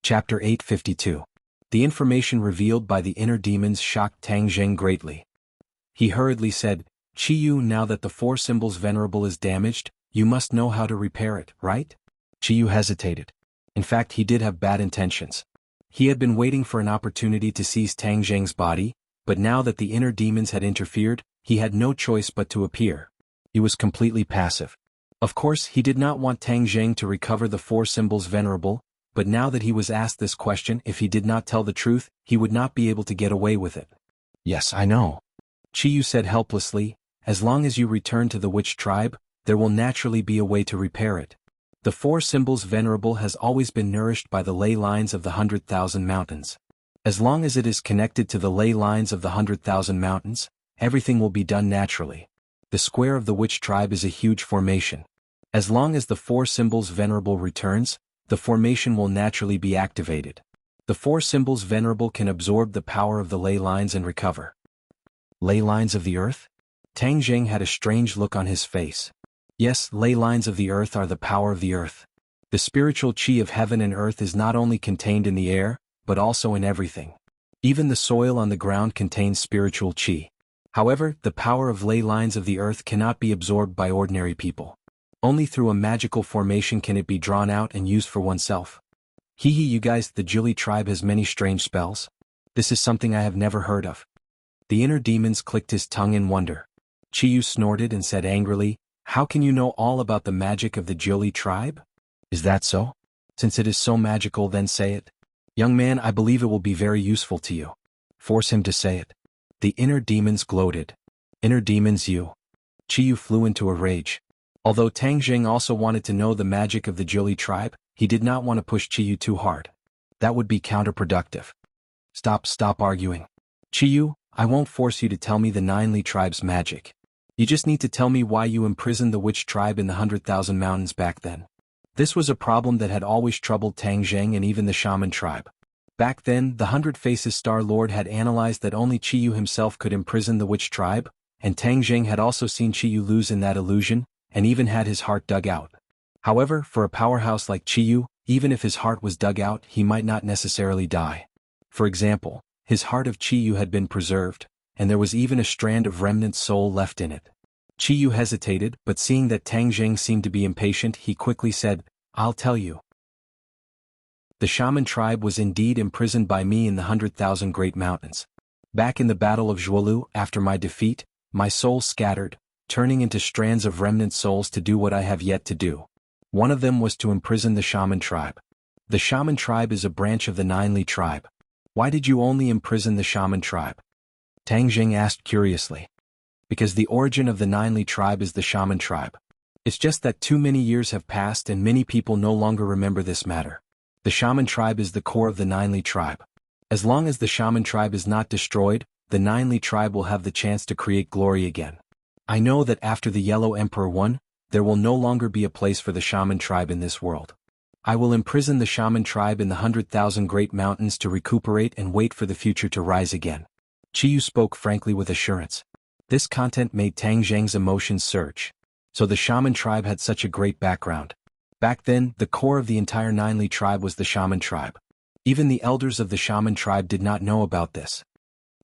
Chapter 852. The information revealed by the inner demons shocked Tang Zheng greatly. He hurriedly said, "Qiyu, now that the four symbols venerable is damaged, you must know how to repair it, right?" Qiyu hesitated. In fact, he did have bad intentions. He had been waiting for an opportunity to seize Tang Zheng's body, but now that the inner demons had interfered, he had no choice but to appear. He was completely passive. Of course, he did not want Tang Zheng to recover the four symbols venerable, but now that he was asked this question, if he did not tell the truth, he would not be able to get away with it. "Yes, I know," Qiyu said helplessly. "As long as you return to the witch tribe, there will naturally be a way to repair it. The four symbols venerable has always been nourished by the ley lines of the 100,000 mountains. As long as it is connected to the ley lines of the 100,000 mountains, everything will be done naturally. The square of the witch tribe is a huge formation. As long as the four symbols venerable returns, the formation will naturally be activated. The four symbols venerable can absorb the power of the ley lines and recover." Ley lines of the earth? Tang Zheng had a strange look on his face. Yes, ley lines of the earth are the power of the earth. The spiritual qi of heaven and earth is not only contained in the air, but also in everything. Even the soil on the ground contains spiritual qi. However, the power of ley lines of the earth cannot be absorbed by ordinary people. Only through a magical formation can it be drawn out and used for oneself. Hehe, you guys, the Jili tribe has many strange spells. This is something I have never heard of. The inner demons clicked his tongue in wonder. Qiyu snorted and said angrily, "How can you know all about the magic of the Jili tribe? Is that so? Since it is so magical, then say it. Young man, I believe it will be very useful to you. Force him to say it." The inner demons gloated. "Inner demons, you." Qiyu flew into a rage. Although Tang Zheng also wanted to know the magic of the Jili tribe, he did not want to push Qiyu too hard. That would be counterproductive. Stop arguing. Qiyu, I won't force you to tell me the Nine Li tribe's magic. You just need to tell me why you imprisoned the witch tribe in the 100,000 mountains back then. This was a problem that had always troubled Tang Zheng and even the shaman tribe. Back then, the 100 Faces Star Lord had analyzed that only Qiyu himself could imprison the witch tribe, and Tang Zheng had also seen Qiyu lose in that illusion, and even had his heart dug out. However, for a powerhouse like Qiyu, even if his heart was dug out, he might not necessarily die. For example, his heart of Qiyu had been preserved, and there was even a strand of remnant soul left in it. Qiyu hesitated, but seeing that Tang Zheng seemed to be impatient, he quickly said, "I'll tell you. The shaman tribe was indeed imprisoned by me in the 100,000 great mountains. Back in the Battle of Zhuolu, after my defeat, my soul scattered, turning into strands of remnant souls to do what I have yet to do. One of them was to imprison the shaman tribe. The shaman tribe is a branch of the Nine Li tribe. Why did you only imprison the shaman tribe?" Tang Zheng asked curiously. "Because the origin of the Nine Li tribe is the shaman tribe. It's just that too many years have passed and many people no longer remember this matter. The shaman tribe is the core of the Nine Li tribe. As long as the shaman tribe is not destroyed, the Nine Li tribe will have the chance to create glory again. I know that after the Yellow Emperor won, there will no longer be a place for the shaman tribe in this world. I will imprison the shaman tribe in the 100,000 great mountains to recuperate and wait for the future to rise again." Qiyu spoke frankly with assurance. This content made Tang Zheng's emotions surge. So the shaman tribe had such a great background. Back then, the core of the entire Nine Li tribe was the shaman tribe. Even the elders of the shaman tribe did not know about this.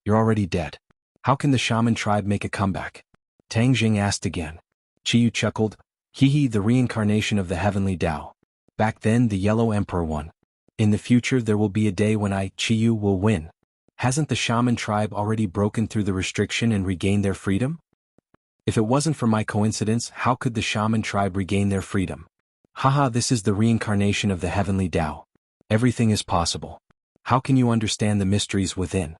"You're already dead. How can the shaman tribe make a comeback?" Tang Zheng asked again. Qiyu chuckled, "Hehe, the reincarnation of the heavenly Tao. Back then the Yellow Emperor won. In the future there will be a day when I, Qiyu, will win. Hasn't the shaman tribe already broken through the restriction and regained their freedom? If it wasn't for my coincidence, how could the shaman tribe regain their freedom? Haha, this is the reincarnation of the heavenly Tao. Everything is possible. How can you understand the mysteries within?"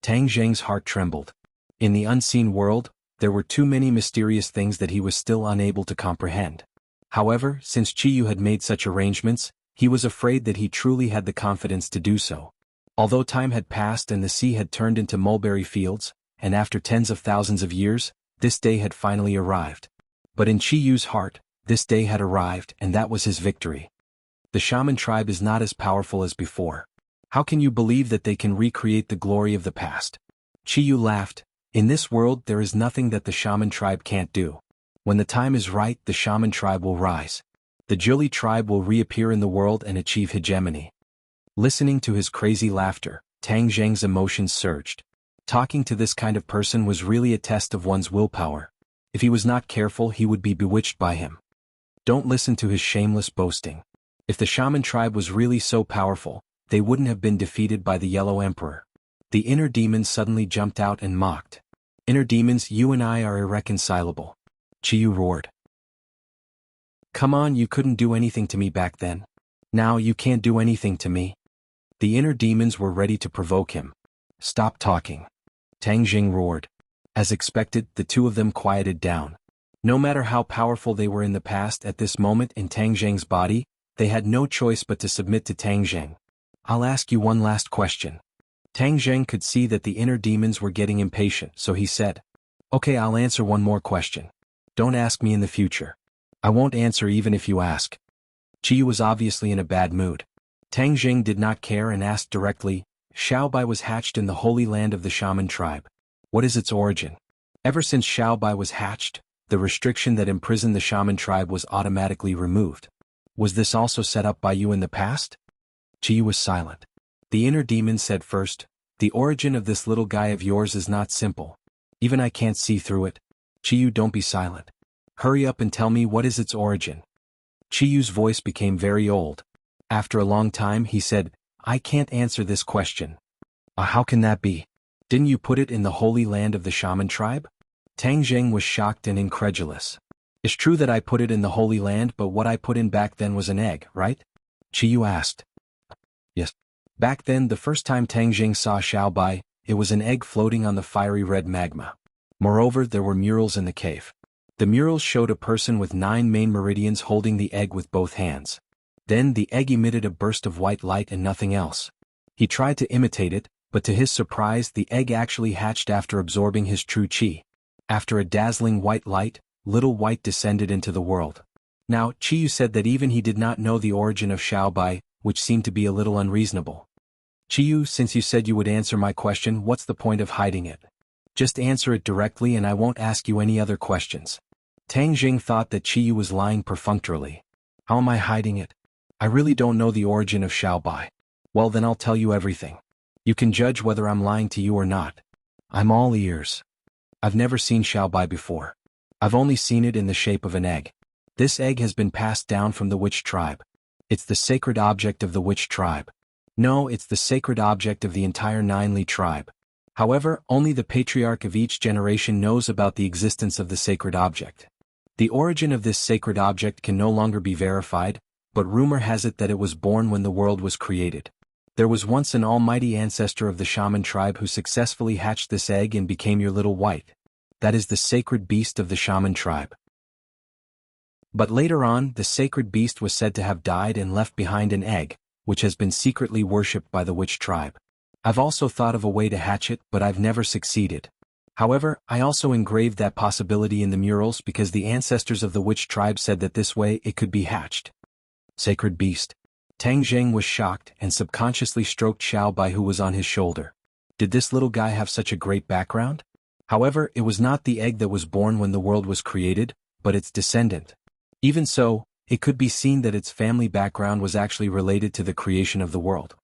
Tang Zheng's heart trembled. In the unseen world, there were too many mysterious things that he was still unable to comprehend. However, since Qiyu had made such arrangements, he was afraid that he truly had the confidence to do so. Although time had passed and the sea had turned into mulberry fields, and after tens of thousands of years, this day had finally arrived. But in Qiyu's heart, this day had arrived, and that was his victory. The shaman tribe is not as powerful as before. How can you believe that they can recreate the glory of the past? Qiyu laughed. In this world there is nothing that the shaman tribe can't do. When the time is right, the shaman tribe will rise. The Jili tribe will reappear in the world and achieve hegemony. Listening to his crazy laughter, Tang Zheng's emotions surged. Talking to this kind of person was really a test of one's willpower. If he was not careful, he would be bewitched by him. Don't listen to his shameless boasting. If the shaman tribe was really so powerful, they wouldn't have been defeated by the Yellow Emperor. The inner demon suddenly jumped out and mocked. Inner demons, you and I are irreconcilable. Chiyu roared. Come on, you couldn't do anything to me back then. Now you can't do anything to me. The inner demons were ready to provoke him. Stop talking. Tang Jing roared. As expected, the two of them quieted down. No matter how powerful they were in the past, at this moment in Tang Zheng's body, they had no choice but to submit to Tang Zheng. I'll ask you one last question. Tang Zheng could see that the inner demons were getting impatient, so he said, Okay, I'll answer one more question. Don't ask me in the future. I won't answer even if you ask. Chiyu was obviously in a bad mood. Tang Zheng did not care and asked directly, Xiaobai was hatched in the holy land of the shaman tribe. What is its origin? Ever since Xiaobai was hatched, the restriction that imprisoned the shaman tribe was automatically removed. Was this also set up by you in the past? Chiyu was silent. The inner demon said first, The origin of this little guy of yours is not simple. Even I can't see through it. Chiyu, don't be silent. Hurry up and tell me what is its origin. Chiyu's voice became very old. After a long time he said, I can't answer this question. How can that be? Didn't you put it in the holy land of the shaman tribe? Tang Zheng was shocked and incredulous. It's true that I put it in the holy land, but what I put in back then was an egg, right? Chiyu asked. Yes. Back then, the first time Tang Zheng saw Xiaobai, it was an egg floating on the fiery red magma. Moreover, there were murals in the cave. The murals showed a person with 9 main meridians holding the egg with both hands. Then the egg emitted a burst of white light and nothing else. He tried to imitate it, but to his surprise the egg actually hatched after absorbing his true qi. After a dazzling white light, little white descended into the world. Now, Chiyu said that even he did not know the origin of Xiaobai, which seemed to be a little unreasonable. Chiyu, since you said you would answer my question, what's the point of hiding it? Just answer it directly and I won't ask you any other questions. Tang Jing thought that Chiyu was lying perfunctorily. How am I hiding it? I really don't know the origin of Xiaobai. Well then I'll tell you everything. You can judge whether I'm lying to you or not. I'm all ears. I've never seen Xiaobai before. I've only seen it in the shape of an egg. This egg has been passed down from the witch tribe. It's the sacred object of the witch tribe. No, it's the sacred object of the entire Ninely tribe. However, only the patriarch of each generation knows about the existence of the sacred object. The origin of this sacred object can no longer be verified, but rumor has it that it was born when the world was created. There was once an almighty ancestor of the shaman tribe who successfully hatched this egg and became your little white. That is the sacred beast of the shaman tribe. But later on, the sacred beast was said to have died and left behind an egg, which has been secretly worshipped by the witch tribe. I've also thought of a way to hatch it, but I've never succeeded. However, I also engraved that possibility in the murals because the ancestors of the witch tribe said that this way it could be hatched. Sacred beast. Tang Zheng was shocked and subconsciously stroked Xiaobai who was on his shoulder. Did this little guy have such a great background? However, it was not the egg that was born when the world was created, but its descendant. Even so, it could be seen that its family background was actually related to the creation of the world.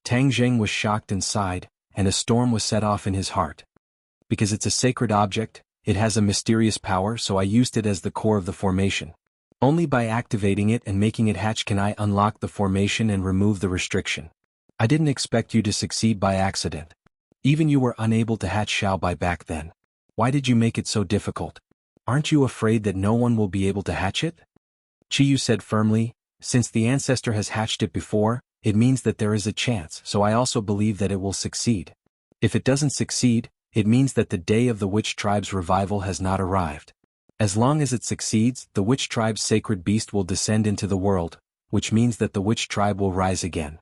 Tang Zheng was shocked and sighed, and a storm was set off in his heart. Because it's a sacred object, it has a mysterious power, so I used it as the core of the formation. Only by activating it and making it hatch can I unlock the formation and remove the restriction. I didn't expect you to succeed by accident. Even you were unable to hatch Xiaobai back then. Why did you make it so difficult? Aren't you afraid that no one will be able to hatch it? Chiyu said firmly, since the ancestor has hatched it before, it means that there is a chance, so I also believe that it will succeed. If it doesn't succeed, it means that the day of the witch tribe's revival has not arrived. As long as it succeeds, the witch tribe's sacred beast will descend into the world, which means that the witch tribe will rise again.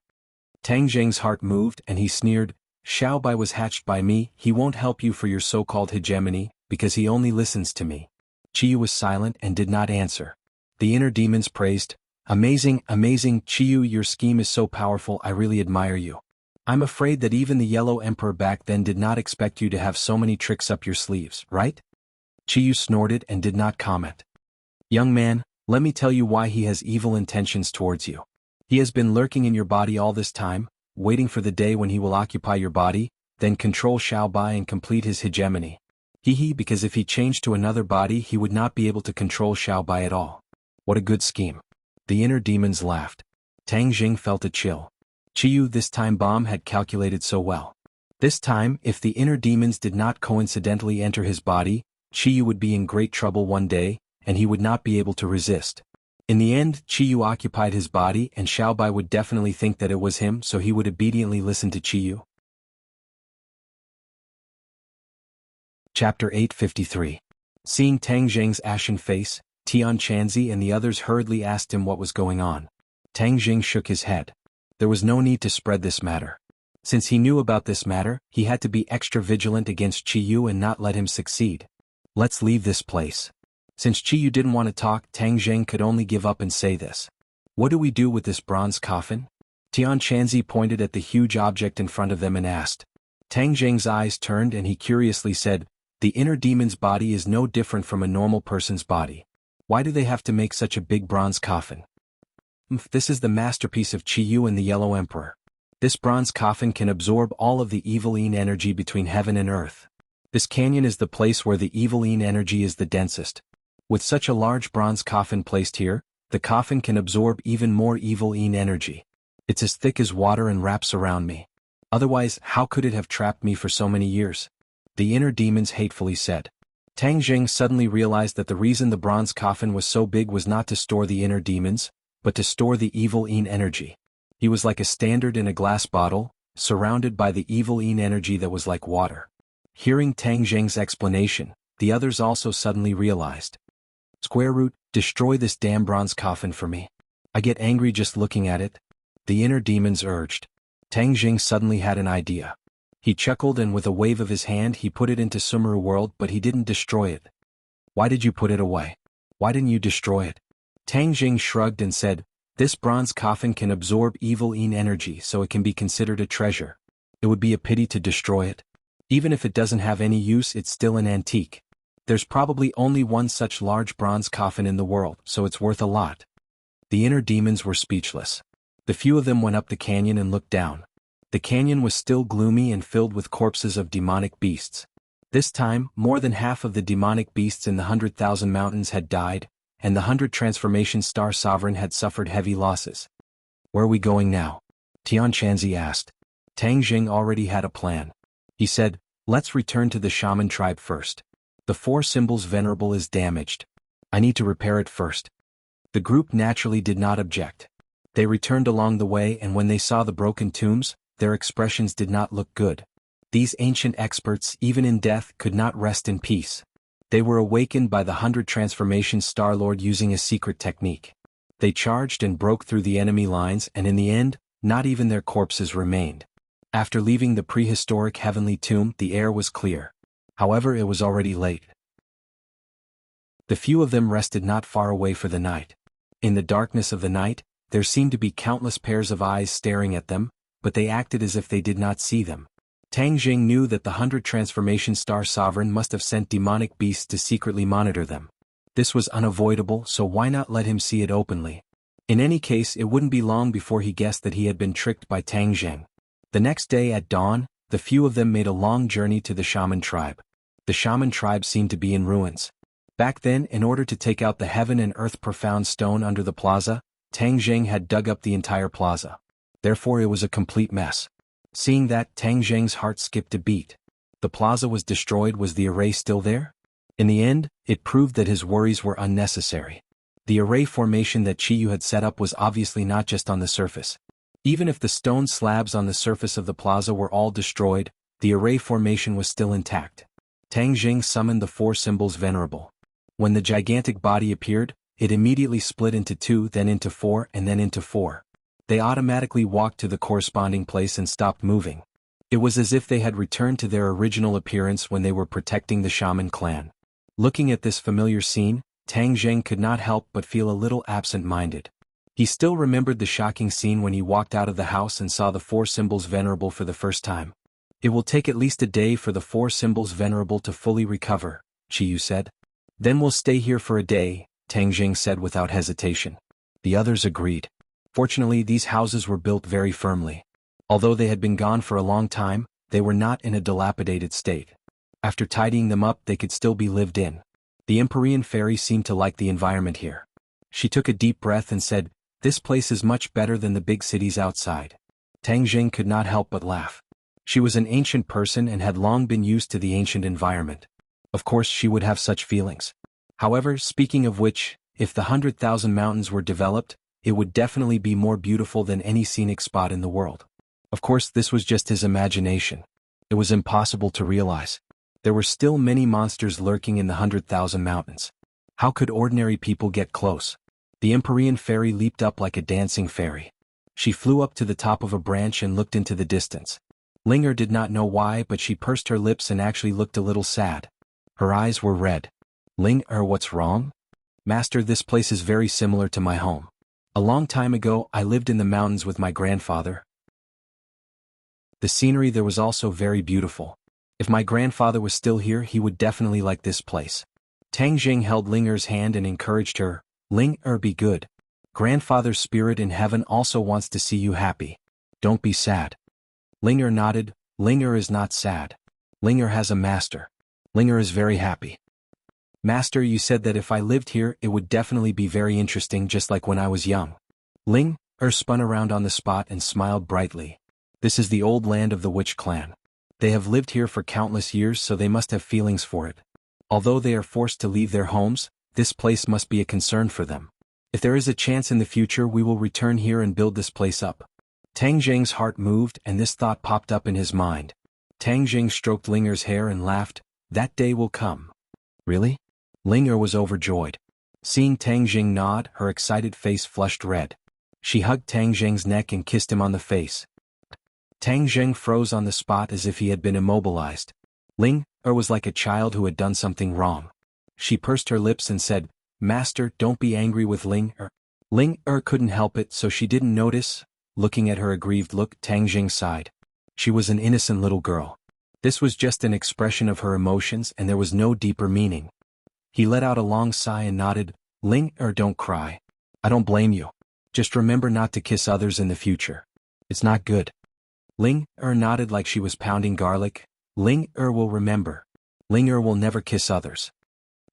Tang Zheng's heart moved and he sneered, Xiaobai was hatched by me, he won't help you for your so-called hegemony, because he only listens to me. Chiyu was silent and did not answer. The inner demons praised, Amazing, amazing, Chiyu, your scheme is so powerful, I really admire you. I'm afraid that even the Yellow Emperor back then did not expect you to have so many tricks up your sleeves, right? Chiyu snorted and did not comment. Young man, let me tell you why he has evil intentions towards you. He has been lurking in your body all this time, waiting for the day when he will occupy your body, then control Xiaobai and complete his hegemony. Because if he changed to another body he would not be able to control Xiaobai at all. What a good scheme. The inner demons laughed. Tang Jing felt a chill. Qiyu this time bomb had calculated so well. This time, if the inner demons did not coincidentally enter his body, Qiyu would be in great trouble one day, and he would not be able to resist. In the end, Qiyu occupied his body and Xiaobai would definitely think that it was him, so he would obediently listen to Qiyu. Chapter 853. Seeing Tang Jing's ashen face, Tian Chanzi and the others hurriedly asked him what was going on. Tang Jing shook his head. There was no need to spread this matter. Since he knew about this matter, he had to be extra vigilant against Qiyu and not let him succeed. Let's leave this place. Since Qiyu didn't want to talk, Tang Jing could only give up and say this. What do we do with this bronze coffin? Tian Chanzi pointed at the huge object in front of them and asked. Tang Jing's eyes turned and he curiously said, the inner demon's body is no different from a normal person's body. Why do they have to make such a big bronze coffin? This is the masterpiece of Qiyu and the Yellow Emperor. This bronze coffin can absorb all of the evil yin energy between heaven and earth. This canyon is the place where the evil yin energy is the densest. With such a large bronze coffin placed here, the coffin can absorb even more evil yin energy. It's as thick as water and wraps around me. Otherwise, how could it have trapped me for so many years? The inner demons hatefully said. Tang Jing suddenly realized that the reason the bronze coffin was so big was not to store the inner demons, but to store the evil yin energy. He was like a standard in a glass bottle, surrounded by the evil yin energy that was like water. Hearing Tang Jing's explanation, the others also suddenly realized. Square root, destroy this damn bronze coffin for me. I get angry just looking at it. The inner demons urged. Tang Jing suddenly had an idea. He chuckled and with a wave of his hand he put it into Sumeru world, but he didn't destroy it. Why did you put it away? Why didn't you destroy it? Tang Jing shrugged and said, this bronze coffin can absorb evil yin energy, so it can be considered a treasure. It would be a pity to destroy it. Even if it doesn't have any use, it's still an antique. There's probably only one such large bronze coffin in the world, so it's worth a lot. The inner demons were speechless. The few of them went up the canyon and looked down. The canyon was still gloomy and filled with corpses of demonic beasts. This time, more than half of the demonic beasts in the 100,000 mountains had died, and the 100 transformation star sovereign had suffered heavy losses. Where are we going now? Tian Chanzi asked. Tang Jing already had a plan. He said, let's return to the shaman tribe first. The 4 symbols venerable is damaged. I need to repair it first. The group naturally did not object. They returned along the way, and when they saw the broken tombs, their expressions did not look good. These ancient experts, even in death, could not rest in peace. They were awakened by the 100 transformation Star Lord using a secret technique. They charged and broke through the enemy lines, and in the end, not even their corpses remained. After leaving the prehistoric heavenly tomb, the air was clear. However, it was already late. The few of them rested not far away for the night. In the darkness of the night, there seemed to be countless pairs of eyes staring at them, but they acted as if they did not see them. Tang Jing knew that the 100 transformation star sovereign must have sent demonic beasts to secretly monitor them. This was unavoidable, so why not let him see it openly? In any case, it wouldn't be long before he guessed that he had been tricked by Tang Jing. The next day at dawn, the few of them made a long journey to the shaman tribe. The shaman tribe seemed to be in ruins. Back then, in order to take out the heaven and earth profound stone under the plaza, Tang Jing had dug up the entire plaza. Therefore it was a complete mess. Seeing that, Tang Jing's heart skipped a beat. The plaza was destroyed. Was the array still there? In the end, it proved that his worries were unnecessary. The array formation that Qiyu had set up was obviously not just on the surface. Even if the stone slabs on the surface of the plaza were all destroyed, the array formation was still intact. Tang Jing summoned the 4 symbols venerable. When the gigantic body appeared, it immediately split into 2, then into 4, and then into 4. They automatically walked to the corresponding place and stopped moving. It was as if they had returned to their original appearance when they were protecting the shaman clan. Looking at this familiar scene, Tang Jing could not help but feel a little absent-minded. He still remembered the shocking scene when he walked out of the house and saw the 4 symbols venerable for the first time. It will take at least a day for the 4 symbols venerable to fully recover, Qiyu said. Then we'll stay here for a day, Tang Jing said without hesitation. The others agreed. Fortunately, these houses were built very firmly. Although they had been gone for a long time, they were not in a dilapidated state. After tidying them up, they could still be lived in. The Empyrean fairy seemed to like the environment here. She took a deep breath and said, "This place is much better than the big cities outside." Tang Jing could not help but laugh. She was an ancient person and had long been used to the ancient environment. Of course she would have such feelings. However, speaking of which, if the 100,000 mountains were developed, it would definitely be more beautiful than any scenic spot in the world. Of course this was just his imagination. It was impossible to realize. There were still many monsters lurking in the 100,000 mountains. How could ordinary people get close? The Empyrean fairy leaped up like a dancing fairy. She flew up to the top of a branch and looked into the distance. Linger did not know why, but she pursed her lips and actually looked a little sad. Her eyes were red. "Linger, what's wrong?" "Master, this place is very similar to my home. A long time ago I lived in the mountains with my grandfather. The scenery there was also very beautiful. If my grandfather was still here, he would definitely like this place." Tang Jing held Linger's hand and encouraged her. "Linger, be good. Grandfather's spirit in heaven also wants to see you happy. Don't be sad." Linger nodded. "Linger is not sad. Linger has a master. Linger is very happy." "Master, you said that if I lived here it would definitely be very interesting, just like when I was young." Linger spun around on the spot and smiled brightly. "This is the old land of the witch clan. They have lived here for countless years, so they must have feelings for it. Although they are forced to leave their homes, this place must be a concern for them. If there is a chance in the future, we will return here and build this place up." Tang Jing's heart moved and this thought popped up in his mind. Tang Jing stroked Linger's hair and laughed. "That day will come." "Really?" Linger was overjoyed. Seeing Tang Jing nod, her excited face flushed red. She hugged Tang Jing's neck and kissed him on the face. Tang Jing froze on the spot as if he had been immobilized. Linger was like a child who had done something wrong. She pursed her lips and said, "Master, don't be angry with Linger." Linger couldn't help it, so she didn't notice. Looking at her aggrieved look, Tang Jing sighed. She was an innocent little girl. This was just an expression of her emotions and there was no deeper meaning. He let out a long sigh and nodded. "Linger, don't cry. I don't blame you. Just remember not to kiss others in the future. It's not good." Linger nodded like she was pounding garlic. "Linger will remember. Linger will never kiss others."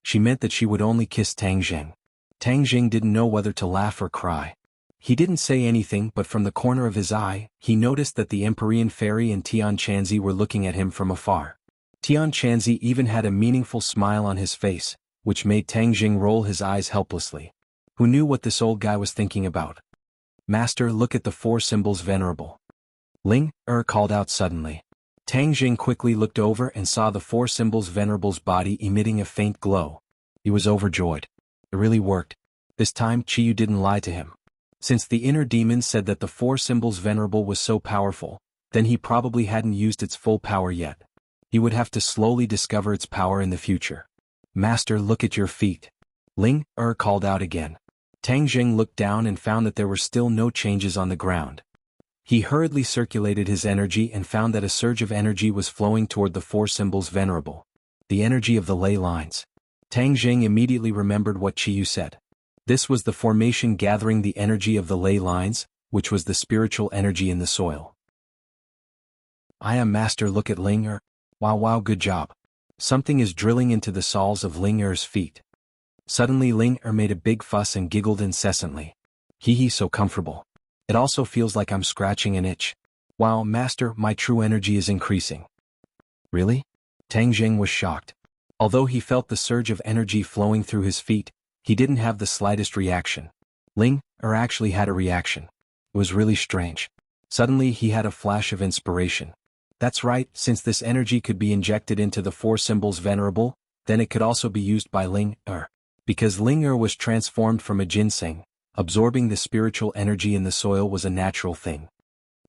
She meant that she would only kiss Tang Jing. Tang Jing didn't know whether to laugh or cry. He didn't say anything, but from the corner of his eye, he noticed that the Empyrean fairy and Tian Chanzi were looking at him from afar. Tian Chanzi even had a meaningful smile on his face, which made Tang Jing roll his eyes helplessly. Who knew what this old guy was thinking about? "Master, look at the four symbols venerable." Linger called out suddenly. Tang Jing quickly looked over and saw the four symbols venerable's body emitting a faint glow. He was overjoyed. It really worked. This time Chiyu didn't lie to him. Since the inner demon said that the four symbols venerable was so powerful, then he probably hadn't used its full power yet. He would have to slowly discover its power in the future. "Master, look at your feet." Linger called out again. Tang Jing looked down and found that there were still no changes on the ground. He hurriedly circulated his energy and found that a surge of energy was flowing toward the four symbols venerable. The energy of the ley lines. Tang Jing immediately remembered what Chiyu said. This was the formation gathering the energy of the ley lines, which was the spiritual energy in the soil. "I am Master, look at Linger. Wow, good job. Something is drilling into the soles of Linger's feet." Suddenly Linger made a big fuss and giggled incessantly. "Hee, so comfortable. It also feels like I'm scratching an itch. Wow, Master, my true energy is increasing." "Really?" Tang Jing was shocked. Although he felt the surge of energy flowing through his feet, he didn't have the slightest reaction. Linger actually had a reaction. It was really strange. Suddenly he had a flash of inspiration. That's right, since this energy could be injected into the four symbols venerable, then it could also be used by Linger. Because Linger was transformed from a ginseng, absorbing the spiritual energy in the soil was a natural thing.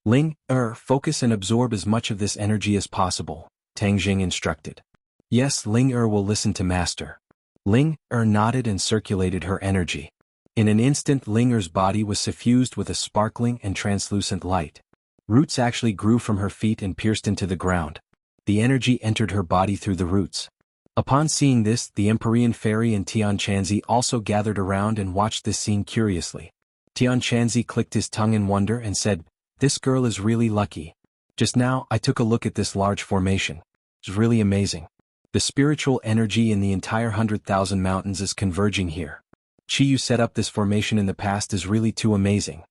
"Linger, focus and absorb as much of this energy as possible," Tang Jing instructed. "Yes, Linger will listen to Master." Linger nodded and circulated her energy. In an instant Linger's body was suffused with a sparkling and translucent light. Roots actually grew from her feet and pierced into the ground. The energy entered her body through the roots. Upon seeing this, the Empyrean fairy and Tian Chanzi also gathered around and watched this scene curiously. Tian Chanzi clicked his tongue in wonder and said, This girl is really lucky. Just now I took a look at this large formation. It's really amazing. The spiritual energy in the entire 100,000 mountains is converging here. Chi Yu set up this formation in the past is really too amazing.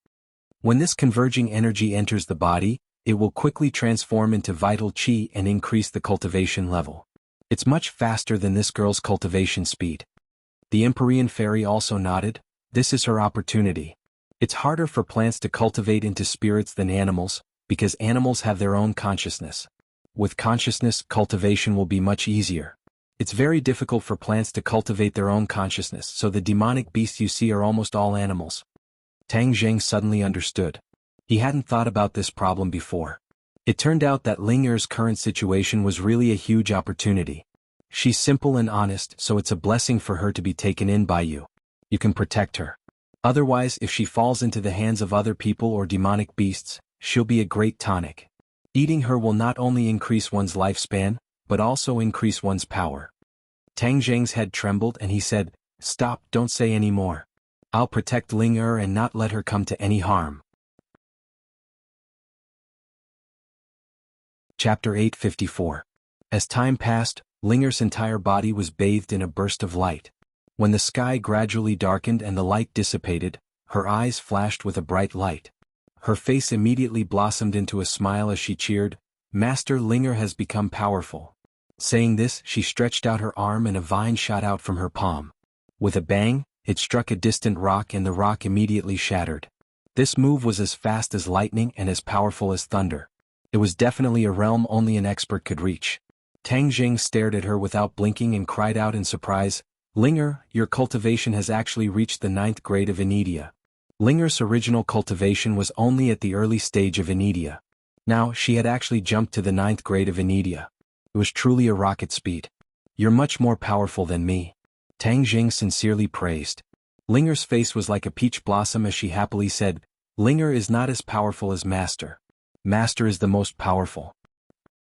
When this converging energy enters the body, it will quickly transform into vital chi and increase the cultivation level. It's much faster than this girl's cultivation speed. The Empyrean fairy also nodded. This is her opportunity. It's harder for plants to cultivate into spirits than animals, because animals have their own consciousness. With consciousness, cultivation will be much easier. It's very difficult for plants to cultivate their own consciousness, so the demonic beasts you see are almost all animals. Tang Zheng suddenly understood. He hadn't thought about this problem before. It turned out that Ling Er's current situation was really a huge opportunity. She's simple and honest, so it's a blessing for her to be taken in by you. You can protect her. Otherwise, if she falls into the hands of other people or demonic beasts, she'll be a great tonic. Eating her will not only increase one's lifespan, but also increase one's power. Tang Zheng's head trembled and he said, "Stop, don't say any more. I'll protect Ling Er and not let her come to any harm." Chapter 854. As time passed, Ling Er's entire body was bathed in a burst of light. When the sky gradually darkened and the light dissipated, her eyes flashed with a bright light. Her face immediately blossomed into a smile as she cheered, "Master Ling Er has become powerful." Saying this, she stretched out her arm and a vine shot out from her palm. With a bang, it struck a distant rock and the rock immediately shattered. This move was as fast as lightning and as powerful as thunder. It was definitely a realm only an expert could reach. Tang Zheng stared at her without blinking and cried out in surprise, "Ling Er, your cultivation has actually reached the 9th grade of Inedia." Ling Er's original cultivation was only at the early stage of Inedia. Now, she had actually jumped to the 9th grade of Inedia. It was truly a rocket speed. "You're much more powerful than me," Tang Zheng sincerely praised. Ling Er's face was like a peach blossom as she happily said, "Ling Er is not as powerful as Master. Master is the most powerful.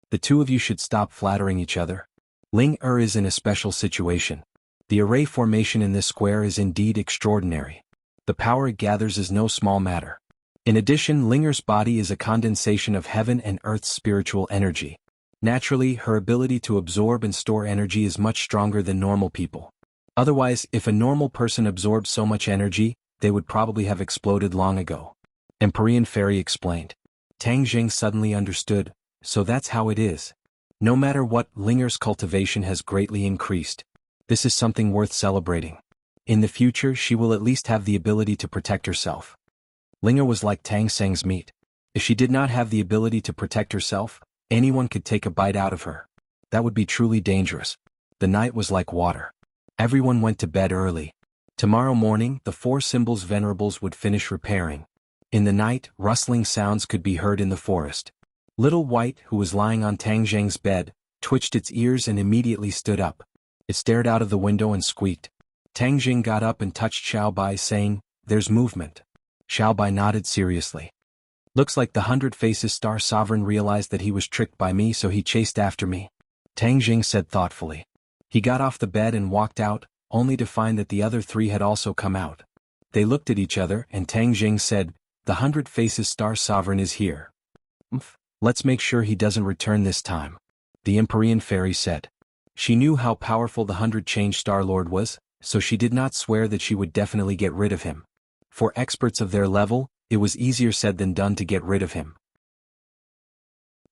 The two of you should stop flattering each other. Ling Er is in a special situation. The array formation in this square is indeed extraordinary. The power it gathers is no small matter. In addition, Ling Er's body is a condensation of heaven and earth's spiritual energy. Naturally, her ability to absorb and store energy is much stronger than normal people. Otherwise, if a normal person absorbed so much energy, they would probably have exploded long ago. Empyrean Fairy explained. Tang Zheng suddenly understood, so that's how it is. No matter what, Ling Er's cultivation has greatly increased. This is something worth celebrating. In the future, she will at least have the ability to protect herself. Ling Er was like Tang Zheng's meat. If she did not have the ability to protect herself, anyone could take a bite out of her. That would be truly dangerous. The night was like water. Everyone went to bed early. Tomorrow morning, the 4 symbols venerables would finish repairing. In the night, rustling sounds could be heard in the forest. Little White, who was lying on Tang Zheng's bed, twitched its ears and immediately stood up. It stared out of the window and squeaked. Tang Zheng got up and touched Xiaobai, saying, "There's movement." Xiaobai nodded seriously. "Looks like the 100 Faces Star Sovereign realized that he was tricked by me, so he chased after me," Tang Zheng said thoughtfully. He got off the bed and walked out, only to find that the other 3 had also come out. They looked at each other and Tang Zheng said, "The 100 Faces Star Sovereign is here. Let's make sure he doesn't return this time," the Empyrean Fairy said. She knew how powerful the 100 Change Star Lord was, so she did not swear that she would definitely get rid of him. For experts of their level, it was easier said than done to get rid of him.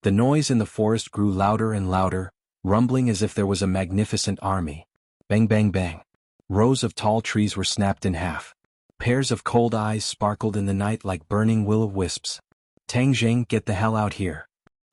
The noise in the forest grew louder and louder, rumbling as if there was a magnificent army. Bang bang bang. Rows of tall trees were snapped in half. Pairs of cold eyes sparkled in the night like burning will-o'-wisps. "Tang Zheng, get the hell out here."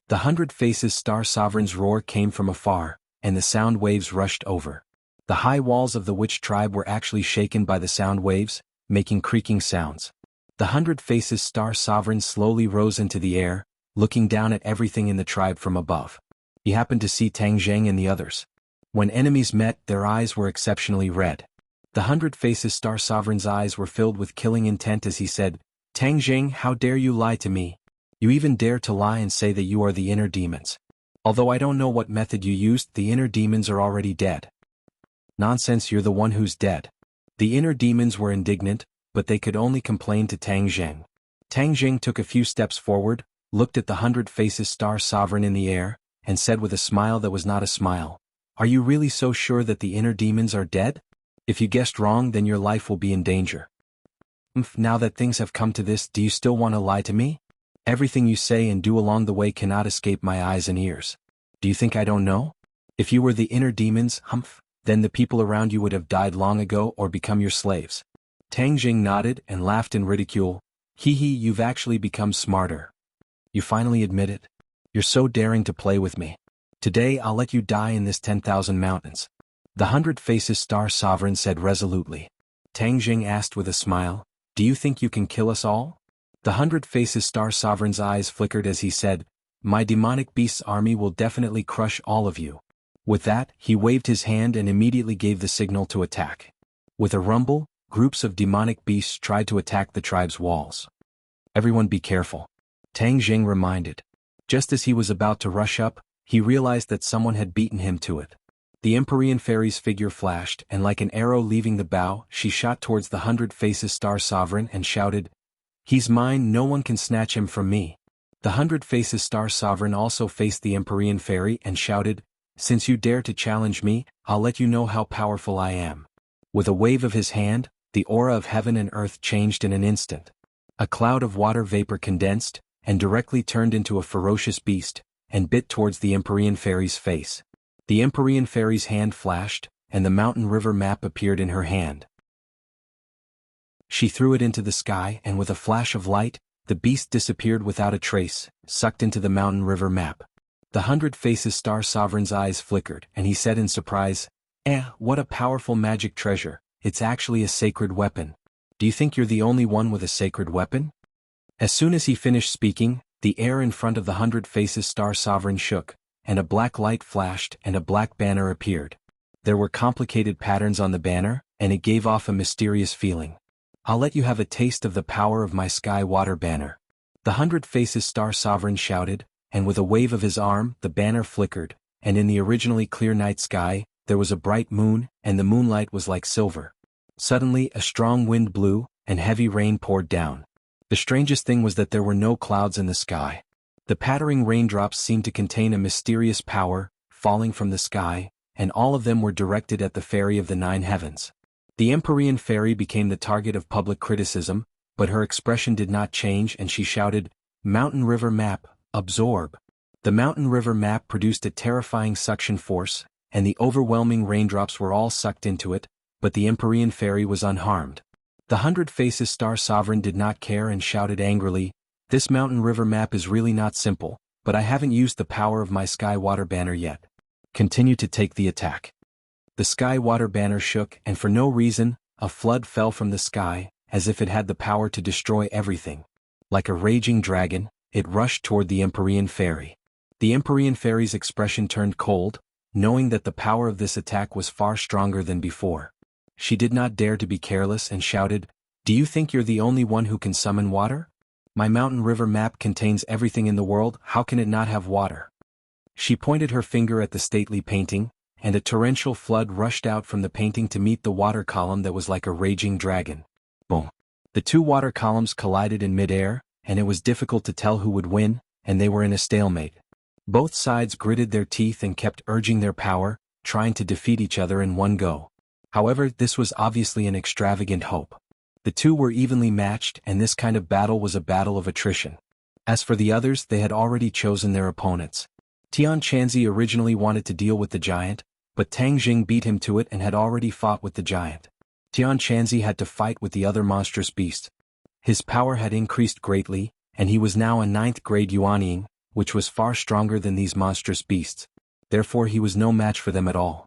The 100 Faces Star Sovereign's roar came from afar, and the sound waves rushed over. The high walls of the witch tribe were actually shaken by the sound waves, making creaking sounds. The 100 Faces Star Sovereign slowly rose into the air, looking down at everything in the tribe from above. He happened to see Tang Zheng and the others. When enemies met, their eyes were exceptionally red. The 100 Faces Star Sovereign's eyes were filled with killing intent as he said, "Tang Zheng, how dare you lie to me? You even dare to lie and say that you are the inner demons. Although I don't know what method you used, the inner demons are already dead." "Nonsense, you're the one who's dead." The inner demons were indignant, but they could only complain to Tang Zheng. Tang Jing took a few steps forward, looked at the 100 Faces Star Sovereign in the air, and said with a smile that was not a smile, "Are you really so sure that the inner demons are dead? If you guessed wrong, then your life will be in danger. Now that things have come to this, do you still want to lie to me? Everything you say and do along the way cannot escape my eyes and ears. Do you think I don't know? If you were the inner demons, then the people around you would have died long ago or become your slaves." Tang Jing nodded and laughed in ridicule. Hee, you've actually become smarter. You finally admit it? You're so daring to play with me. Today I'll let you die in this 10,000 mountains. The 100 Faces Star Sovereign said resolutely. Tang Jing asked with a smile, "Do you think you can kill us all?" The 100 Faces Star Sovereign's eyes flickered as he said, "My demonic beast's army will definitely crush all of you." With that, he waved his hand and immediately gave the signal to attack. With a rumble, groups of demonic beasts tried to attack the tribe's walls. "Everyone be careful," Tang Jing reminded. Just as he was about to rush up, he realized that someone had beaten him to it. The Empyrean Fairy's figure flashed, and like an arrow leaving the bow, she shot towards the 100 Faces Star Sovereign and shouted, "He's mine, no one can snatch him from me." The 100 Faces Star Sovereign also faced the Empyrean Fairy and shouted, "Since you dare to challenge me, I'll let you know how powerful I am." With a wave of his hand, the aura of heaven and earth changed in an instant. A cloud of water vapor condensed, and directly turned into a ferocious beast, and bit towards the Empyrean Fairy's face. The Empyrean Fairy's hand flashed, and the mountain river map appeared in her hand. She threw it into the sky, and with a flash of light, the beast disappeared without a trace, sucked into the mountain river map. The 100 Faces Star Sovereign's eyes flickered, and he said in surprise, What a powerful magic treasure, it's actually a sacred weapon. Do you think you're the only one with a sacred weapon?" As soon as he finished speaking, the air in front of the 100 Faces Star Sovereign shook, and a black light flashed and a black banner appeared. There were complicated patterns on the banner, and it gave off a mysterious feeling. "I'll let you have a taste of the power of my sky water banner." The 100 Faces Star Sovereign shouted, and with a wave of his arm, the banner flickered, and in the originally clear night sky, there was a bright moon, and the moonlight was like silver. Suddenly, a strong wind blew, and heavy rain poured down. The strangest thing was that there were no clouds in the sky. The pattering raindrops seemed to contain a mysterious power, falling from the sky, and all of them were directed at the Fairy of the Nine Heavens. The Empyrean Fairy became the target of public criticism, but her expression did not change and she shouted, "Mountain River Map, absorb." The Mountain River Map produced a terrifying suction force, and the overwhelming raindrops were all sucked into it, but the Empyrean Fairy was unharmed. The 100 Faces Star Sovereign did not care and shouted angrily, "This Mountain River Map is really not simple, but I haven't used the power of my Sky Water Banner yet. Continue to take the attack." The Sky Water Banner shook, and for no reason, a flood fell from the sky, as if it had the power to destroy everything. Like a raging dragon, it rushed toward the Empyrean Fairy. The Empyrean Fairy's expression turned cold, knowing that the power of this attack was far stronger than before. She did not dare to be careless and shouted, "Do you think you're the only one who can summon water? My mountain river map contains everything in the world, how can it not have water?" She pointed her finger at the stately painting, and a torrential flood rushed out from the painting to meet the water column that was like a raging dragon. Boom! The two water columns collided in midair, and it was difficult to tell who would win, and they were in a stalemate. Both sides gritted their teeth and kept urging their power, trying to defeat each other in one go. However, this was obviously an extravagant hope. The two were evenly matched, and this kind of battle was a battle of attrition. As for the others, they had already chosen their opponents. Tian Chanzi originally wanted to deal with the giant, but Tang Jing beat him to it and had already fought with the giant. Tian Chanzi had to fight with the other monstrous beast. His power had increased greatly, and he was now a 9th grade Yuanying, which was far stronger than these monstrous beasts. Therefore he was no match for them at all.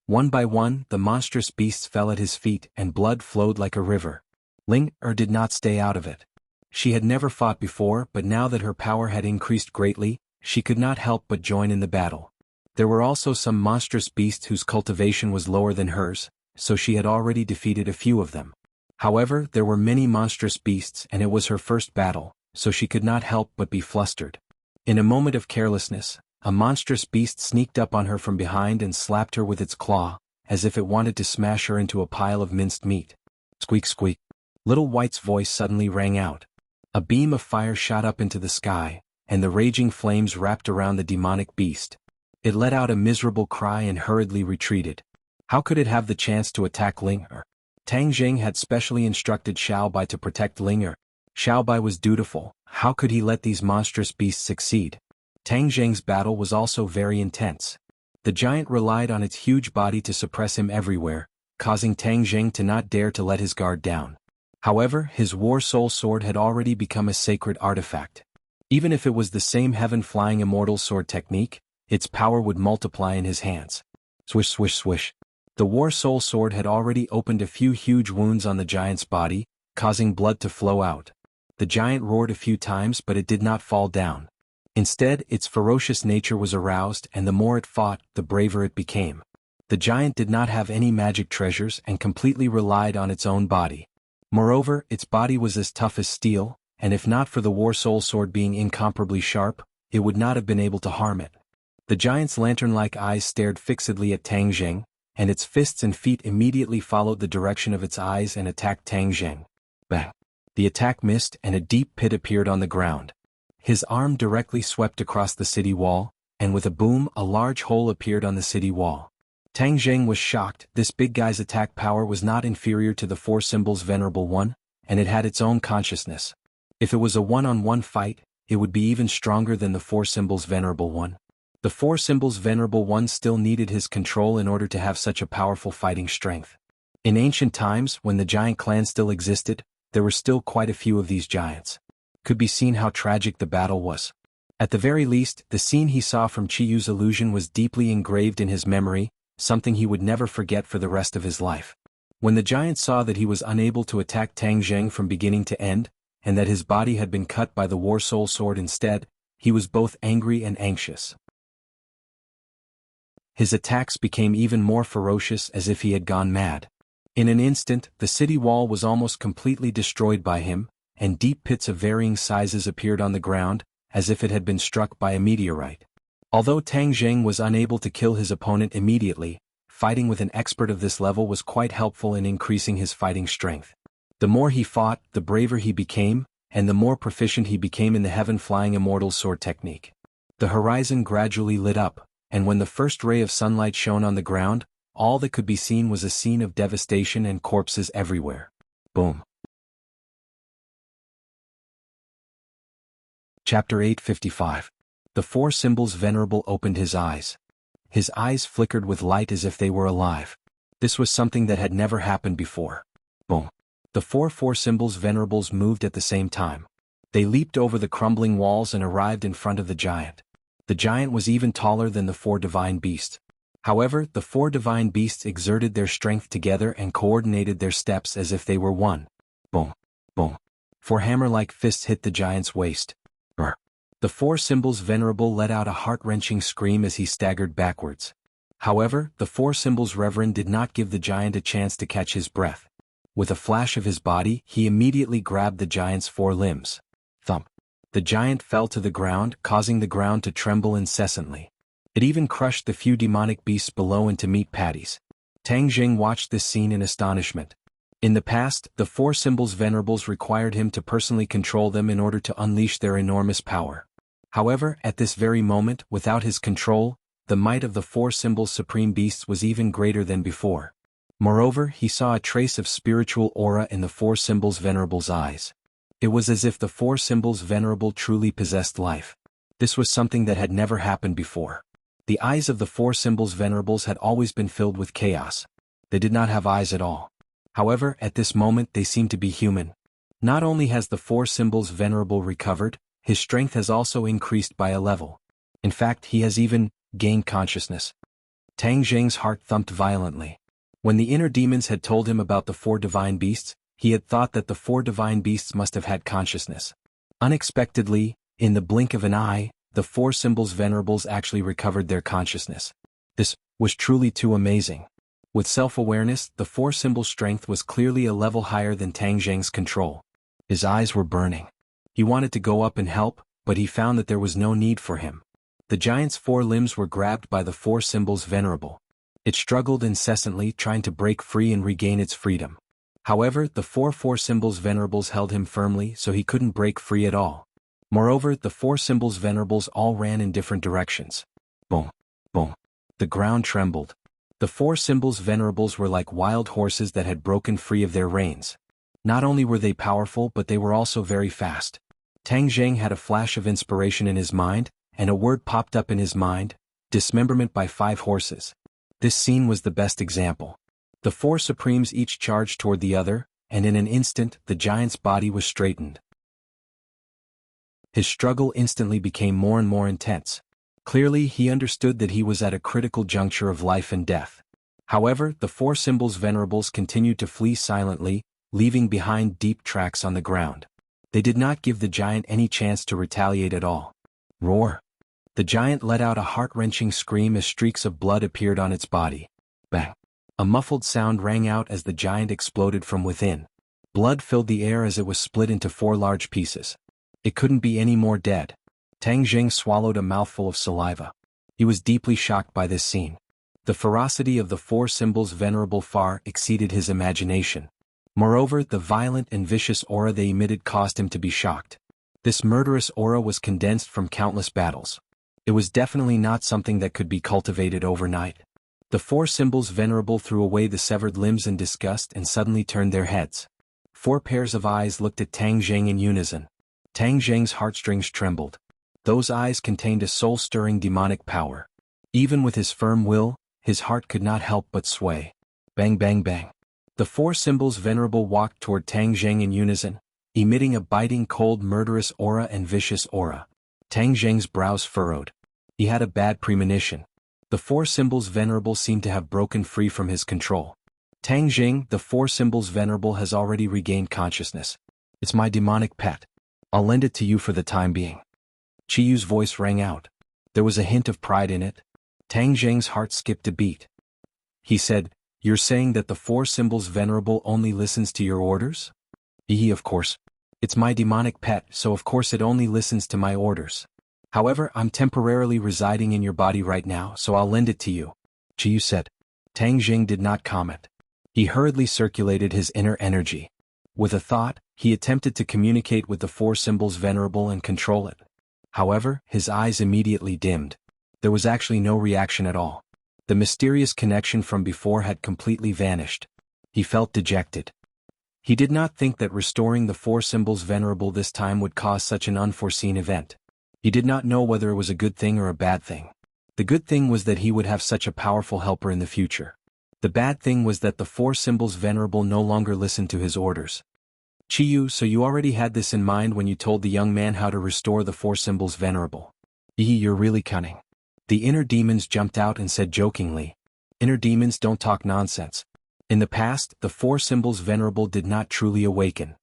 One by one, the monstrous beasts fell at his feet and blood flowed like a river. Ling did not stay out of it. She had never fought before, but now that her power had increased greatly, she could not help but join in the battle. There were also some monstrous beasts whose cultivation was lower than hers, so she had already defeated a few of them. However, there were many monstrous beasts and it was her first battle, so she could not help but be flustered. In a moment of carelessness, a monstrous beast sneaked up on her from behind and slapped her with its claw, as if it wanted to smash her into a pile of minced meat. Squeak squeak. Little White's voice suddenly rang out. A beam of fire shot up into the sky, and the raging flames wrapped around the demonic beast. It let out a miserable cry and hurriedly retreated. How could it have the chance to attack Ling Er? Tang Jing had specially instructed Xiao Bai to protect Ling Er. Xiao Bai was dutiful. How could he let these monstrous beasts succeed? Tang Jing's battle was also very intense. The giant relied on its huge body to suppress him everywhere, causing Tang Jing to not dare to let his guard down. However, his War Soul Sword had already become a sacred artifact. Even if it was the same heaven-flying immortal sword technique, its power would multiply in his hands. Swish swish swish. The War Soul Sword had already opened a few huge wounds on the giant's body, causing blood to flow out. The giant roared a few times, but it did not fall down. Instead, its ferocious nature was aroused, and the more it fought, the braver it became. The giant did not have any magic treasures and completely relied on its own body. Moreover, its body was as tough as steel, and if not for the War Soul Sword being incomparably sharp, it would not have been able to harm it. The giant's lantern-like eyes stared fixedly at Tang Jing, and its fists and feet immediately followed the direction of its eyes and attacked Tang Jing. Bang! The attack missed, and a deep pit appeared on the ground. His arm directly swept across the city wall, and with a boom, a large hole appeared on the city wall. Tang Jing was shocked. This big guy's attack power was not inferior to the Four Symbols' Venerable One, and it had its own consciousness. If it was a one-on-one fight, it would be even stronger than the Four Symbols' Venerable One. The Four Symbols' Venerable One still needed his control in order to have such a powerful fighting strength. In ancient times, when the giant clan still existed, there were still quite a few of these giants. Could be seen how tragic the battle was. At the very least, the scene he saw from Chiyu's illusion was deeply engraved in his memory, something he would never forget for the rest of his life. When the giant saw that he was unable to attack Tang Jing from beginning to end, and that his body had been cut by the War Soul Sword instead, he was both angry and anxious. His attacks became even more ferocious, as if he had gone mad. In an instant, the city wall was almost completely destroyed by him, and deep pits of varying sizes appeared on the ground, as if it had been struck by a meteorite. Although Tang Jing was unable to kill his opponent immediately, fighting with an expert of this level was quite helpful in increasing his fighting strength. The more he fought, the braver he became, and the more proficient he became in the heaven-flying immortal sword technique. The horizon gradually lit up, and when the first ray of sunlight shone on the ground, all that could be seen was a scene of devastation and corpses everywhere. Boom. Chapter 855. The Four Symbols Venerable opened his eyes. His eyes flickered with light as if they were alive. This was something that had never happened before. Boom. The Four Symbols Venerables moved at the same time. They leaped over the crumbling walls and arrived in front of the giant. The giant was even taller than the four divine beasts. However, the four divine beasts exerted their strength together and coordinated their steps as if they were one. Boom. Boom. Four hammer-like fists hit the giant's waist. Brr. The Four Symbols Venerable let out a heart-wrenching scream as he staggered backwards. However, the Four Symbols Reverend did not give the giant a chance to catch his breath. With a flash of his body, he immediately grabbed the giant's four limbs. Thump. The giant fell to the ground, causing the ground to tremble incessantly. It even crushed the few demonic beasts below into meat patties. Tang Jing watched this scene in astonishment. In the past, the Four Symbols Venerables required him to personally control them in order to unleash their enormous power. However, at this very moment, without his control, the might of the Four Symbols Supreme Beasts was even greater than before. Moreover, he saw a trace of spiritual aura in the Four Symbols Venerable's eyes. It was as if the Four Symbols Venerable truly possessed life. This was something that had never happened before. The eyes of the Four Symbols Venerables had always been filled with chaos. They did not have eyes at all. However, at this moment they seemed to be human. Not only has the Four Symbols Venerable recovered, his strength has also increased by a level. In fact, he has even gained consciousness. Tang Jing's heart thumped violently. When the inner demons had told him about the four divine beasts, he had thought that the four divine beasts must have had consciousness. Unexpectedly, in the blink of an eye, the Four Symbols Venerables actually recovered their consciousness. This was truly too amazing. With self-awareness, the Four Symbols' strength was clearly a level higher than Tang Jing's control. His eyes were burning. He wanted to go up and help, but he found that there was no need for him. The giant's four limbs were grabbed by the Four Symbols Venerable. It struggled incessantly, trying to break free and regain its freedom. However, the four symbols venerables held him firmly so he couldn't break free at all. Moreover, the four symbols venerables all ran in different directions. Boom, boom. The ground trembled. The four symbols venerables were like wild horses that had broken free of their reins. Not only were they powerful but they were also very fast. Tang Zheng had a flash of inspiration in his mind, and a word popped up in his mind: dismemberment by 5 horses. This scene was the best example. The 4 supremes each charged toward the other, and in an instant the giant's body was straightened. His struggle instantly became more and more intense. Clearly he understood that he was at a critical juncture of life and death. However, the 4 symbols venerables continued to flee silently, leaving behind deep tracks on the ground. They did not give the giant any chance to retaliate at all. Roar! The giant let out a heart-wrenching scream as streaks of blood appeared on its body. Bang! A muffled sound rang out as the giant exploded from within. Blood filled the air as it was split into 4 large pieces. It couldn't be any more dead. Tang Zheng swallowed a mouthful of saliva. He was deeply shocked by this scene. The ferocity of the 4 symbols venerable far exceeded his imagination. Moreover, the violent and vicious aura they emitted caused him to be shocked. This murderous aura was condensed from countless battles. It was definitely not something that could be cultivated overnight. The 4 symbols venerable threw away the severed limbs in disgust and suddenly turned their heads. 4 pairs of eyes looked at Tang Zheng in unison. Tang Zheng's heartstrings trembled. Those eyes contained a soul-stirring demonic power. Even with his firm will, his heart could not help but sway. Bang bang bang. The 4 symbols venerable walked toward Tang Zheng in unison, emitting a biting cold murderous aura and vicious aura. Tang Zheng's brows furrowed. He had a bad premonition. The 4 symbols venerable seemed to have broken free from his control. Tang Zheng, the 4 symbols venerable has already regained consciousness. It's my demonic pet. I'll lend it to you for the time being. Chiyu's voice rang out. There was a hint of pride in it. Tang Zheng's heart skipped a beat. He said, "You're saying that the 4 symbols venerable only listens to your orders?" Of course. It's my demonic pet, so of course it only listens to my orders. However, I'm temporarily residing in your body right now, so I'll lend it to you," Chiyu said. Tang Zheng did not comment. He hurriedly circulated his inner energy. With a thought, he attempted to communicate with the 4 symbols venerable and control it. However, his eyes immediately dimmed. There was actually no reaction at all. The mysterious connection from before had completely vanished. He felt dejected. He did not think that restoring the 4 symbols venerable this time would cause such an unforeseen event. He did not know whether it was a good thing or a bad thing. The good thing was that he would have such a powerful helper in the future. The bad thing was that the 4 symbols venerable no longer listened to his orders. "Chiyu, so you already had this in mind when you told the young man how to restore the 4 symbols venerable. You're really cunning." The inner demons jumped out and said jokingly, "Inner demons don't talk nonsense. In the past, the 4 symbols venerable did not truly awaken.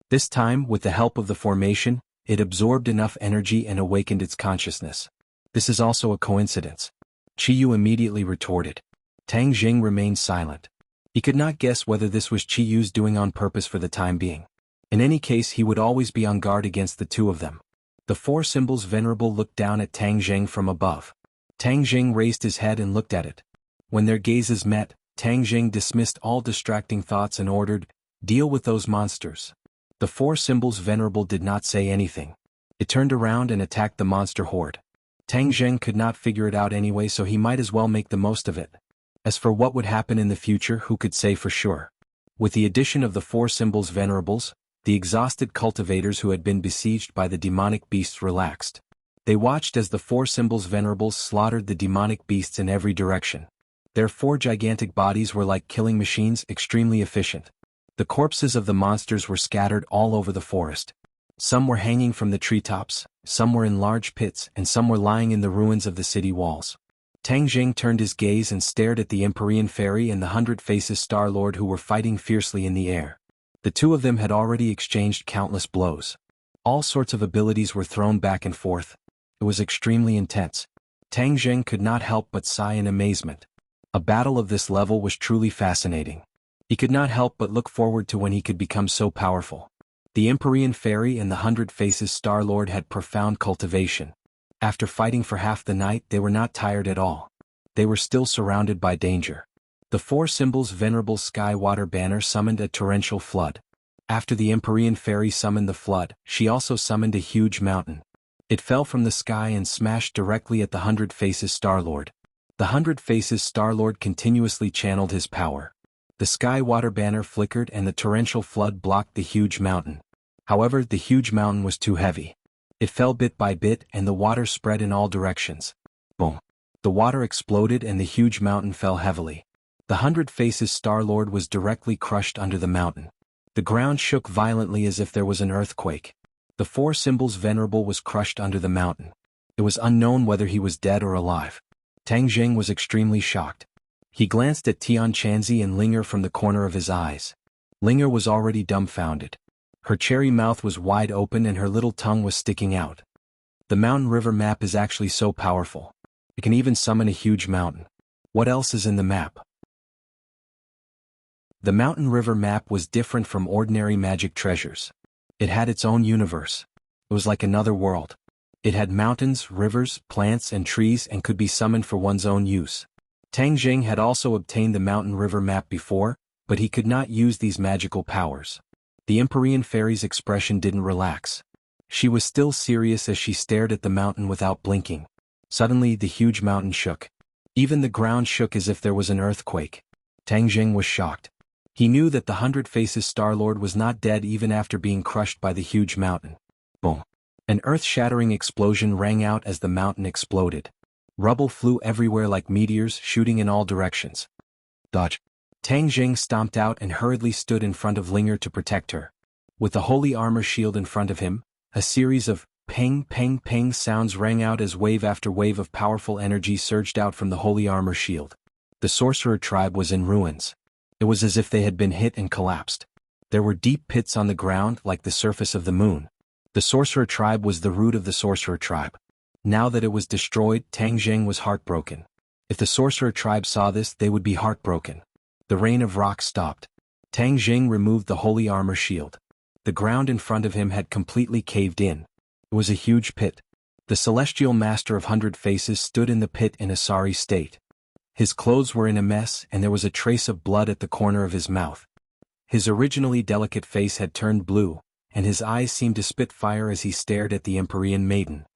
This time, with the help of the formation, it absorbed enough energy and awakened its consciousness. This is also a coincidence," Chiyu immediately retorted. Tang Zheng remained silent. He could not guess whether this was Chiyu's doing on purpose for the time being. In any case, he would always be on guard against the 2 of them. The 4 symbols venerable looked down at Tang Zheng from above. Tang Zheng raised his head and looked at it. When their gazes met, Tang Zheng dismissed all distracting thoughts and ordered, "Deal with those monsters." The 4 symbols venerable did not say anything. It turned around and attacked the monster horde. Tang Zheng could not figure it out anyway, so he might as well make the most of it. As for what would happen in the future, who could say for sure? With the addition of the 4 symbols venerables, the exhausted cultivators who had been besieged by the demonic beasts relaxed. They watched as the 4 symbols venerables slaughtered the demonic beasts in every direction. Their 4 gigantic bodies were like killing machines, extremely efficient. The corpses of the monsters were scattered all over the forest. Some were hanging from the treetops, some were in large pits, and some were lying in the ruins of the city walls. Tang Zheng turned his gaze and stared at the Empyrean Fairy and the 100 Faces Star-Lord who were fighting fiercely in the air. The 2 of them had already exchanged countless blows. All sorts of abilities were thrown back and forth. It was extremely intense. Tang Zheng could not help but sigh in amazement. A battle of this level was truly fascinating. He could not help but look forward to when he could become so powerful. The Empyrean Fairy and the 100 Faces Star-Lord had profound cultivation. After fighting for half the night, they were not tired at all. They were still surrounded by danger. The four symbols Venerable Sky Water Banner summoned a torrential flood. After the Empyrean Fairy summoned the flood, she also summoned a huge mountain. It fell from the sky and smashed directly at the 100 Faces Star-Lord. The 100 Faces Star-Lord continuously channeled his power. The Sky Water Banner flickered and the torrential flood blocked the huge mountain. However, the huge mountain was too heavy. It fell bit by bit and the water spread in all directions. Boom! The water exploded and the huge mountain fell heavily. The 100 Faces Star-Lord was directly crushed under the mountain. The ground shook violently as if there was an earthquake. The four symbols Venerable was crushed under the mountain. It was unknown whether he was dead or alive. Tang Zheng was extremely shocked. He glanced at Tian Chanzi and Linger from the corner of his eyes. Linger was already dumbfounded. Her cherry mouth was wide open and her little tongue was sticking out. The mountain river map is actually so powerful. It can even summon a huge mountain. What else is in the map? The mountain river map was different from ordinary magic treasures. It had its own universe. It was like another world. It had mountains, rivers, plants and trees and could be summoned for one's own use. Tang Zheng had also obtained the mountain river map before, but he could not use these magical powers. The Empyrean Fairy's expression didn't relax. She was still serious as she stared at the mountain without blinking. Suddenly the huge mountain shook. Even the ground shook as if there was an earthquake. Tang Zheng was shocked. He knew that the 100 Faces Star-Lord was not dead even after being crushed by the huge mountain. Boom! An earth-shattering explosion rang out as the mountain exploded. Rubble flew everywhere like meteors, shooting in all directions. Dodge! Tang Zheng stomped out and hurriedly stood in front of Linger to protect her. With the holy armor shield in front of him, a series of ping, ping, ping sounds rang out as wave after wave of powerful energy surged out from the holy armor shield. The sorcerer tribe was in ruins. It was as if they had been hit and collapsed. There were deep pits on the ground like the surface of the moon. The sorcerer tribe was the root of the sorcerer tribe. Now that it was destroyed, Tang Zheng was heartbroken. If the sorcerer tribe saw this, they would be heartbroken. The rain of rocks stopped. Tang Zheng removed the holy armor shield. The ground in front of him had completely caved in. It was a huge pit. The celestial master of 100 Faces stood in the pit in a sorry state. His clothes were in a mess and there was a trace of blood at the corner of his mouth. His originally delicate face had turned blue, and his eyes seemed to spit fire as he stared at the Empyrean maiden.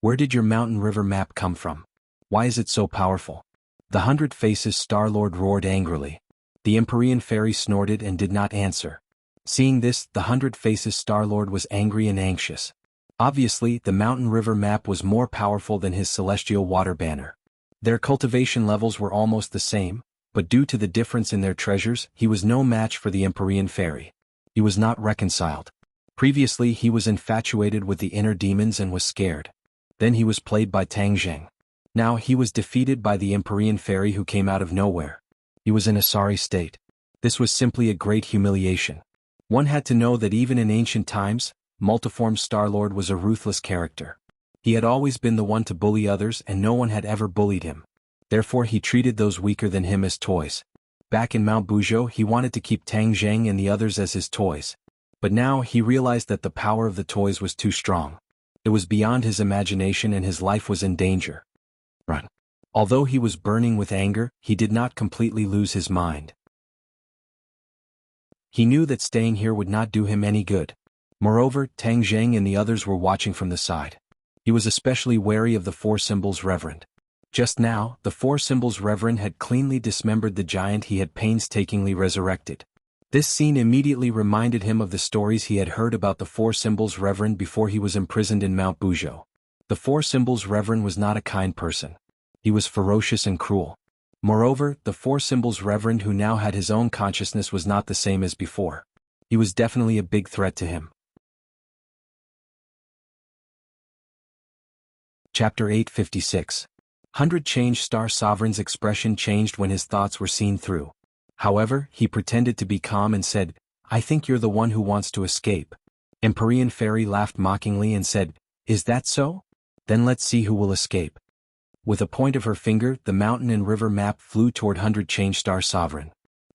Where did your mountain river map come from? Why is it so powerful? The 100 Faces Star-Lord roared angrily. The Empyrean Fairy snorted and did not answer. Seeing this, the 100 Faces Star-Lord was angry and anxious. Obviously, the mountain river map was more powerful than his celestial water banner. Their cultivation levels were almost the same, but due to the difference in their treasures, he was no match for the Empyrean Fairy. He was not reconciled. Previously he was infatuated with the inner demons and was scared. Then he was played by Tang Zheng. Now he was defeated by the Empyrean Fairy who came out of nowhere. He was in a sorry state. This was simply a great humiliation. One had to know that even in ancient times, Multiform Star-Lord was a ruthless character. He had always been the one to bully others and no one had ever bullied him. Therefore he treated those weaker than him as toys. Back in Mount Buzhou he wanted to keep Tang Zheng and the others as his toys. But now he realized that the power of the toys was too strong. It was beyond his imagination and his life was in danger. Run. Although he was burning with anger, he did not completely lose his mind. He knew that staying here would not do him any good. Moreover, Tang Zheng and the others were watching from the side. He was especially wary of the Four Symbols Reverend. Just now, the Four Symbols Reverend had cleanly dismembered the giant he had painstakingly resurrected. This scene immediately reminded him of the stories he had heard about the Four Symbols Reverend before he was imprisoned in Mount Buzhou. The Four Symbols Reverend was not a kind person. He was ferocious and cruel. Moreover, the Four Symbols Reverend who now had his own consciousness was not the same as before. He was definitely a big threat to him. Chapter 856. 100 Change Star Sovereign's expression changed when his thoughts were seen through. However, he pretended to be calm and said, "I think you're the one who wants to escape." Empyrean Fairy laughed mockingly and said, "Is that so? Then let's see who will escape." With a point of her finger, the mountain and river map flew toward 100 Change Star Sovereign.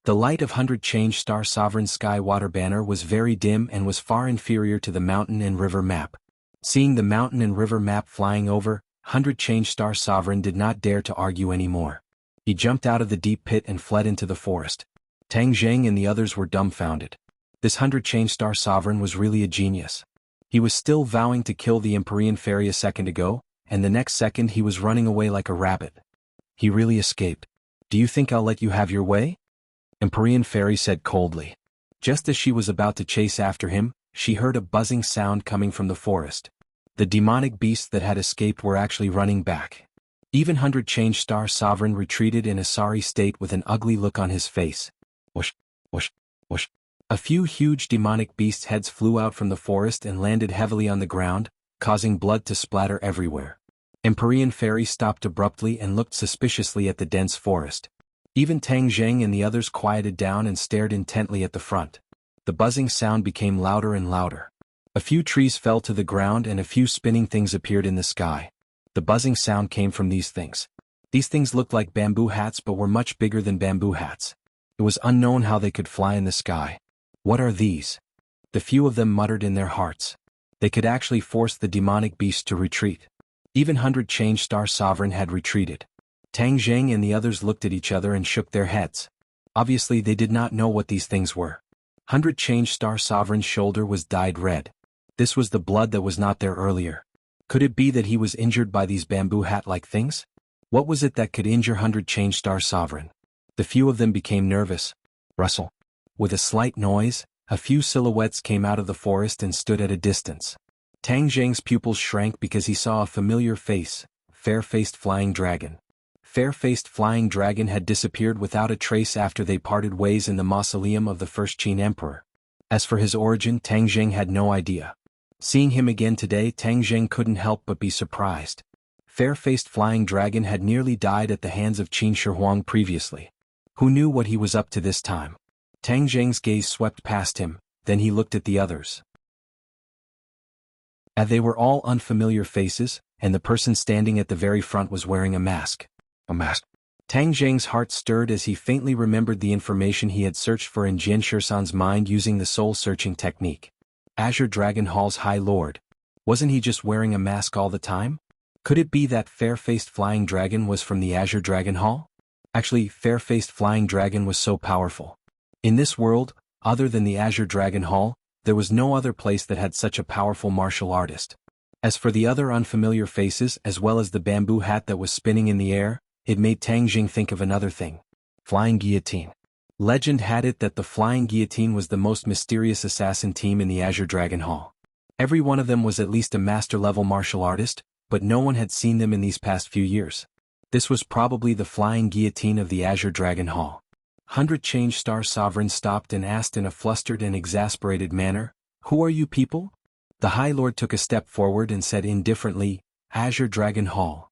The light of 100 Change Star Sovereign's sky water banner was very dim and was far inferior to the mountain and river map. Seeing the mountain and river map flying over, 100 Change Star Sovereign did not dare to argue anymore. He jumped out of the deep pit and fled into the forest. Tang Zheng and the others were dumbfounded. This 100-change-star sovereign was really a genius. He was still vowing to kill the Empyrean fairy a second ago, and the next second he was running away like a rabbit. He really escaped. Do you think I'll let you have your way? Empyrean fairy said coldly. Just as she was about to chase after him, she heard a buzzing sound coming from the forest. The demonic beasts that had escaped were actually running back. Even 100-change-star sovereign retreated in a sorry state with an ugly look on his face. Whoosh, whoosh, whoosh. A few huge demonic beasts' heads flew out from the forest and landed heavily on the ground, causing blood to splatter everywhere. Empyrean fairy stopped abruptly and looked suspiciously at the dense forest. Even Tang Zheng and the others quieted down and stared intently at the front. The buzzing sound became louder and louder. A few trees fell to the ground and a few spinning things appeared in the sky. The buzzing sound came from these things. These things looked like bamboo hats but were much bigger than bamboo hats. It was unknown how they could fly in the sky. What are these? The few of them muttered in their hearts. They could actually force the demonic beast to retreat. Even 100-change-star sovereign had retreated. Tang Zheng and the others looked at each other and shook their heads. Obviously they did not know what these things were. 100-change-star sovereign's shoulder was dyed red. This was the blood that was not there earlier. Could it be that he was injured by these bamboo hat-like things? What was it that could injure 100-change-star sovereign? The few of them became nervous. Rustle. With a slight noise, a few silhouettes came out of the forest and stood at a distance. Tang Zheng's pupils shrank because he saw a familiar face, Fair-Faced Flying Dragon. Fair-Faced Flying Dragon had disappeared without a trace after they parted ways in the mausoleum of the first Qin Emperor. As for his origin, Tang Zheng had no idea. Seeing him again today, Tang Zheng couldn't help but be surprised. Fair-Faced Flying Dragon had nearly died at the hands of Qin Shi Huang previously. Who knew what he was up to this time? Tang Zheng's gaze swept past him, then he looked at the others. As they were all unfamiliar faces, and the person standing at the very front was wearing a mask. A mask. Tang Zheng's heart stirred as he faintly remembered the information he had searched for in Jian Shisan's mind using the soul-searching technique. Azure Dragon Hall's High Lord. Wasn't he just wearing a mask all the time? Could it be that Fair-Faced Flying Dragon was from the Azure Dragon Hall? Actually, Fair-Faced Flying Dragon was so powerful. In this world, other than the Azure Dragon Hall, there was no other place that had such a powerful martial artist. As for the other unfamiliar faces as well as the bamboo hat that was spinning in the air, it made Tang Zheng think of another thing. Flying Guillotine. Legend had it that the Flying Guillotine was the most mysterious assassin team in the Azure Dragon Hall. Every one of them was at least a master-level martial artist, but no one had seen them in these past few years. This was probably the Flying Guillotine of the Azure Dragon Hall. 100-change-star sovereign stopped and asked in a flustered and exasperated manner, "Who are you people?" The High Lord took a step forward and said indifferently, "Azure Dragon Hall."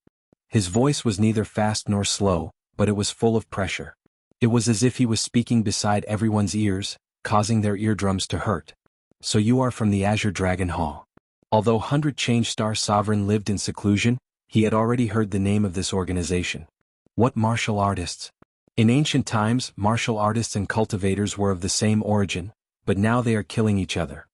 His voice was neither fast nor slow, but it was full of pressure. It was as if he was speaking beside everyone's ears, causing their eardrums to hurt. "So you are from the Azure Dragon Hall." Although 100-change-star sovereign lived in seclusion, he had already heard the name of this organization. What martial artists? In ancient times, martial artists and cultivators were of the same origin, but now they are killing each other.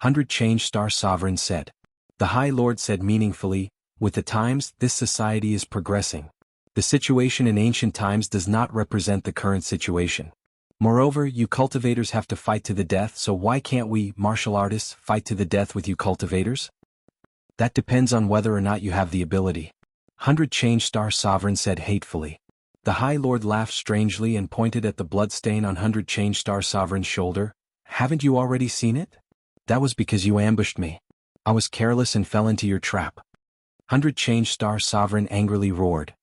100-change-star sovereign said. The High Lord said meaningfully, "With the times, this society is progressing. The situation in ancient times does not represent the current situation. Moreover, you cultivators have to fight to the death, so why can't we, martial artists, fight to the death with you cultivators? That depends on whether or not you have the ability." 100-change-star sovereign said hatefully. The High Lord laughed strangely and pointed at the bloodstain on 100-change-star sovereign's shoulder. "Haven't you already seen it? That was because you ambushed me. I was careless and fell into your trap." 100-change-star sovereign angrily roared.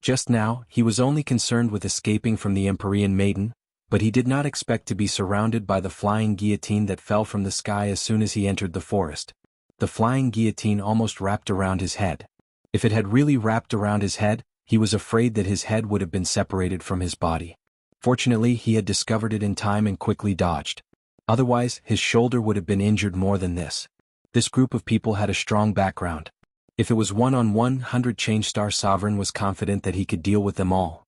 Just now, he was only concerned with escaping from the Empyrean maiden, but he did not expect to be surrounded by the flying guillotine that fell from the sky as soon as he entered the forest. The flying guillotine almost wrapped around his head. If it had really wrapped around his head, he was afraid that his head would have been separated from his body. Fortunately, he had discovered it in time and quickly dodged. Otherwise, his shoulder would have been injured more than this. This group of people had a strong background. If it was one-on-one, 100-change-star sovereign was confident that he could deal with them all.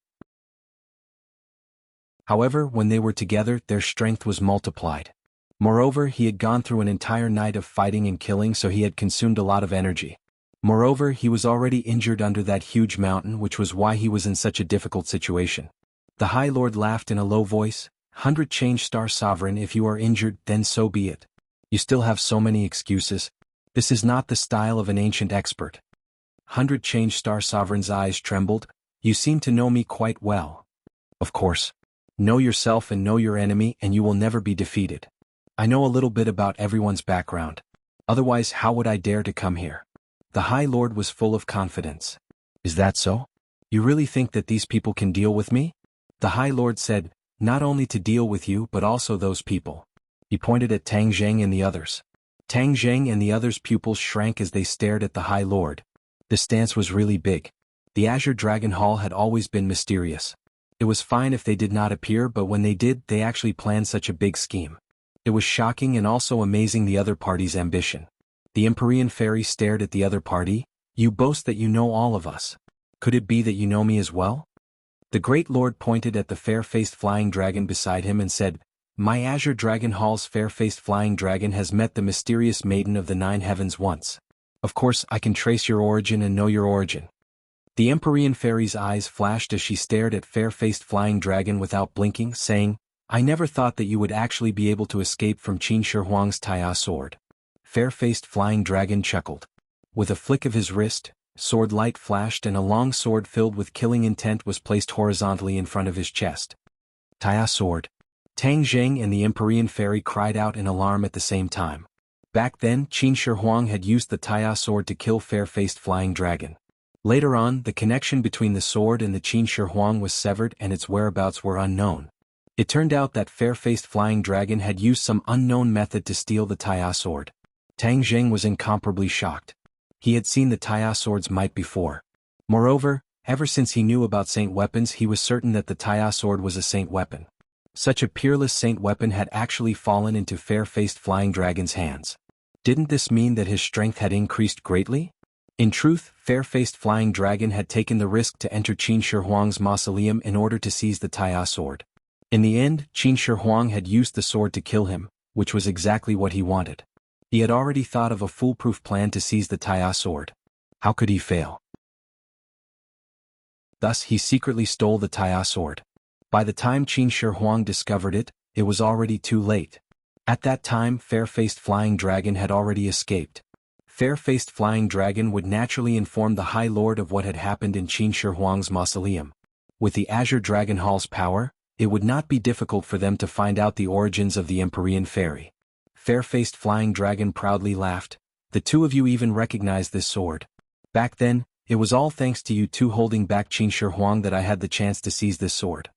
However, when they were together, their strength was multiplied. Moreover, he had gone through an entire night of fighting and killing, so he had consumed a lot of energy. Moreover, he was already injured under that huge mountain, which was why he was in such a difficult situation. The High Lord laughed in a low voice, 100 Change Star Sovereign, if you are injured, then so be it. You still have so many excuses. This is not the style of an ancient expert. 100 Change Star Sovereign's eyes trembled. You seem to know me quite well. Of course. Know yourself and know your enemy and you will never be defeated. I know a little bit about everyone's background. Otherwise, how would I dare to come here? The High Lord was full of confidence. Is that so? You really think that these people can deal with me? The High Lord said, not only to deal with you but also those people. He pointed at Tang Zheng and the others. Tang Zheng and the others' pupils shrank as they stared at the High Lord. The stance was really big. The Azure Dragon Hall had always been mysterious. It was fine if they did not appear, but when they did, they actually planned such a big scheme. It was shocking and also amazing the other party's ambition. The Empyrean Fairy stared at the other party. You boast that you know all of us. Could it be that you know me as well? The Great Lord pointed at the fair-faced flying dragon beside him and said, My Azure Dragon Hall's fair-faced flying dragon has met the mysterious maiden of the 9 heavens once. Of course, I can trace your origin and know your origin. The Empyrean Fairy's eyes flashed as she stared at fair-faced flying dragon without blinking, saying, I never thought that you would actually be able to escape from Qin Shi Huang's Taiya sword. Fair-faced flying dragon chuckled. With a flick of his wrist, sword light flashed and a long sword filled with killing intent was placed horizontally in front of his chest. Taiya sword. Tang Zheng and the Empyrean Fairy cried out in alarm at the same time. Back then, Qin Shi Huang had used the Taiya sword to kill fair-faced flying dragon. Later on, the connection between the sword and the Qin Shi Huang was severed and its whereabouts were unknown. It turned out that fair-faced flying dragon had used some unknown method to steal the Taiya sword. Tang Zheng was incomparably shocked. He had seen the Taiya sword's might before. Moreover, ever since he knew about saint weapons, he was certain that the Taiya sword was a saint weapon. Such a peerless saint weapon had actually fallen into fair-faced flying dragon's hands. Didn't this mean that his strength had increased greatly? In truth, fair-faced flying dragon had taken the risk to enter Qin Shi Huang's mausoleum in order to seize the Taiya sword. In the end, Qin Shi Huang had used the sword to kill him, which was exactly what he wanted. He had already thought of a foolproof plan to seize the Taiya sword. How could he fail? Thus he secretly stole the Taiya sword. By the time Qin Shi Huang discovered it, it was already too late. At that time, fair-faced flying dragon had already escaped. Fair-faced flying dragon would naturally inform the High Lord of what had happened in Qin Shi Huang's mausoleum. With the Azure Dragon Hall's power, it would not be difficult for them to find out the origins of the Empyrean Fairy. Fair-faced flying dragon proudly laughed. The two of you even recognized this sword. Back then, it was all thanks to you two holding back Qin Shi Huang that I had the chance to seize this sword.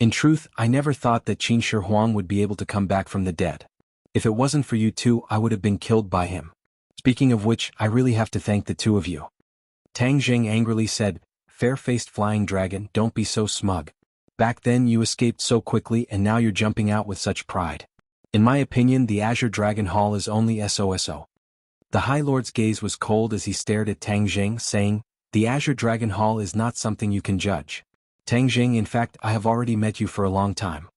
In truth, I never thought that Qin Shi Huang would be able to come back from the dead. If it wasn't for you two, I would have been killed by him. Speaking of which, I really have to thank the two of you. Tang Zheng angrily said, Fair-faced flying dragon, don't be so smug. Back then you escaped so quickly and now you're jumping out with such pride. In my opinion, the Azure Dragon Hall is only SOSO. The High Lord's gaze was cold as he stared at Tang Zheng, saying, The Azure Dragon Hall is not something you can judge. Tang Zheng, in fact, I have already met you for a long time.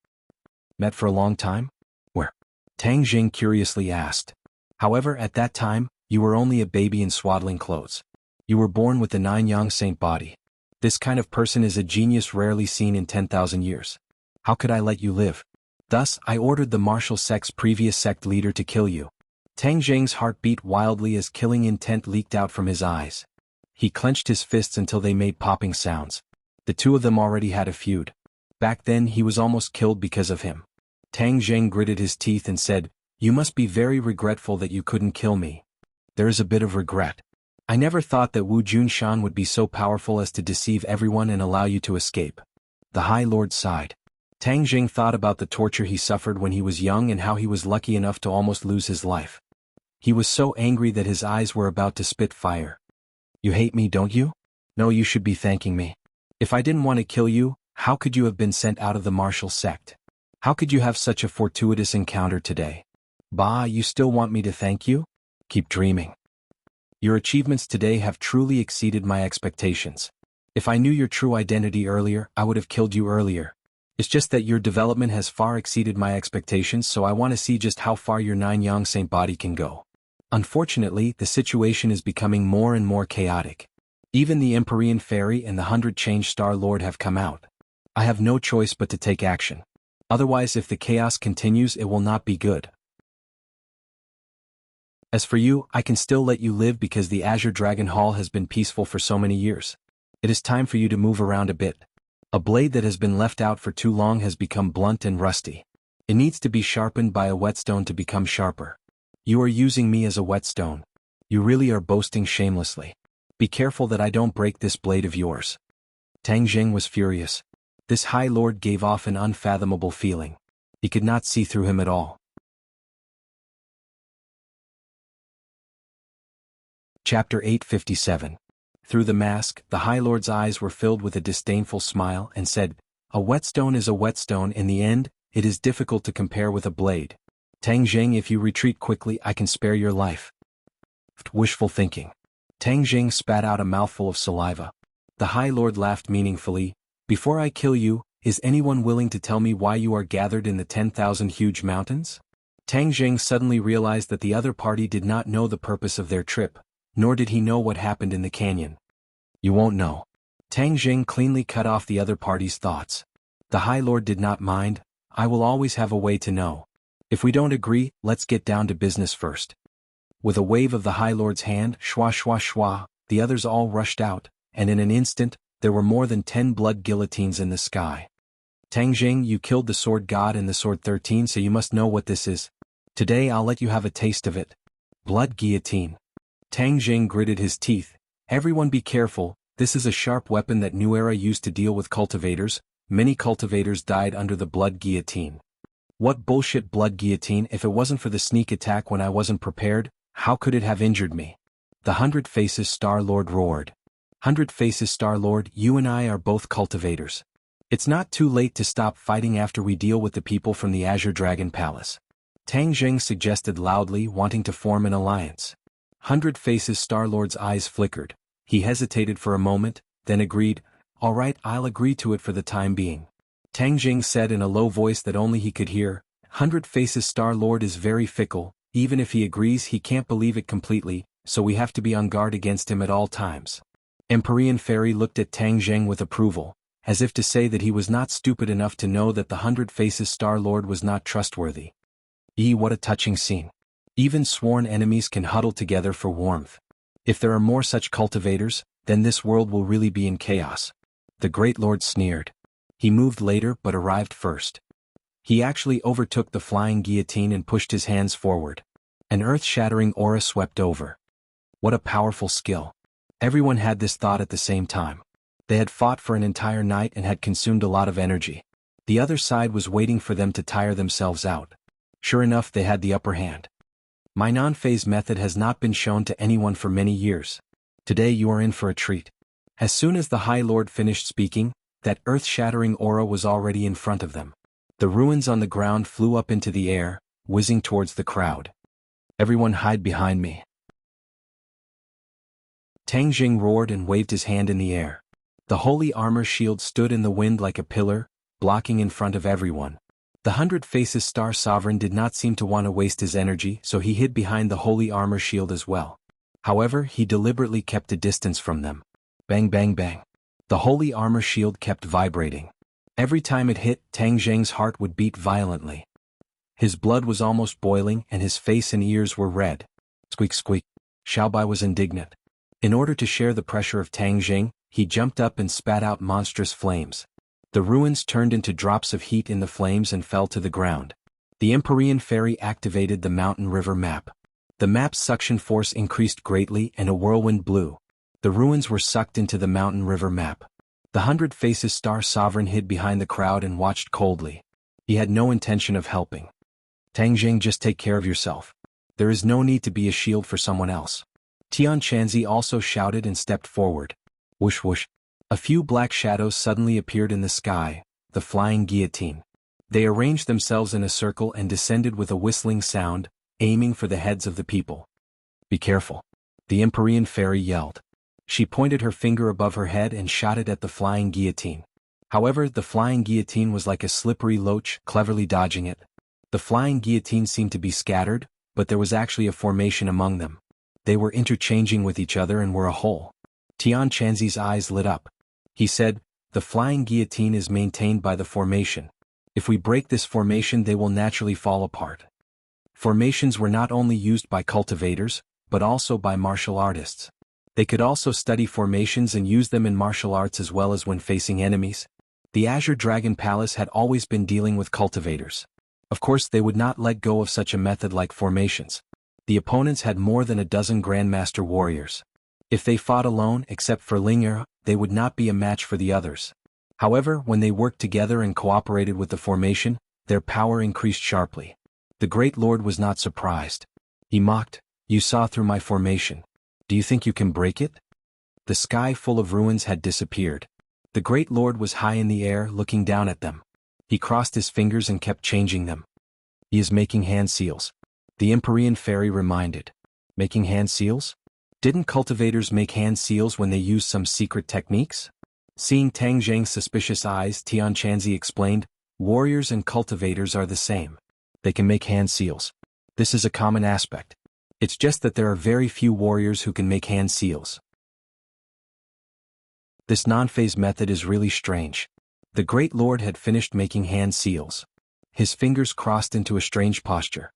Met for a long time? Where? Tang Zheng curiously asked. However, at that time, you were only a baby in swaddling clothes. You were born with the 9 yang saint body. This kind of person is a genius rarely seen in 10,000 years. How could I let you live? Thus, I ordered the martial sect's previous sect leader to kill you. Tang Zheng's heart beat wildly as killing intent leaked out from his eyes. He clenched his fists until they made popping sounds. The two of them already had a feud. Back then he was almost killed because of him. Tang Zheng gritted his teeth and said, You must be very regretful that you couldn't kill me. There is a bit of regret. I never thought that Wu Junshan would be so powerful as to deceive everyone and allow you to escape. The High Lord sighed. Tang Zheng thought about the torture he suffered when he was young and how he was lucky enough to almost lose his life. He was so angry that his eyes were about to spit fire. You hate me, don't you? No, you should be thanking me. If I didn't want to kill you, how could you have been sent out of the martial sect? How could you have such a fortuitous encounter today? Bah, you still want me to thank you? Keep dreaming. Your achievements today have truly exceeded my expectations. If I knew your true identity earlier, I would have killed you earlier. It's just that your development has far exceeded my expectations, so I want to see just how far your 9 yang saint body can go. Unfortunately, the situation is becoming more and more chaotic. Even the Empyrean Fairy and the 100 Star Lord have come out. I have no choice but to take action. Otherwise, if the chaos continues, it will not be good. As for you, I can still let you live because the Azure Dragon Hall has been peaceful for so many years. It is time for you to move around a bit. A blade that has been left out for too long has become blunt and rusty. It needs to be sharpened by a whetstone to become sharper. You are using me as a whetstone. You really are boasting shamelessly. Be careful that I don't break this blade of yours. Tang Jing was furious. This High Lord gave off an unfathomable feeling. He could not see through him at all. Chapter 857. Through the mask, the High Lord's eyes were filled with a disdainful smile and said, "A whetstone is a whetstone. In the end, it is difficult to compare with a blade. Tang Jing, if you retreat quickly, I can spare your life." Wishful thinking. Tang Jing spat out a mouthful of saliva. The High Lord laughed meaningfully. "Before I kill you, is anyone willing to tell me why you are gathered in the 10,000 huge mountains?" Tang Jing suddenly realized that the other party did not know the purpose of their trip, nor did he know what happened in the canyon. "You won't know." Tang Jing cleanly cut off the other party's thoughts. The High Lord did not mind. "I will always have a way to know. If we don't agree, let's get down to business first." With a wave of the High Lord's hand, shwa shwa shwa, the others all rushed out, and in an instant, there were more than 10 blood guillotines in the sky. "Tang Jing, you killed the Sword God and the Sword 13, so you must know what this is. Today I'll let you have a taste of it." Blood guillotine. Tang Jing gritted his teeth. "Everyone be careful, this is a sharp weapon that New Era used to deal with cultivators. Many cultivators died under the blood guillotine." "What bullshit blood guillotine? If it wasn't for the sneak attack when I wasn't prepared, how could it have injured me?" The 100 Faces Star Lord roared. "100 Faces Star Lord, you and I are both cultivators. It's not too late to stop fighting after we deal with the people from the Azure Dragon Palace." Tang Jing suggested loudly, wanting to form an alliance. 100 Faces Star Lord's eyes flickered. He hesitated for a moment, then agreed, "All right, I'll agree to it for the time being." Tang Jing said in a low voice that only he could hear, "100 Faces Star Lord is very fickle. Even if he agrees, he can't believe it completely, so we have to be on guard against him at all times." Empyrean Fairy looked at Tang Jing with approval, as if to say that he was not stupid enough to know that the 100 Faces Star Lord was not trustworthy. What a touching scene. Even sworn enemies can huddle together for warmth. If there are more such cultivators, then this world will really be in chaos. The Great Lord sneered. He moved later but arrived first. He actually overtook the flying guillotine and pushed his hands forward. An earth-shattering aura swept over. What a powerful skill. Everyone had this thought at the same time. They had fought for an entire night and had consumed a lot of energy. The other side was waiting for them to tire themselves out. Sure enough, they had the upper hand. My non-phase method has not been shown to anyone for many years. Today you are in for a treat. As soon as the High Lord finished speaking, that earth-shattering aura was already in front of them. The ruins on the ground flew up into the air, whizzing towards the crowd. "Everyone hide behind me." Tang Jing roared and waved his hand in the air. The holy armor shield stood in the wind like a pillar, blocking in front of everyone. The 100 Faces Star Sovereign did not seem to want to waste his energy, so he hid behind the holy armor shield as well. However, he deliberately kept a distance from them. Bang bang bang. The holy armor shield kept vibrating. Every time it hit, Tang Jing's heart would beat violently. His blood was almost boiling and his face and ears were red. Squeak squeak. Xiaobai was indignant. In order to share the pressure of Tang Jing, he jumped up and spat out monstrous flames. The ruins turned into drops of heat in the flames and fell to the ground. The Empyrean Fairy activated the mountain river map. The map's suction force increased greatly and a whirlwind blew. The ruins were sucked into the mountain river map. The 100 Faces Star Sovereign hid behind the crowd and watched coldly. He had no intention of helping. "Tang Jing, just take care of yourself. There is no need to be a shield for someone else." Tian Chanzi also shouted and stepped forward. Whoosh whoosh. A few black shadows suddenly appeared in the sky, the flying guillotine. They arranged themselves in a circle and descended with a whistling sound, aiming for the heads of the people. "Be careful." The Empyrean Fairy yelled. She pointed her finger above her head and shot it at the flying guillotine. However, the flying guillotine was like a slippery loach, cleverly dodging it. The flying guillotine seemed to be scattered, but there was actually a formation among them. They were interchanging with each other and were a whole. Tian Chanzi's eyes lit up. He said, "The flying guillotine is maintained by the formation. If we break this formation, they will naturally fall apart." Formations were not only used by cultivators, but also by martial artists. They could also study formations and use them in martial arts as well as when facing enemies. The Azure Dragon Palace had always been dealing with cultivators. Of course, they would not let go of such a method like formations. The opponents had more than a dozen Grandmaster warriors. If they fought alone, except for Linger, they would not be a match for the others. However, when they worked together and cooperated with the formation, their power increased sharply. The Great Lord was not surprised. He mocked, "You saw through my formation. Do you think you can break it?" The sky full of ruins had disappeared. The Great Lord was high in the air looking down at them. He crossed his fingers and kept changing them. "He is making hand seals," the Empyrean fairy reminded. "Making hand seals? Didn't cultivators make hand seals when they used some secret techniques?" Seeing Tang Zheng's suspicious eyes, Tian Chanzi explained, "Warriors and cultivators are the same. They can make hand seals. This is a common aspect. It's just that there are very few warriors who can make hand seals. This non-phase method is really strange." The Great Lord had finished making hand seals. His fingers crossed into a strange posture.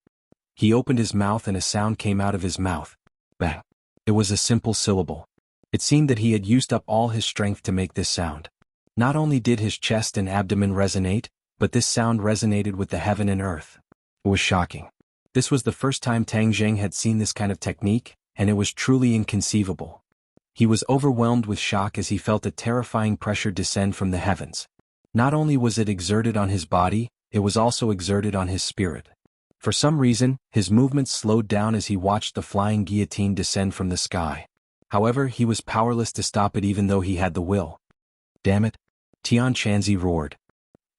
He opened his mouth and a sound came out of his mouth. Bang. It was a simple syllable. It seemed that he had used up all his strength to make this sound. Not only did his chest and abdomen resonate, but this sound resonated with the heaven and earth. It was shocking. This was the first time Tang Zheng had seen this kind of technique, and it was truly inconceivable. He was overwhelmed with shock as he felt a terrifying pressure descend from the heavens. Not only was it exerted on his body, it was also exerted on his spirit. For some reason, his movements slowed down as he watched the flying guillotine descend from the sky. However, he was powerless to stop it even though he had the will. "Damn it!" Tian Chanzi roared.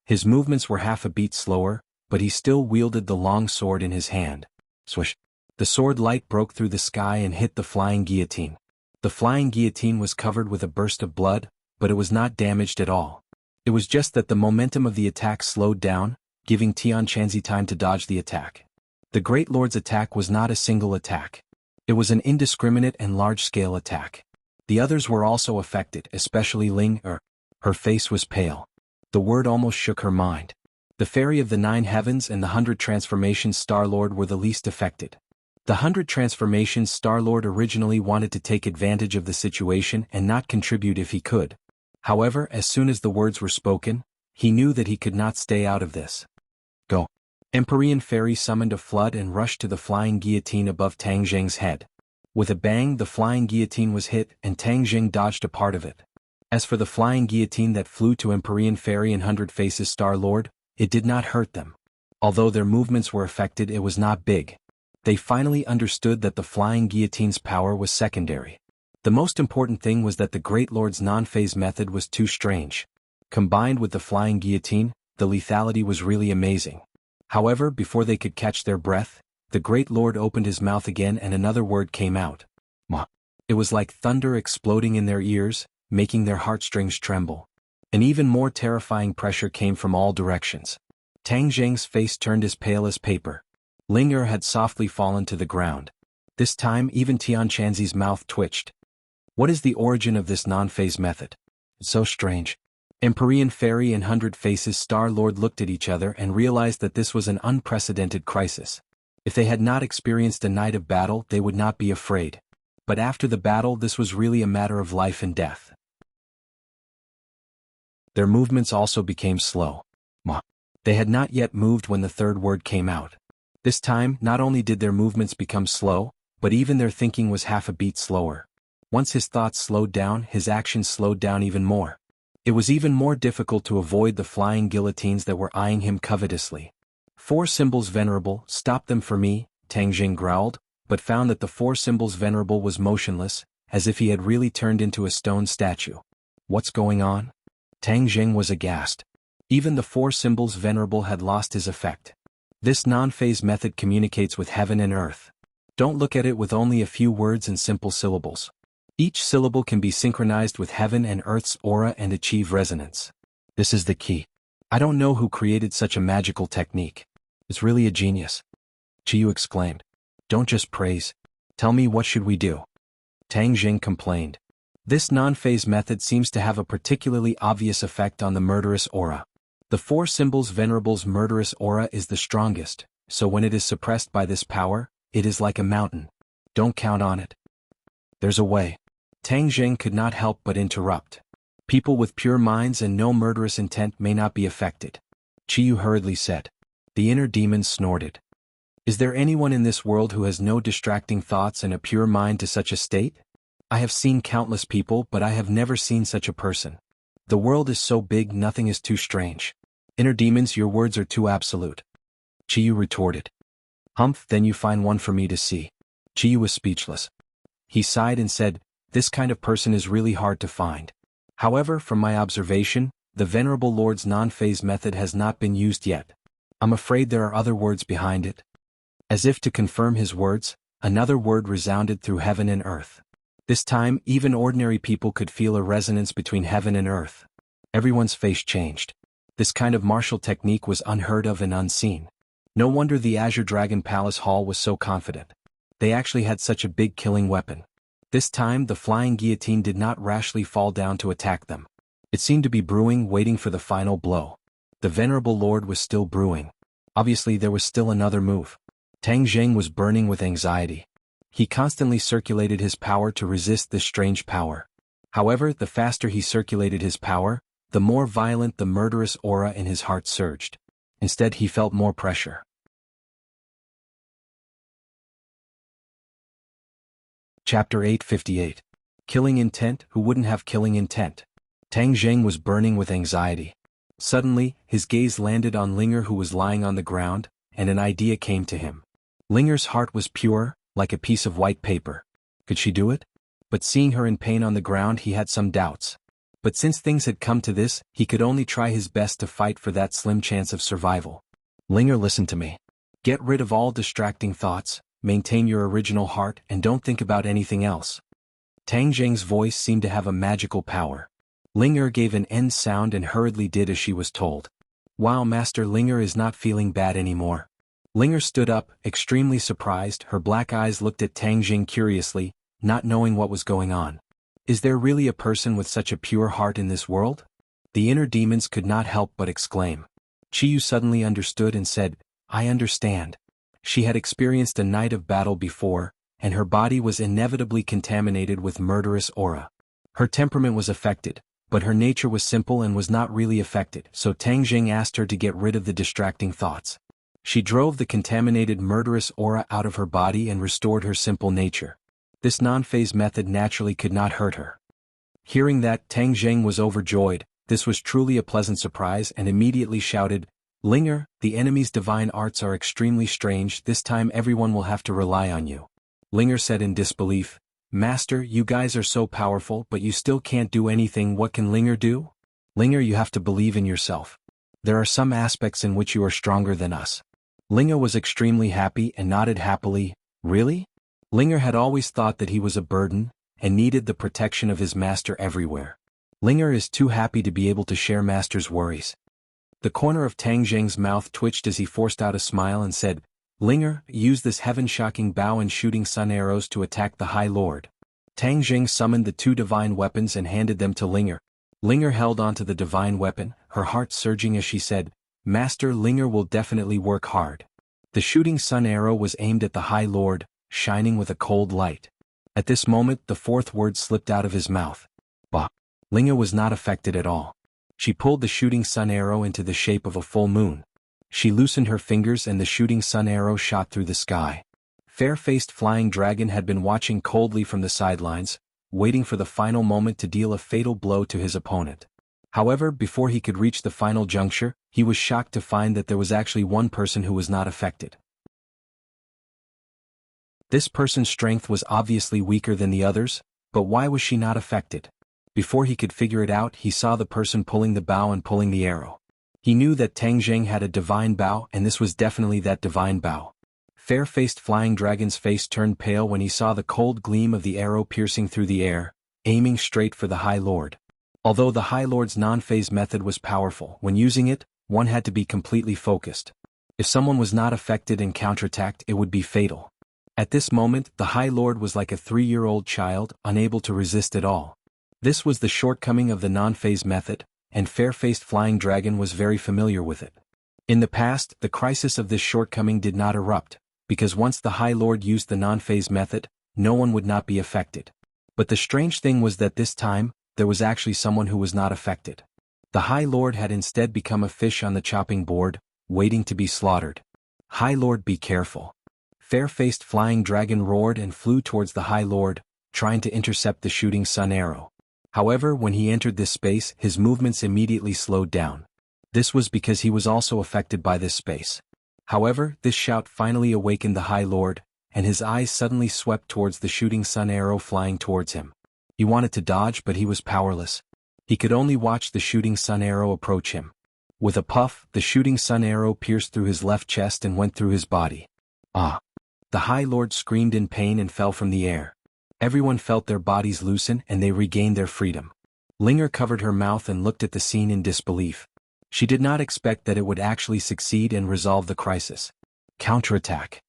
His movements were half a beat slower, but he still wielded the long sword in his hand. Swish! The sword light broke through the sky and hit the flying guillotine. The flying guillotine was covered with a burst of blood, but it was not damaged at all. It was just that the momentum of the attack slowed down, giving Tian Chanzi time to dodge the attack. The Great Lord's attack was not a single attack. It was an indiscriminate and large-scale attack. The others were also affected, especially Ling Er. Her face was pale. The word almost shook her mind. The Fairy of the Nine Heavens and the 100 Transformations Star-Lord were the least affected. The 100 Transformations Star-Lord originally wanted to take advantage of the situation and not contribute if he could. However, as soon as the words were spoken, he knew that he could not stay out of this. "Go." Empyrean Fairy summoned a flood and rushed to the flying guillotine above Tang Zheng's head. With a bang, the flying guillotine was hit and Tang Zheng dodged a part of it. As for the flying guillotine that flew to Empyrean Fairy and 100 Faces Star-Lord, it did not hurt them. Although their movements were affected, it was not big. They finally understood that the flying guillotine's power was secondary. The most important thing was that the Great Lord's non-phase method was too strange. Combined with the flying guillotine, the lethality was really amazing. However, before they could catch their breath, the Great Lord opened his mouth again and another word came out. Ma. It was like thunder exploding in their ears, making their heartstrings tremble. An even more terrifying pressure came from all directions. Tang Zheng's face turned as pale as paper. Ling Er had softly fallen to the ground. This time even Tian Chanzi's mouth twitched. What is the origin of this non-phase method? It's so strange. Empyrean Fairy and 100 Faces Star-Lord looked at each other and realized that this was an unprecedented crisis. If they had not experienced a night of battle, they would not be afraid. But after the battle, this was really a matter of life and death. Their movements also became slow. Ma. They had not yet moved when the third word came out. This time, not only did their movements become slow, but even their thinking was half a beat slower. Once his thoughts slowed down, his actions slowed down even more. It was even more difficult to avoid the flying guillotines that were eyeing him covetously. "4 symbols venerable, stop them for me," Tang Zheng growled, but found that the 4 symbols venerable was motionless, as if he had really turned into a stone statue. What's going on? Tang Zheng was aghast. Even the 4 symbols venerable had lost his effect. This non-phase method communicates with heaven and earth. Don't look at it with only a few words and simple syllables. Each syllable can be synchronized with heaven and earth's aura and achieve resonance. This is the key. I don't know who created such a magical technique. It's really a genius. Chiyu exclaimed. Don't just praise. Tell me, what should we do? Tang Jing complained. This non-phase method seems to have a particularly obvious effect on the murderous aura. The four symbols Venerable's murderous aura is the strongest, so when it is suppressed by this power, it is like a mountain. Don't count on it. There's a way. Tang Jing could not help but interrupt. People with pure minds and no murderous intent may not be affected. Chiyu hurriedly said. The inner demon snorted. Is there anyone in this world who has no distracting thoughts and a pure mind to such a state? I have seen countless people, but I have never seen such a person. The world is so big, nothing is too strange. Inner demons, your words are too absolute. Chiyu retorted. Humph, then you find one for me to see. Chiyu was speechless. He sighed and said, this kind of person is really hard to find. However, from my observation, the Venerable Lord's non-phase method has not been used yet. I'm afraid there are other words behind it. As if to confirm his words, another word resounded through heaven and earth. This time, even ordinary people could feel a resonance between heaven and earth. Everyone's face changed. This kind of martial technique was unheard of and unseen. No wonder the Azure Dragon Palace Hall was so confident. They actually had such a big killing weapon. This time, the flying guillotine did not rashly fall down to attack them. It seemed to be brewing, waiting for the final blow. The Venerable Lord was still brewing. Obviously, there was still another move. Tang Jing was burning with anxiety. He constantly circulated his power to resist this strange power. However, the faster he circulated his power, the more violent the murderous aura in his heart surged. Instead, he felt more pressure. Chapter 858. Killing Intent. Who wouldn't have killing intent? Tang Jing was burning with anxiety. Suddenly, his gaze landed on Linger, who was lying on the ground, and an idea came to him. Linger's heart was pure, like a piece of white paper. Could she do it? But seeing her in pain on the ground, he had some doubts. But since things had come to this, he could only try his best to fight for that slim chance of survival. Linger, listen to me. Get rid of all distracting thoughts, maintain your original heart, and don't think about anything else. Tang Jing's voice seemed to have a magical power. Linger gave an end sound and hurriedly did as she was told. Wow, Master, Linger is not feeling bad anymore. Linger stood up, extremely surprised. Her black eyes looked at Tang Jing curiously, not knowing what was going on. Is there really a person with such a pure heart in this world? The inner demons could not help but exclaim. Chiyu suddenly understood and said, I understand. She had experienced a night of battle before, and her body was inevitably contaminated with murderous aura. Her temperament was affected, but her nature was simple and was not really affected, so Tang Jing asked her to get rid of the distracting thoughts. She drove the contaminated murderous aura out of her body and restored her simple nature. This non-phase method naturally could not hurt her. Hearing that, Tang Jing was overjoyed. This was truly a pleasant surprise, and immediately shouted, Linger, the enemy's divine arts are extremely strange. This time everyone will have to rely on you. Linger said in disbelief, Master, you guys are so powerful, but you still can't do anything. What can Linger do? Linger, you have to believe in yourself. There are some aspects in which you are stronger than us. Linger was extremely happy and nodded happily. Really? Linger had always thought that he was a burden, and needed the protection of his master everywhere. Linger is too happy to be able to share master's worries. The corner of Tang Jing's mouth twitched as he forced out a smile and said, Linger, use this heaven-shocking bow and shooting sun arrows to attack the High Lord. Tang Jing summoned the two divine weapons and handed them to Linger. Linger held onto the divine weapon, her heart surging as she said, Master, Linger will definitely work hard. The shooting sun arrow was aimed at the High Lord, shining with a cold light. At this moment, the fourth word slipped out of his mouth. Bah! Linger was not affected at all. She pulled the shooting sun arrow into the shape of a full moon. She loosened her fingers and the shooting sun arrow shot through the sky. Fair-faced flying dragon had been watching coldly from the sidelines, waiting for the final moment to deal a fatal blow to his opponent. However, before he could reach the final juncture, he was shocked to find that there was actually one person who was not affected. This person's strength was obviously weaker than the others, but why was she not affected? Before he could figure it out, he saw the person pulling the bow and pulling the arrow. He knew that Tang Jing had a divine bow, and this was definitely that divine bow. Fair-faced flying dragon's face turned pale when he saw the cold gleam of the arrow piercing through the air, aiming straight for the High Lord. Although the High Lord's non-phase method was powerful, when using it, one had to be completely focused. If someone was not affected and counterattacked, it would be fatal. At this moment, the High Lord was like a 3-year-old child, unable to resist at all. This was the shortcoming of the non-phase method, and fair-faced flying dragon was very familiar with it. In the past, the crisis of this shortcoming did not erupt, because once the High Lord used the non-phase method, no one would not be affected. But the strange thing was that this time, there was actually someone who was not affected. The High Lord had instead become a fish on the chopping board, waiting to be slaughtered. High Lord, be careful. Fair-faced flying dragon roared and flew towards the High Lord, trying to intercept the shooting sun arrow. However, when he entered this space, his movements immediately slowed down. This was because he was also affected by this space. However, this shout finally awakened the High Lord, and his eyes suddenly swept towards the shooting sun arrow flying towards him. He wanted to dodge, but he was powerless. He could only watch the shooting sun arrow approach him. With a puff, the shooting sun arrow pierced through his left chest and went through his body. Ah! The High Lord screamed in pain and fell from the air. Everyone felt their bodies loosen and they regained their freedom. Linger covered her mouth and looked at the scene in disbelief. She did not expect that it would actually succeed and resolve the crisis. Counterattack.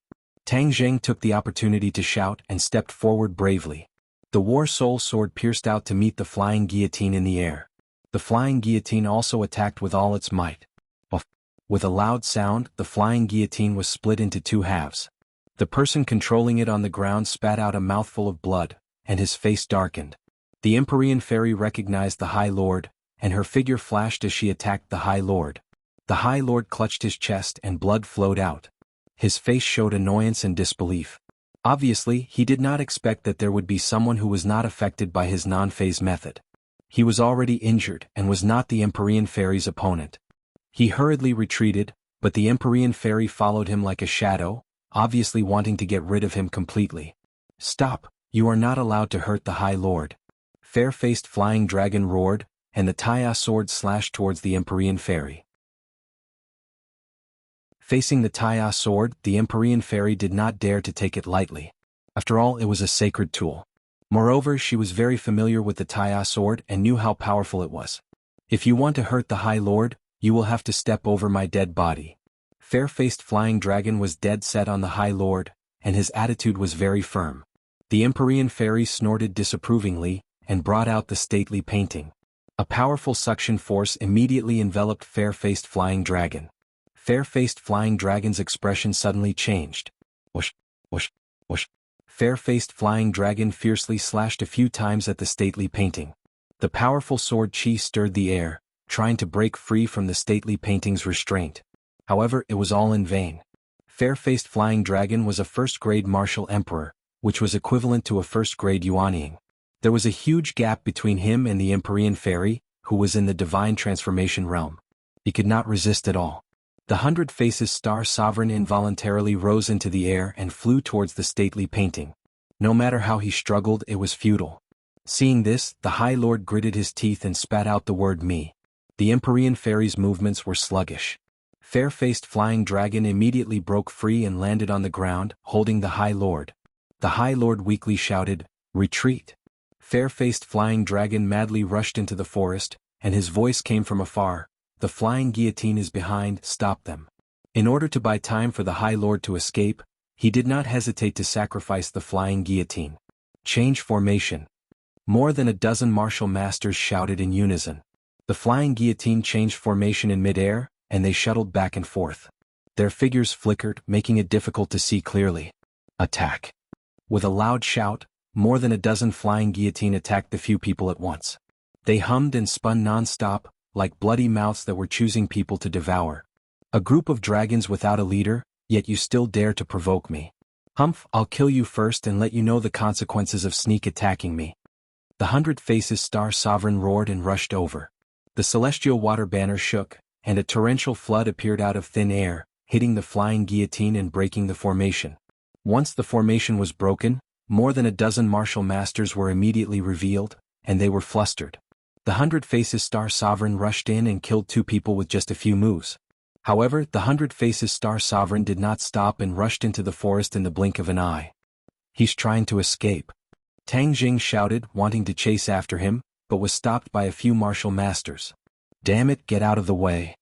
Tang Zheng took the opportunity to shout and stepped forward bravely. The War Soul Sword pierced out to meet the flying guillotine in the air. The flying guillotine also attacked with all its might. With a loud sound, the flying guillotine was split into 2 halves. The person controlling it on the ground spat out a mouthful of blood, and his face darkened. The Empyrean Fairy recognized the High Lord, and her figure flashed as she attacked the High Lord. The High Lord clutched his chest and blood flowed out. His face showed annoyance and disbelief. Obviously, he did not expect that there would be someone who was not affected by his non-phase method. He was already injured and was not the Empyrean Fairy's opponent. He hurriedly retreated, but the Empyrean Fairy followed him like a shadow, obviously wanting to get rid of him completely. Stop, you are not allowed to hurt the High Lord. Fair-faced flying dragon roared, and the Taya sword slashed towards the Empyrean Fairy. Facing the Taya sword, the Empyrean Fairy did not dare to take it lightly. After all, it was a sacred tool. Moreover, she was very familiar with the Taya sword and knew how powerful it was. If you want to hurt the High Lord, you will have to step over my dead body. Fair-faced flying dragon was dead set on the High Lord, and his attitude was very firm. The Empyrean Fairy snorted disapprovingly, and brought out the stately painting. A powerful suction force immediately enveloped fair-faced flying dragon. Fair-faced flying dragon's expression suddenly changed. Whoosh, whoosh, whoosh. Fair-faced flying dragon fiercely slashed a few times at the stately painting. The powerful sword chi stirred the air, trying to break free from the stately painting's restraint. However, it was all in vain. Fair-faced flying dragon was a first-grade martial emperor, which was equivalent to a first-grade yuanying. There was a huge gap between him and the Empyrean Fairy, who was in the divine transformation realm. He could not resist at all. The 100 Faces Star Sovereign involuntarily rose into the air and flew towards the stately painting. No matter how he struggled, it was futile. Seeing this, the High Lord gritted his teeth and spat out the word me. The Empyrean Fairy's movements were sluggish. Fair-faced flying dragon immediately broke free and landed on the ground, holding the High Lord. The High Lord weakly shouted, "Retreat!" Fair-faced flying dragon madly rushed into the forest, and his voice came from afar, "The flying guillotine is behind, stop them." In order to buy time for the High Lord to escape, he did not hesitate to sacrifice the flying guillotine. Change formation. More than a dozen martial masters shouted in unison. The flying guillotine changed formation in mid-air, and they shuttled back and forth. Their figures flickered, making it difficult to see clearly. Attack. With a loud shout, more than a dozen flying guillotine attacked the few people at once. They hummed and spun non-stop, like bloody mouths that were choosing people to devour. A group of dragons without a leader, yet you still dare to provoke me. Humph, I'll kill you first and let you know the consequences of sneak attacking me. The 100 Faces Star Sovereign roared and rushed over. The celestial water banner shook, and a torrential flood appeared out of thin air, hitting the flying guillotine and breaking the formation. Once the formation was broken, more than a dozen martial masters were immediately revealed, and they were flustered. The 100 Faces Star Sovereign rushed in and killed 2 people with just a few moves. However, the 100 Faces Star Sovereign did not stop and rushed into the forest in the blink of an eye. He's trying to escape. Tang Jing shouted, wanting to chase after him, but was stopped by a few martial masters. Damn it, get out of the way.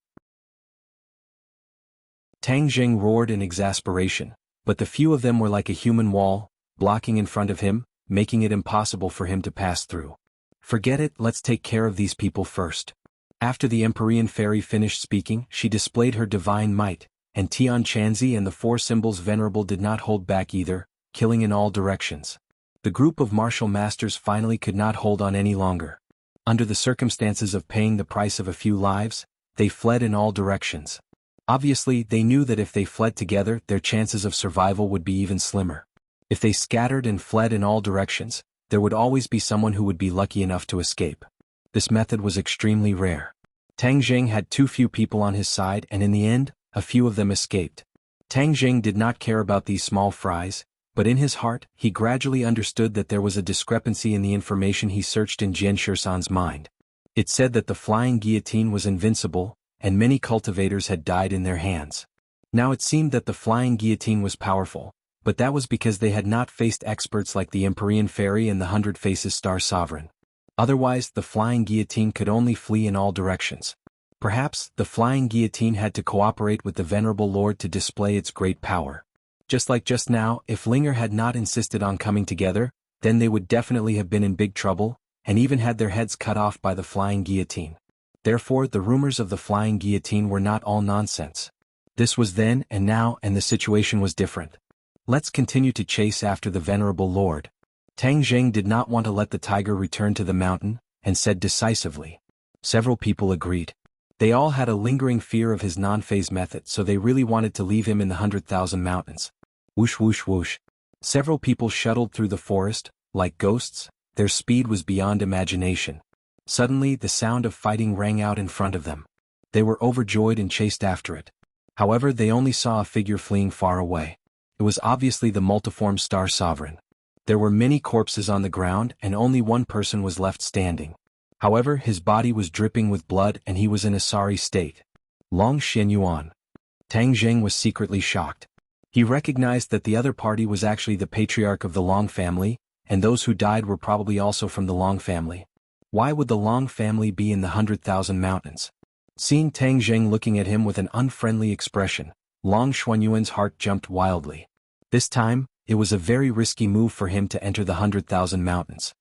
Tang Jing roared in exasperation. but the few of them were like a human wall, blocking in front of him, making it impossible for him to pass through. Forget it, let's take care of these people first. After the Empyrean fairy finished speaking, she displayed her divine might, and Tian Chanzi and the four symbols venerable did not hold back either, killing in all directions. The group of martial masters finally could not hold on any longer. Under the circumstances of paying the price of a few lives, they fled in all directions. Obviously, they knew that if they fled together, their chances of survival would be even slimmer. If they scattered and fled in all directions, there would always be someone who would be lucky enough to escape. This method was extremely rare. Tang Jing had too few people on his side, and in the end, a few of them escaped. Tang Jing did not care about these small fries, but in his heart, he gradually understood that there was a discrepancy in the information he searched in Jian Shisan's mind. It said that the flying guillotine was invincible, and many cultivators had died in their hands. Now it seemed that the flying guillotine was powerful, but that was because they had not faced experts like the Empyrean Fairy and the 100 Faces Star Sovereign. Otherwise, the flying guillotine could only flee in all directions. Perhaps, the flying guillotine had to cooperate with the Venerable Lord to display its great power. Just like just now, if Linger had not insisted on coming together, then they would definitely have been in big trouble, and even had their heads cut off by the flying guillotine. Therefore, the rumors of the flying guillotine were not all nonsense. This was then and now, and the situation was different. Let's continue to chase after the Venerable Lord. Tang Jing did not want to let the tiger return to the mountain, and said decisively. Several people agreed. They all had a lingering fear of his non-phase method, so they really wanted to leave him in the 100,000 mountains. Whoosh whoosh whoosh. Several people shuttled through the forest, like ghosts. Their speed was beyond imagination. Suddenly, the sound of fighting rang out in front of them. They were overjoyed and chased after it. However, they only saw a figure fleeing far away. It was obviously the multiform Star Sovereign. There were many corpses on the ground, and only one person was left standing. However, his body was dripping with blood and he was in a sorry state. Long Xianyuan. Tang Jing was secretly shocked. He recognized that the other party was actually the patriarch of the Long family, and those who died were probably also from the Long family. Why would the Long family be in the 100,000 mountains? Seeing Tang Jing looking at him with an unfriendly expression, Long Xuanyuan's heart jumped wildly. This time, it was a very risky move for him to enter the 100,000 mountains.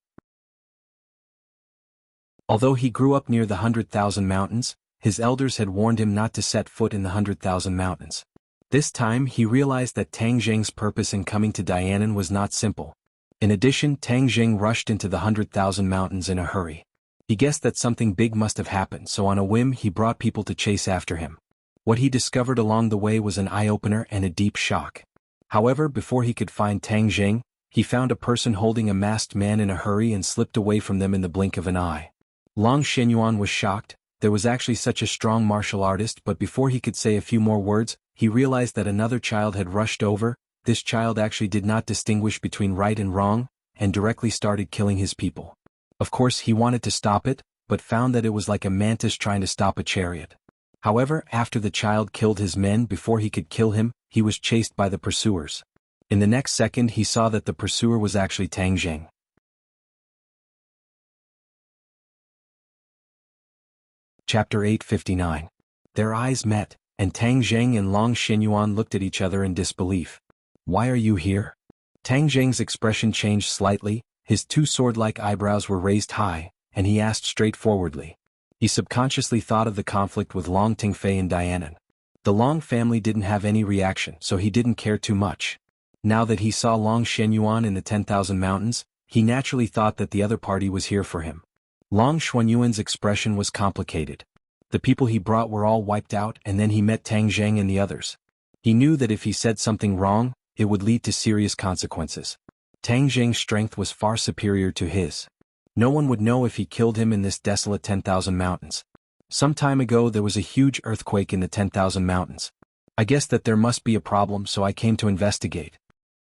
Although he grew up near the 100,000 mountains, his elders had warned him not to set foot in the 100,000 mountains. This time he realized that Tang Jing's purpose in coming to Dianan was not simple. In addition, Tang Jing rushed into the 100,000 mountains in a hurry. He guessed that something big must have happened, so on a whim he brought people to chase after him. What he discovered along the way was an eye-opener and a deep shock. However, before he could find Tang Jing, he found a person holding a masked man in a hurry and slipped away from them in the blink of an eye. Long Xianyuan was shocked. There was actually such a strong martial artist, but before he could say a few more words, he realized that another child had rushed over. This child actually did not distinguish between right and wrong, and directly started killing his people. Of course, he wanted to stop it, but found that it was like a mantis trying to stop a chariot. However, after the child killed his men before he could kill him, he was chased by the pursuers. In the next second he saw that the pursuer was actually Tang Jing. Chapter 859. Their eyes met, and Tang Jing and Long Xianyuan looked at each other in disbelief. Why are you here? Tang Jing's expression changed slightly, his two sword-like eyebrows were raised high, and he asked straightforwardly. He subconsciously thought of the conflict with Long Tingfei and Dianan. The Long family didn't have any reaction, so he didn't care too much. Now that he saw Long Xianyuan in the 10,000 mountains, he naturally thought that the other party was here for him. Long Xuanyuan's expression was complicated. The people he brought were all wiped out, and then he met Tang Jing and the others. He knew that if he said something wrong, it would lead to serious consequences. Tang Jing's strength was far superior to his. No one would know if he killed him in this desolate 10,000 mountains. Some time ago there was a huge earthquake in the 10,000 mountains. I guessed that there must be a problem, so I came to investigate.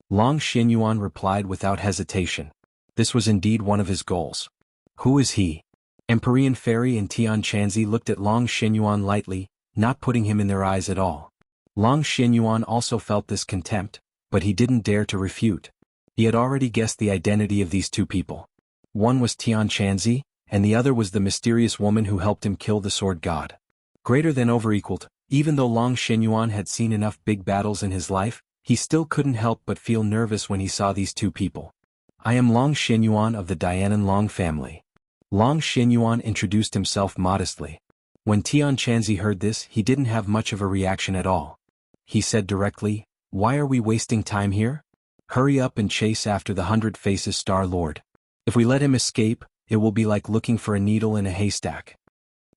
Long Xianyuan replied without hesitation. This was indeed one of his goals. Who is he? Empyrean Fairy and Tian Chanzi looked at Long Xianyuan lightly, not putting him in their eyes at all. Long Xianyuan also felt this contempt, but he didn't dare to refute. He had already guessed the identity of these two people. One was Tian Chanzi, and the other was the mysterious woman who helped him kill the sword god. Greater than over equaled, even though Long Xianyuan had seen enough big battles in his life, He still couldn't help but feel nervous when he saw these two people. I am Long Xianyuan of the Dianan Long family. Long Xianyuan introduced himself modestly. When Tian Chanzi heard this, he didn't have much of a reaction at all. He said directly, "Why are we wasting time here? Hurry up and chase after the 100 Faces Star Lord. If we let him escape, it will be like looking for a needle in a haystack."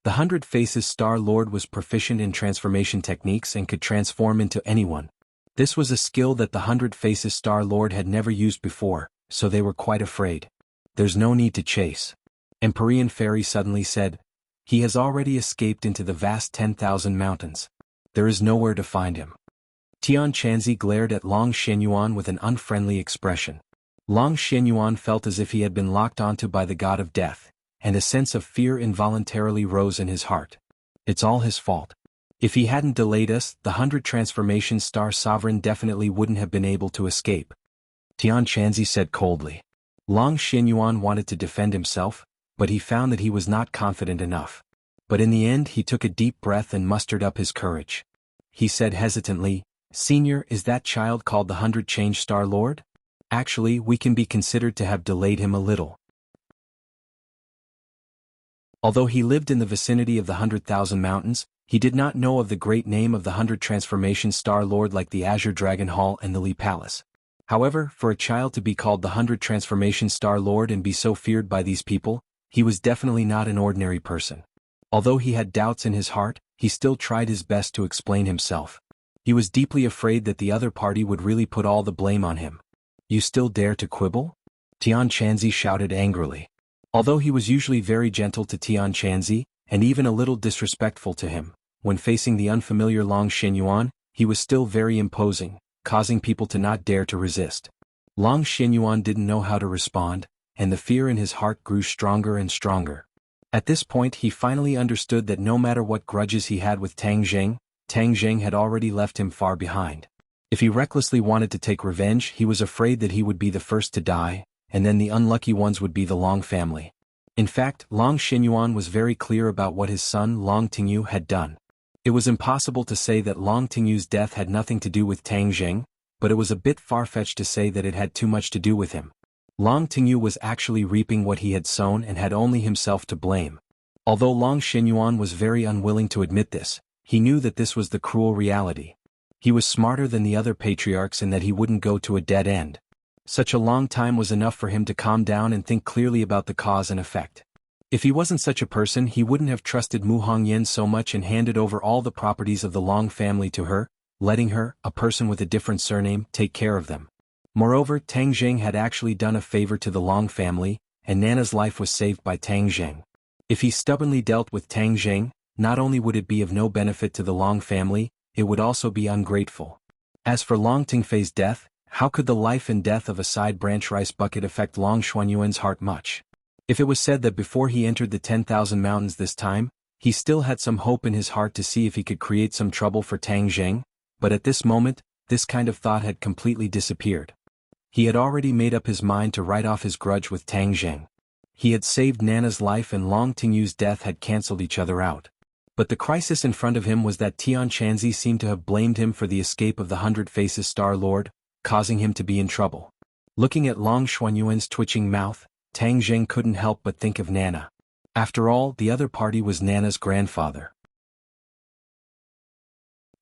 The 100 Faces Star Lord was proficient in transformation techniques and could transform into anyone. This was a skill that the 100 Faces Star Lord had never used before, so they were quite afraid. "There's no need to chase." Empyrean Fairy suddenly said, "He has already escaped into the vast 10,000 mountains. There is nowhere to find him." Tian Chanzi glared at Long Xianyuan with an unfriendly expression. Long Xianyuan felt as if he had been locked onto by the god of death, and a sense of fear involuntarily rose in his heart. It's all his fault. If he hadn't delayed us, the 100 Transformation Star Sovereign definitely wouldn't have been able to escape. Tian Chanzi said coldly. Long Xianyuan wanted to defend himself, but he found that he was not confident enough. But in the end he took a deep breath and mustered up his courage. He said hesitantly, "Senior, is that child called the 100 Change Star Lord? Actually, we can be considered to have delayed him a little." Although he lived in the vicinity of the 100,000 mountains, he did not know of the great name of the 100 Transformation Star Lord like the Azure Dragon Hall and the Li Palace. However, for a child to be called the 100 Transformation Star Lord and be so feared by these people, he was definitely not an ordinary person. Although he had doubts in his heart, he still tried his best to explain himself. He was deeply afraid that the other party would really put all the blame on him. "You still dare to quibble?" Tian Chanzi shouted angrily. Although he was usually very gentle to Tian Chanzi, and even a little disrespectful to him, when facing the unfamiliar Long Xianyuan, he was still very imposing, causing people to not dare to resist. Long Xianyuan didn't know how to respond, and the fear in his heart grew stronger and stronger. At this point he finally understood that no matter what grudges he had with Tang Zheng had already left him far behind. If he recklessly wanted to take revenge, he was afraid that he would be the first to die, and then the unlucky ones would be the Long family. In fact, Long Xianyuan was very clear about what his son Long Tingyu had done. It was impossible to say that Long Tingyu's death had nothing to do with Tang Zheng, but it was a bit far-fetched to say that it had too much to do with him. Long Tingyu was actually reaping what he had sown and had only himself to blame. Although Long Xianyuan was very unwilling to admit this, he knew that this was the cruel reality. He was smarter than the other patriarchs in that he wouldn't go to a dead end. Such a long time was enough for him to calm down and think clearly about the cause and effect. If he wasn't such a person, he wouldn't have trusted Mu Hongyan so much and handed over all the properties of the Long family to her, letting her, a person with a different surname, take care of them. Moreover, Tang Zheng had actually done a favor to the Long family, and Nana's life was saved by Tang Zheng. If he stubbornly dealt with Tang Zheng, not only would it be of no benefit to the Long family, it would also be ungrateful. As for Long Tingfei's death, how could the life and death of a side branch rice bucket affect Long Xuanyuan's heart much? If it was said that before he entered the 10,000 mountains this time, he still had some hope in his heart to see if he could create some trouble for Tang Zheng, but at this moment, this kind of thought had completely disappeared. He had already made up his mind to write off his grudge with Tang Zheng. He had saved Nana's life and Long Tingyu's death had cancelled each other out. But the crisis in front of him was that Tian Chanzi seemed to have blamed him for the escape of the 100 Faces Star Lord, causing him to be in trouble. Looking at Long Xuanyuan's twitching mouth, Tang Zheng couldn't help but think of Nana. After all, the other party was Nana's grandfather.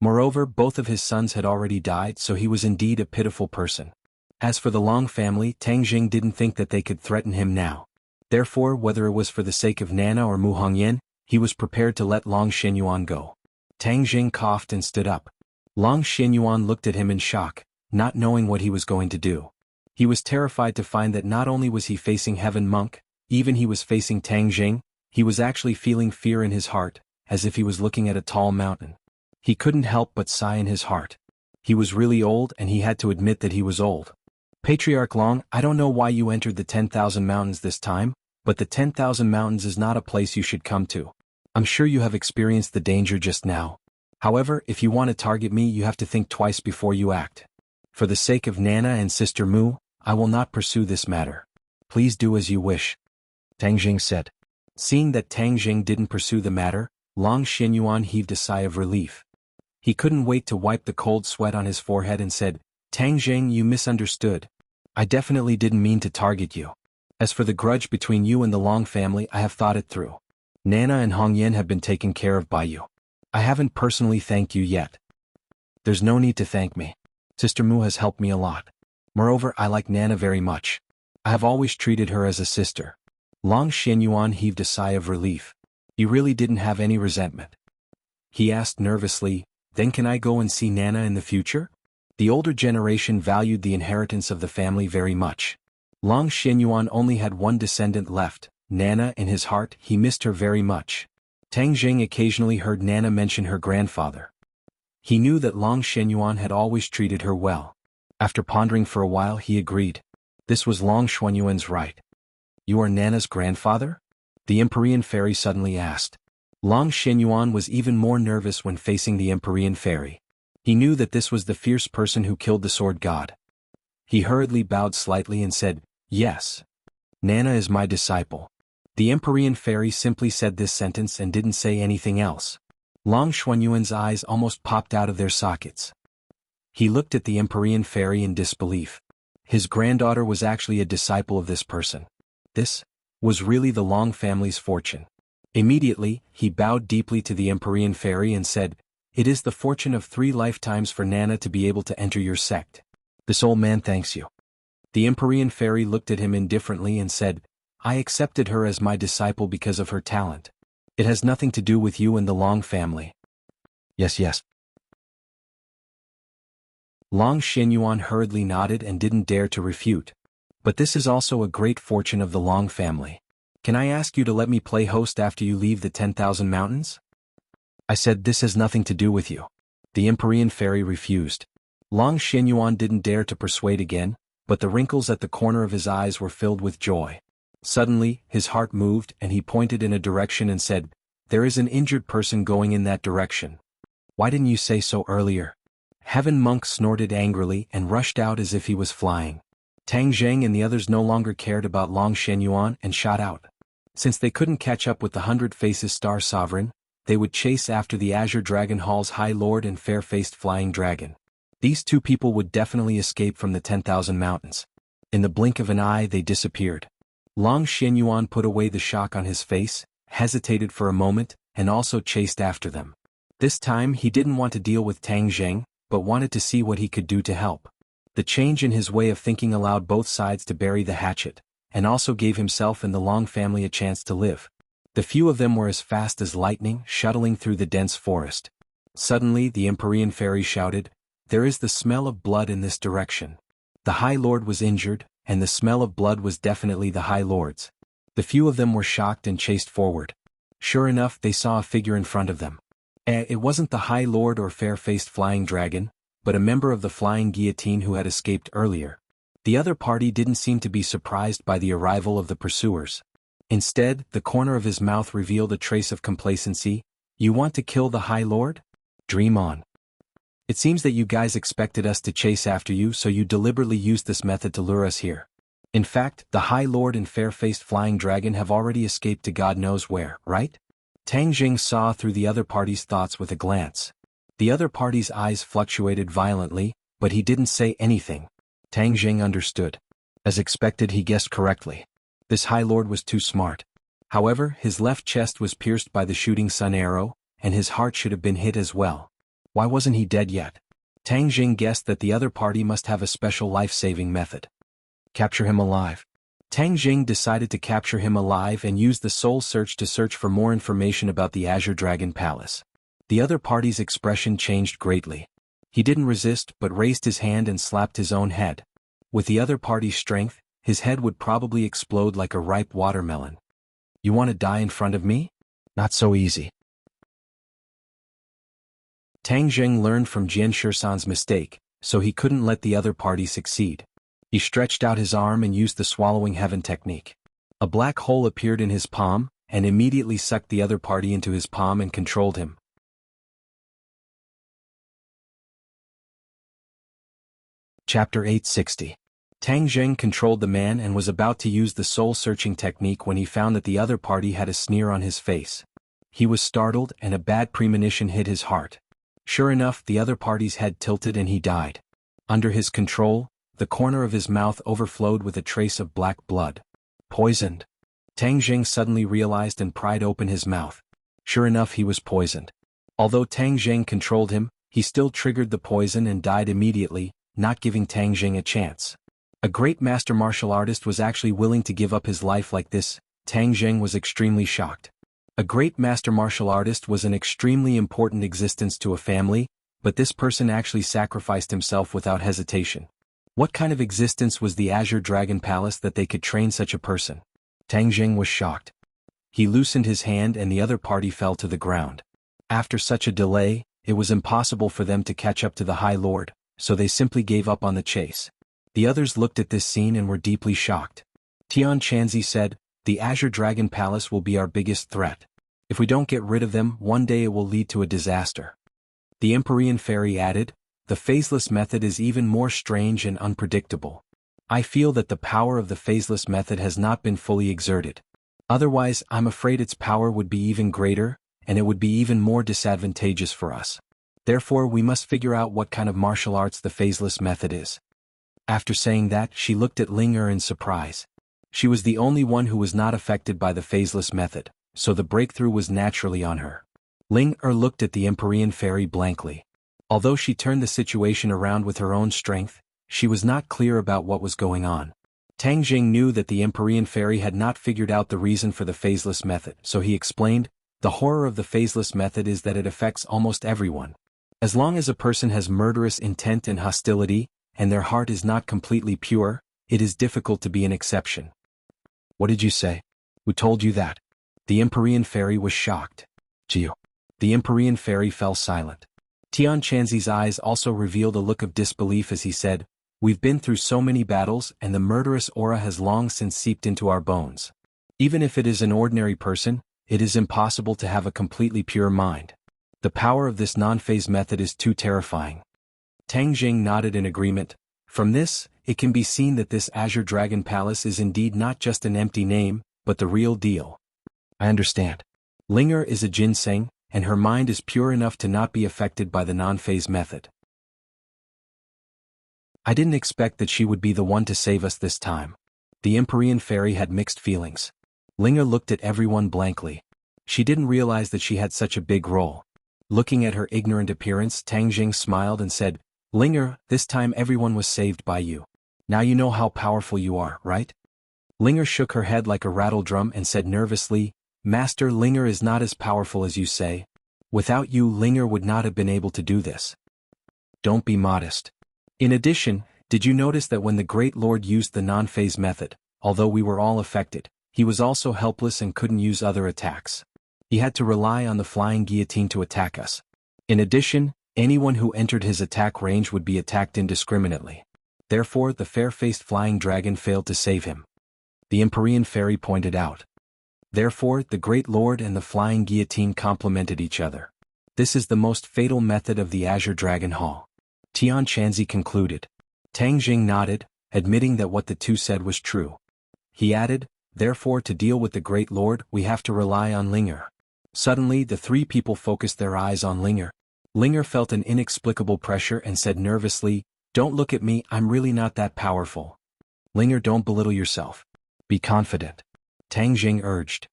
Moreover, both of his sons had already died, so he was indeed a pitiful person. As for the Long family, Tang Zheng didn't think that they could threaten him now. Therefore, whether it was for the sake of Nana or Mu Hongyan, he was prepared to let Long Xianyuan go. Tang Zheng coughed and stood up. Long Xianyuan looked at him in shock, not knowing what he was going to do. He was terrified to find that not only was he facing Heaven Monk, even he was facing Tang Zheng, he was actually feeling fear in his heart, as if he was looking at a tall mountain. He couldn't help but sigh in his heart. He was really old and he had to admit that he was old. Patriarch Long, I don't know why you entered the 10,000 mountains this time, but the 10,000 mountains is not a place you should come to. I'm sure you have experienced the danger just now. However, if you want to target me, you have to think twice before you act. For the sake of Nana and Sister Mu, I will not pursue this matter. Please do as you wish. Tang Zheng said. Seeing that Tang Zheng didn't pursue the matter, Long Xianyuan heaved a sigh of relief. He couldn't wait to wipe the cold sweat on his forehead and said, Tang Zheng, you misunderstood. I definitely didn't mean to target you. As for the grudge between you and the Long family, I have thought it through. Nana and Hong Yin have been taken care of by you. I haven't personally thanked you yet. There's no need to thank me. Sister Mu has helped me a lot. Moreover, I like Nana very much. I have always treated her as a sister. Long Xianyuan heaved a sigh of relief. He really didn't have any resentment. He asked nervously, then can I go and see Nana in the future? The older generation valued the inheritance of the family very much. Long Xianyuan only had one descendant left, Nana. In his heart, he missed her very much. Tang Jing occasionally heard Nana mention her grandfather. He knew that Long Xianyuan had always treated her well. After pondering for a while, he agreed. This was Long Xianyuan's right. You are Nana's grandfather? The Empyrean fairy suddenly asked. Long Xianyuan was even more nervous when facing the Empyrean fairy. He knew that this was the fierce person who killed the sword god. He hurriedly bowed slightly and said, yes. Nana is my disciple. The Empyrean fairy simply said this sentence and didn't say anything else. Long Xianyuan's eyes almost popped out of their sockets. He looked at the Empyrean fairy in disbelief. His granddaughter was actually a disciple of this person. This was really the Long family's fortune. Immediately, he bowed deeply to the Empyrean fairy and said, it is the fortune of 3 lifetimes for Nana to be able to enter your sect. This old man thanks you. The Empyrean fairy looked at him indifferently and said, I accepted her as my disciple because of her talent. It has nothing to do with you and the Long family. Yes. Long Xianyuan hurriedly nodded and didn't dare to refute. But this is also a great fortune of the Long family. Can I ask you to let me play host after you leave the 10,000 mountains? I said this has nothing to do with you. The Empyrean fairy refused. Long Xianyuan didn't dare to persuade again, but the wrinkles at the corner of his eyes were filled with joy. Suddenly, his heart moved and he pointed in a direction and said, there is an injured person going in that direction. Why didn't you say so earlier? Heaven Monk snorted angrily and rushed out as if he was flying. Tang Zheng and the others no longer cared about Long Xianyuan and shot out. Since they couldn't catch up with the 100 Faces Star Sovereign, they would chase after the Azure Dragon Hall's High Lord and fair-faced Flying Dragon. These 2 people would definitely escape from the 10,000 mountains. In the blink of an eye they disappeared. Long Xianyuan put away the shock on his face, hesitated for a moment, and also chased after them. This time he didn't want to deal with Tang Zheng, but wanted to see what he could do to help. The change in his way of thinking allowed both sides to bury the hatchet, and also gave himself and the Long family a chance to live. The few of them were as fast as lightning, shuttling through the dense forest. Suddenly the Empyrean fairy shouted, there is the smell of blood in this direction. The High Lord was injured, and the smell of blood was definitely the High Lord's. The few of them were shocked and chased forward. Sure enough, they saw a figure in front of them. It wasn't the High Lord or fair-faced Flying Dragon, but a member of the Flying Guillotine who had escaped earlier. The other party didn't seem to be surprised by the arrival of the pursuers. Instead, the corner of his mouth revealed a trace of complacency. You want to kill the High Lord? Dream on. It seems that you guys expected us to chase after you, so you deliberately used this method to lure us here. In fact, the High Lord and fair-faced Flying Dragon have already escaped to God knows where, right? Tang Jing saw through the other party's thoughts with a glance. The other party's eyes fluctuated violently, but he didn't say anything. Tang Jing understood. As expected, he guessed correctly. This High Lord was too smart. However, his left chest was pierced by the shooting sun arrow, and his heart should have been hit as well. Why wasn't he dead yet? Tang Jing guessed that the other party must have a special life-saving method. Capture him alive. Tang Jing decided to capture him alive and used the soul search to search for more information about the Azure Dragon Palace. The other party's expression changed greatly. He didn't resist but raised his hand and slapped his own head. With the other party's strength, his head would probably explode like a ripe watermelon. You want to die in front of me? Not so easy. Tang Zheng learned from Jian Shisan's mistake, so he couldn't let the other party succeed. He stretched out his arm and used the swallowing heaven technique. A black hole appeared in his palm, and immediately sucked the other party into his palm and controlled him. Chapter 860. Tang Zheng controlled the man and was about to use the soul-searching technique when he found that the other party had a sneer on his face. He was startled and a bad premonition hit his heart. Sure enough, the other party's head tilted and he died. Under his control, the corner of his mouth overflowed with a trace of black blood. Poisoned. Tang Jing suddenly realized and pried open his mouth. Sure enough, he was poisoned. Although Tang Jing controlled him, he still triggered the poison and died immediately, not giving Tang Jing a chance. A great master martial artist was actually willing to give up his life like this. Tang Jing was extremely shocked. A great master martial artist was an extremely important existence to a family, but this person actually sacrificed himself without hesitation. What kind of existence was the Azure Dragon Palace that they could train such a person? Tang Jing was shocked. He loosened his hand and the other party fell to the ground. After such a delay, it was impossible for them to catch up to the High Lord, so they simply gave up on the chase. The others looked at this scene and were deeply shocked. Tian Chanzi said, "The Azure Dragon Palace will be our biggest threat. If we don't get rid of them, one day it will lead to a disaster." The Empyrean Fairy added, "The phaseless method is even more strange and unpredictable. I feel that the power of the phaseless method has not been fully exerted. Otherwise, I'm afraid its power would be even greater, and it would be even more disadvantageous for us. Therefore, we must figure out what kind of martial arts the phaseless method is." After saying that, she looked at Ling Er in surprise. She was the only one who was not affected by the phaseless method, so the breakthrough was naturally on her. Ling Er looked at the Empyrean Fairy blankly. Although she turned the situation around with her own strength, she was not clear about what was going on. Tang Jing knew that the Empyrean Fairy had not figured out the reason for the phaseless method, so he explained, "The horror of the phaseless method is that it affects almost everyone. As long as a person has murderous intent and hostility, and their heart is not completely pure, it is difficult to be an exception." "What did you say? Who told you that?" The Empyrean Fairy was shocked. "Jiu." The Empyrean Fairy fell silent. Tian Chanzi's eyes also revealed a look of disbelief as he said, "We've been through so many battles and the murderous aura has long since seeped into our bones. Even if it is an ordinary person, it is impossible to have a completely pure mind. The power of this non-phase method is too terrifying." Tang Jing nodded in agreement. From this, it can be seen that this Azure Dragon Palace is indeed not just an empty name, but the real deal. "I understand. Ling Er is a ginseng, and her mind is pure enough to not be affected by the non-phase method. I didn't expect that she would be the one to save us this time." The Empyrean Fairy had mixed feelings. Ling Er looked at everyone blankly. She didn't realize that she had such a big role. Looking at her ignorant appearance, Tang Jing smiled and said, "Ling Er, this time everyone was saved by you. Now you know how powerful you are, right?" Ling Er shook her head like a rattle drum and said nervously, "Master, Ling Er is not as powerful as you say. Without you, Ling Er would not have been able to do this." "Don't be modest. In addition, did you notice that when the Great Lord used the non-phase method, although we were all affected, he was also helpless and couldn't use other attacks? He had to rely on the flying guillotine to attack us. In addition, anyone who entered his attack range would be attacked indiscriminately. Therefore, the fair-faced flying dragon failed to save him," the Empyrean Fairy pointed out. "Therefore, the Great Lord and the flying guillotine complemented each other. This is the most fatal method of the Azure Dragon Hall," Tian Chanzi concluded. Tang Jing nodded, admitting that what the two said was true. He added, "Therefore, to deal with the Great Lord, we have to rely on Ling Er." Suddenly, the three people focused their eyes on Ling Er. Ling Er felt an inexplicable pressure and said nervously, "Don't look at me, I'm really not that powerful." "Ling Er, don't belittle yourself. Be confident," Tang Jing urged.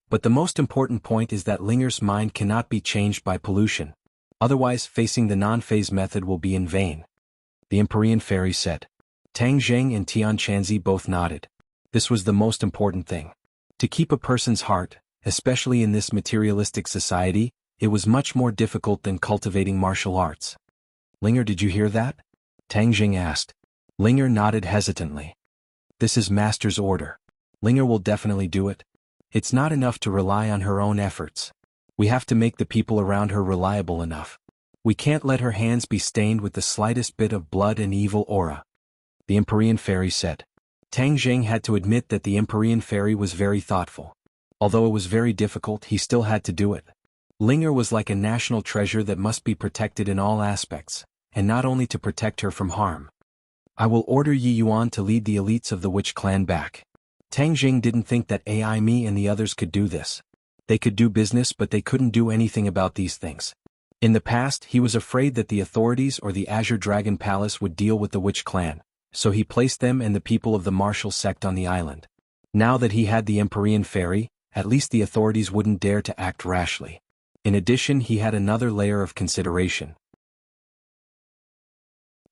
"But the most important point is that Ling Er's mind cannot be changed by pollution. Otherwise, facing the non-phase method will be in vain," the Empyrean Fairy said. Tang Jing and Tian Chanzi both nodded. This was the most important thing. To keep a person's heart, especially in this materialistic society, it was much more difficult than cultivating martial arts. "Ling Er, did you hear that?" Tang Jing asked. Ling Er nodded hesitantly. "This is Master's order. Ling Er will definitely do it. It's not enough to rely on her own efforts. We have to make the people around her reliable enough. We can't let her hands be stained with the slightest bit of blood and evil aura," the Empyrean Fairy said. Tang Jing had to admit that the Empyrean Fairy was very thoughtful. Although it was very difficult, he still had to do it. Ling Er was like a national treasure that must be protected in all aspects, and not only to protect her from harm. "I will order Yi Yuan to lead the elites of the Witch clan back." Tang Jing didn't think that Ai Me and the others could do this. They could do business, but they couldn't do anything about these things. In the past he was afraid that the authorities or the Azure Dragon Palace would deal with the witch clan, so he placed them and the people of the martial sect on the island. Now that he had the Empyrean Fairy, at least the authorities wouldn't dare to act rashly. In addition, he had another layer of consideration.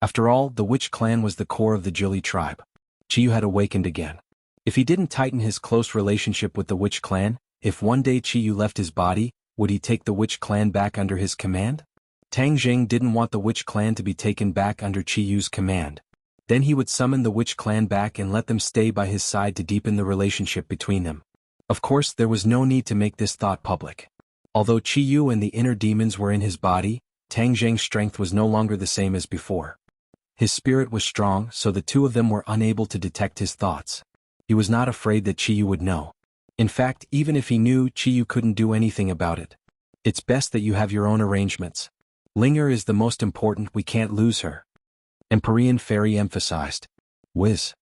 After all, the witch clan was the core of the Jili tribe. Chiyu had awakened again. If he didn't tighten his close relationship with the witch clan, if one day Chiyu left his body, would he take the witch clan back under his command? Tang Jing didn't want the witch clan to be taken back under Chiyu's command. Then he would summon the witch clan back and let them stay by his side to deepen the relationship between them. Of course, there was no need to make this thought public. Although Chiyu and the inner demons were in his body, Tang Jing's strength was no longer the same as before. His spirit was strong, so the two of them were unable to detect his thoughts. He was not afraid that Chiyu would know. In fact, even if he knew, Chiyu couldn't do anything about it. It's best that you have your own arrangements. Linger is the most important, we can't lose her. Empyrean Fairy emphasized. Whiz.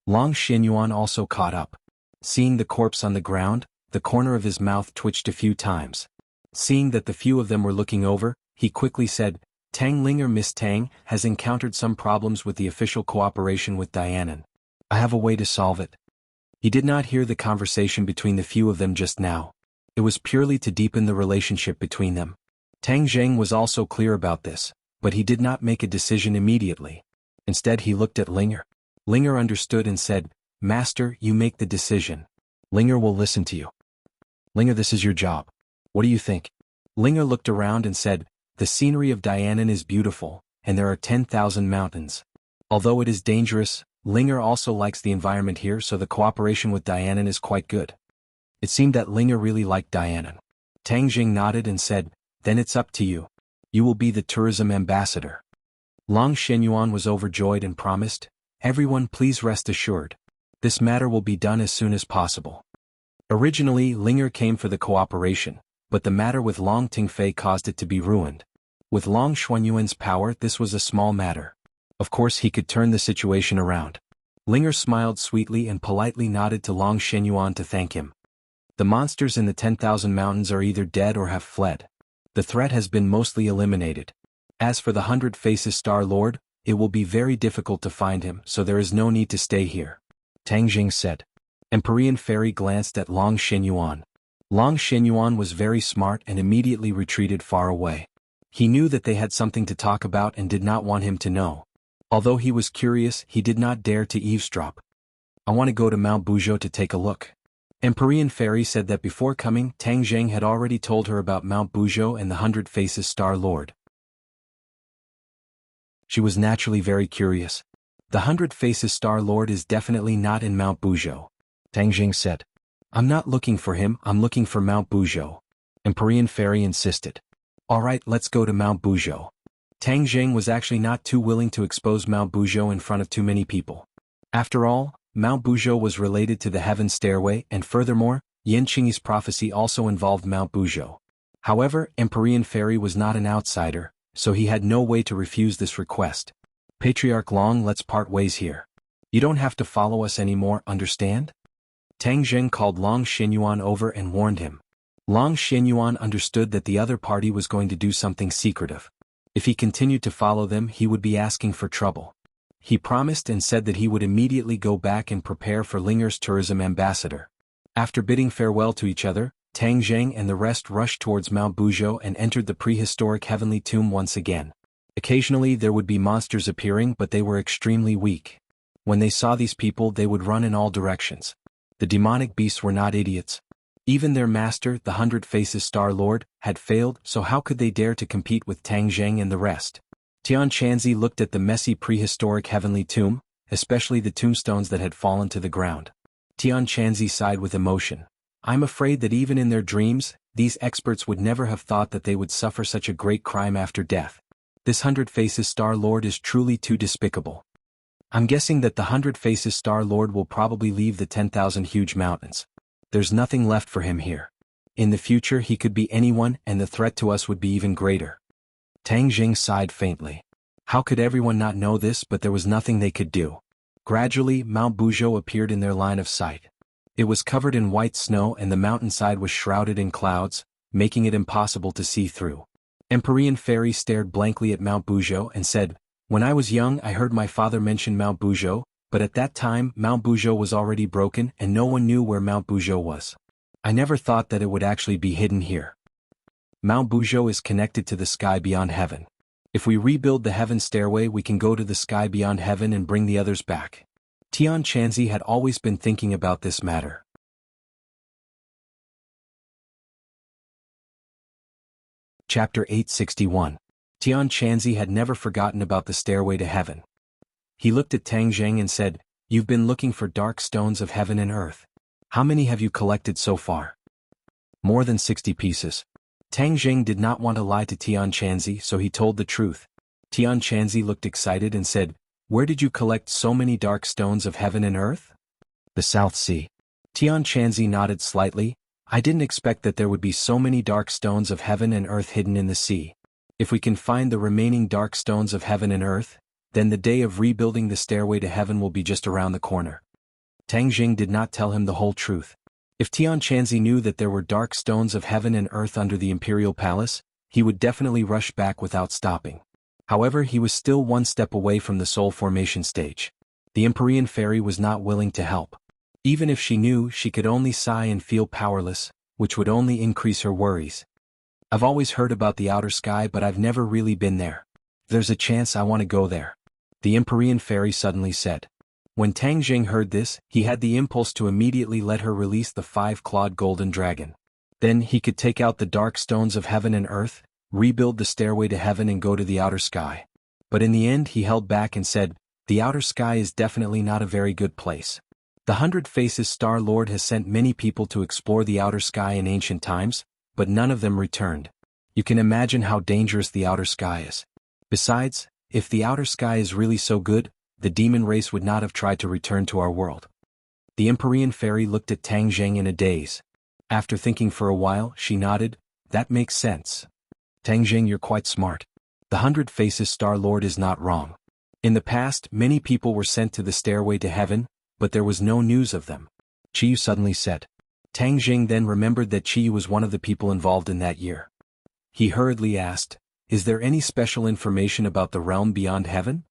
Long Xinyuan also caught up. Seeing the corpse on the ground, the corner of his mouth twitched a few times. Seeing that the few of them were looking over, he quickly said, Tang Linger, Miss Tang, has encountered some problems with the official cooperation with Dianan. I have a way to solve it. He did not hear the conversation between the few of them just now. It was purely to deepen the relationship between them. Tang Zheng was also clear about this, but he did not make a decision immediately. Instead he looked at Linger. Linger understood and said, Master, you make the decision. Linger will listen to you. Linger, this is your job. What do you think? Linger looked around and said, the scenery of Dianan is beautiful, and there are 10,000 mountains. Although it is dangerous, Linger also likes the environment here, so the cooperation with Dianan is quite good. It seemed that Linger really liked Dianan. Tang Jing nodded and said, then it's up to you. You will be the tourism ambassador. Long Shenyuan was overjoyed and promised, everyone please rest assured. This matter will be done as soon as possible. Originally, Linger came for the cooperation, but the matter with Long Tingfei caused it to be ruined. With Long Xuanyuan's power, this was a small matter. Of course he could turn the situation around. Linger smiled sweetly and politely nodded to Long Shenyuan to thank him. The monsters in the 10,000 mountains are either dead or have fled. The threat has been mostly eliminated. As for the 100 Faces Star Lord, it will be very difficult to find him, so there is no need to stay here. Tang Jing said. Empyrean Fairy glanced at Long Shenyuan. Long Shenyuan was very smart and immediately retreated far away. He knew that they had something to talk about and did not want him to know. Although he was curious, he did not dare to eavesdrop. I want to go to Mount Buzhou to take a look. Empyrean Fairy said that before coming, Tang Zheng had already told her about Mount Buzhou and the 100 Faces Star Lord. She was naturally very curious. The 100 Faces Star Lord is definitely not in Mount Buzhou. Tang Jing said. I'm not looking for him, I'm looking for Mount Buzhou. Empyrean Fairy insisted. Alright, let's go to Mount Buzhou. Tang Jing was actually not too willing to expose Mount Buzhou in front of too many people. After all, Mount Buzhou was related to the Heaven Stairway, and furthermore, Yin Qingyi's prophecy also involved Mount Buzhou. However, Empyrean Fairy was not an outsider, so he had no way to refuse this request. Patriarch Long, let's part ways here. You don't have to follow us anymore, understand? Tang Zheng called Long Xinyuan over and warned him. Long Xinyuan understood that the other party was going to do something secretive. If he continued to follow them, he would be asking for trouble. He promised and said that he would immediately go back and prepare for Linger's tourism ambassador. After bidding farewell to each other, Tang Zheng and the rest rushed towards Mount Buzhou and entered the prehistoric heavenly tomb once again. Occasionally there would be monsters appearing, but they were extremely weak. When they saw these people, they would run in all directions. The demonic beasts were not idiots. Even their master, the 100 Faces Star Lord, had failed, so how could they dare to compete with Tang Zheng and the rest? Tian Chanzi looked at the messy prehistoric heavenly tomb, especially the tombstones that had fallen to the ground. Tian Chanzi sighed with emotion. I'm afraid that even in their dreams, these experts would never have thought that they would suffer such a great crime after death. This 100 Faces Star Lord is truly too despicable. I'm guessing that the 100 Faces Star Lord will probably leave the 10,000 huge mountains. There's nothing left for him here. In the future he could be anyone, and the threat to us would be even greater. Tang Jing sighed faintly. How could everyone not know this, but there was nothing they could do. Gradually, Mount Buzhou appeared in their line of sight. It was covered in white snow and the mountainside was shrouded in clouds, making it impossible to see through. Empyrean Fairy stared blankly at Mount Buzhou and said, "When I was young I heard my father mention Mount Buzhou, but at that time Mount Buzhou was already broken and no one knew where Mount Buzhou was. I never thought that it would actually be hidden here. Mount Buzhou is connected to the sky beyond heaven. If we rebuild the heaven stairway we can go to the sky beyond heaven and bring the others back." Tian Chanzi had always been thinking about this matter. Chapter 861. Tian Chanzi had never forgotten about the stairway to heaven. He looked at Tang Zheng and said, "You've been looking for dark stones of heaven and earth. How many have you collected so far?" "More than 60 pieces. Tang Zheng did not want to lie to Tian Chanzi, so he told the truth. Tian Chanzi looked excited and said, "Where did you collect so many dark stones of heaven and earth?" "The South Sea." Tian Chanzi nodded slightly. "I didn't expect that there would be so many dark stones of heaven and earth hidden in the sea. If we can find the remaining dark stones of heaven and earth, then the day of rebuilding the stairway to heaven will be just around the corner." Tang Zheng did not tell him the whole truth. If Tian Chanzi knew that there were dark stones of heaven and earth under the imperial palace, he would definitely rush back without stopping. However, he was still one step away from the soul formation stage. The Empyrean Fairy was not willing to help. Even if she knew, she could only sigh and feel powerless, which would only increase her worries. "I've always heard about the outer sky but I've never really been there. There's a chance I want to go there," the Empyrean Fairy suddenly said. When Tang Zheng heard this, he had the impulse to immediately let her release the 5-clawed golden dragon. Then he could take out the dark stones of heaven and earth, rebuild the stairway to heaven and go to the outer sky. But in the end he held back and said, "The outer sky is definitely not a very good place. The 100 Faces Star Lord has sent many people to explore the outer sky in ancient times, but none of them returned. You can imagine how dangerous the outer sky is. Besides, if the outer sky is really so good, the demon race would not have tried to return to our world." The Empyrean Fairy looked at Tang Zheng in a daze. After thinking for a while, she nodded, "That makes sense. Tang Zheng, you're quite smart. The 100 Faces Star Lord is not wrong. In the past, many people were sent to the stairway to heaven, but there was no news of them," Chiyu suddenly said. Tang Zheng then remembered that Chiyu was one of the people involved in that year. He hurriedly asked, "Is there any special information about the realm beyond heaven?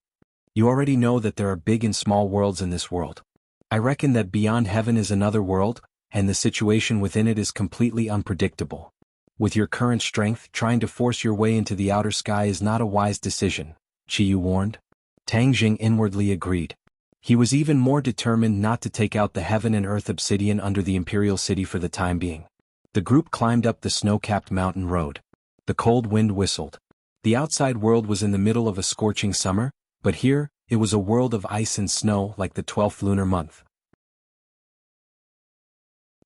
You already know that there are big and small worlds in this world. I reckon that beyond heaven is another world, and the situation within it is completely unpredictable. With your current strength, trying to force your way into the outer sky is not a wise decision," Chiyu warned. Tang Zheng inwardly agreed. He was even more determined not to take out the heaven and earth obsidian under the imperial city for the time being. The group climbed up the snow-capped mountain road. The cold wind whistled. The outside world was in the middle of a scorching summer, but here, it was a world of ice and snow like the 12th lunar month.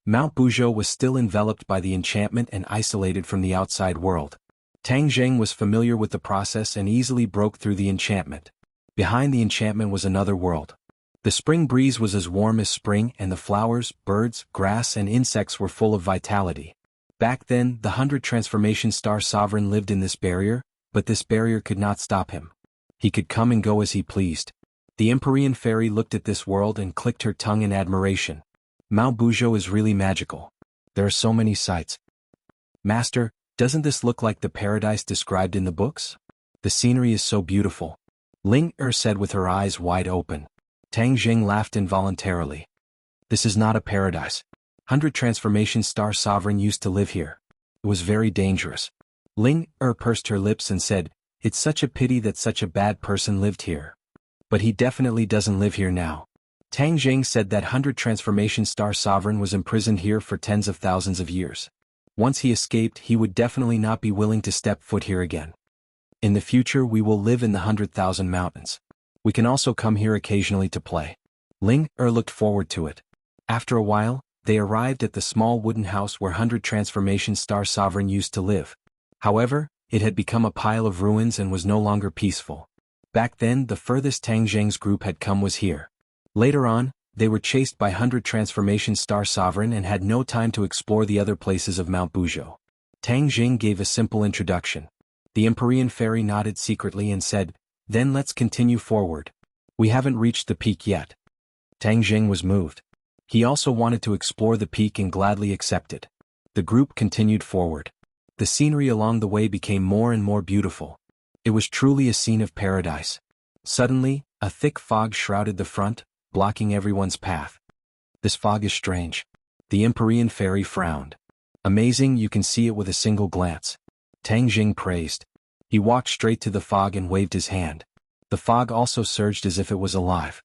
Mount Buzhou was still enveloped by the enchantment and isolated from the outside world. Tang Zheng was familiar with the process and easily broke through the enchantment. Behind the enchantment was another world. The spring breeze was as warm as spring and the flowers, birds, grass and insects were full of vitality. Back then, the 100 Transformation Star Sovereign lived in this barrier, but this barrier could not stop him. He could come and go as he pleased. The Empyrean Fairy looked at this world and clicked her tongue in admiration. "Mount Buzhou is really magical. There are so many sights. Master, doesn't this look like the paradise described in the books? The scenery is so beautiful," Ling said with her eyes wide open. Tang Zheng laughed involuntarily. "This is not a paradise. 100 Transformation Star Sovereign used to live here. It was very dangerous." Ling pursed her lips and said, "It's such a pity that such a bad person lived here. But he definitely doesn't live here now." Tang Zheng said that 100 Transformation Star Sovereign was imprisoned here for tens of thousands of years. Once he escaped, he would definitely not be willing to step foot here again. "In the future we will live in the 100,000 mountains. We can also come here occasionally to play." Ling looked forward to it. After a while, they arrived at the small wooden house where 100 Transformation Star Sovereign used to live. However, it had become a pile of ruins and was no longer peaceful. Back then, the furthest Tang Zheng's group had come was here. Later on, they were chased by 100 Transformation Star Sovereign and had no time to explore the other places of Mount Buzhou. Tang Zheng gave a simple introduction. The Empyrean Fairy nodded secretly and said, "Then let's continue forward. We haven't reached the peak yet." Tang Zheng was moved. He also wanted to explore the peak and gladly accepted. The group continued forward. The scenery along the way became more and more beautiful. It was truly a scene of paradise. Suddenly, a thick fog shrouded the front, blocking everyone's path. This fog is strange. The Empyrean fairy frowned. Amazing, you can see it with a single glance. Tang Jing praised. He walked straight to the fog and waved his hand. The fog also surged as if it was alive.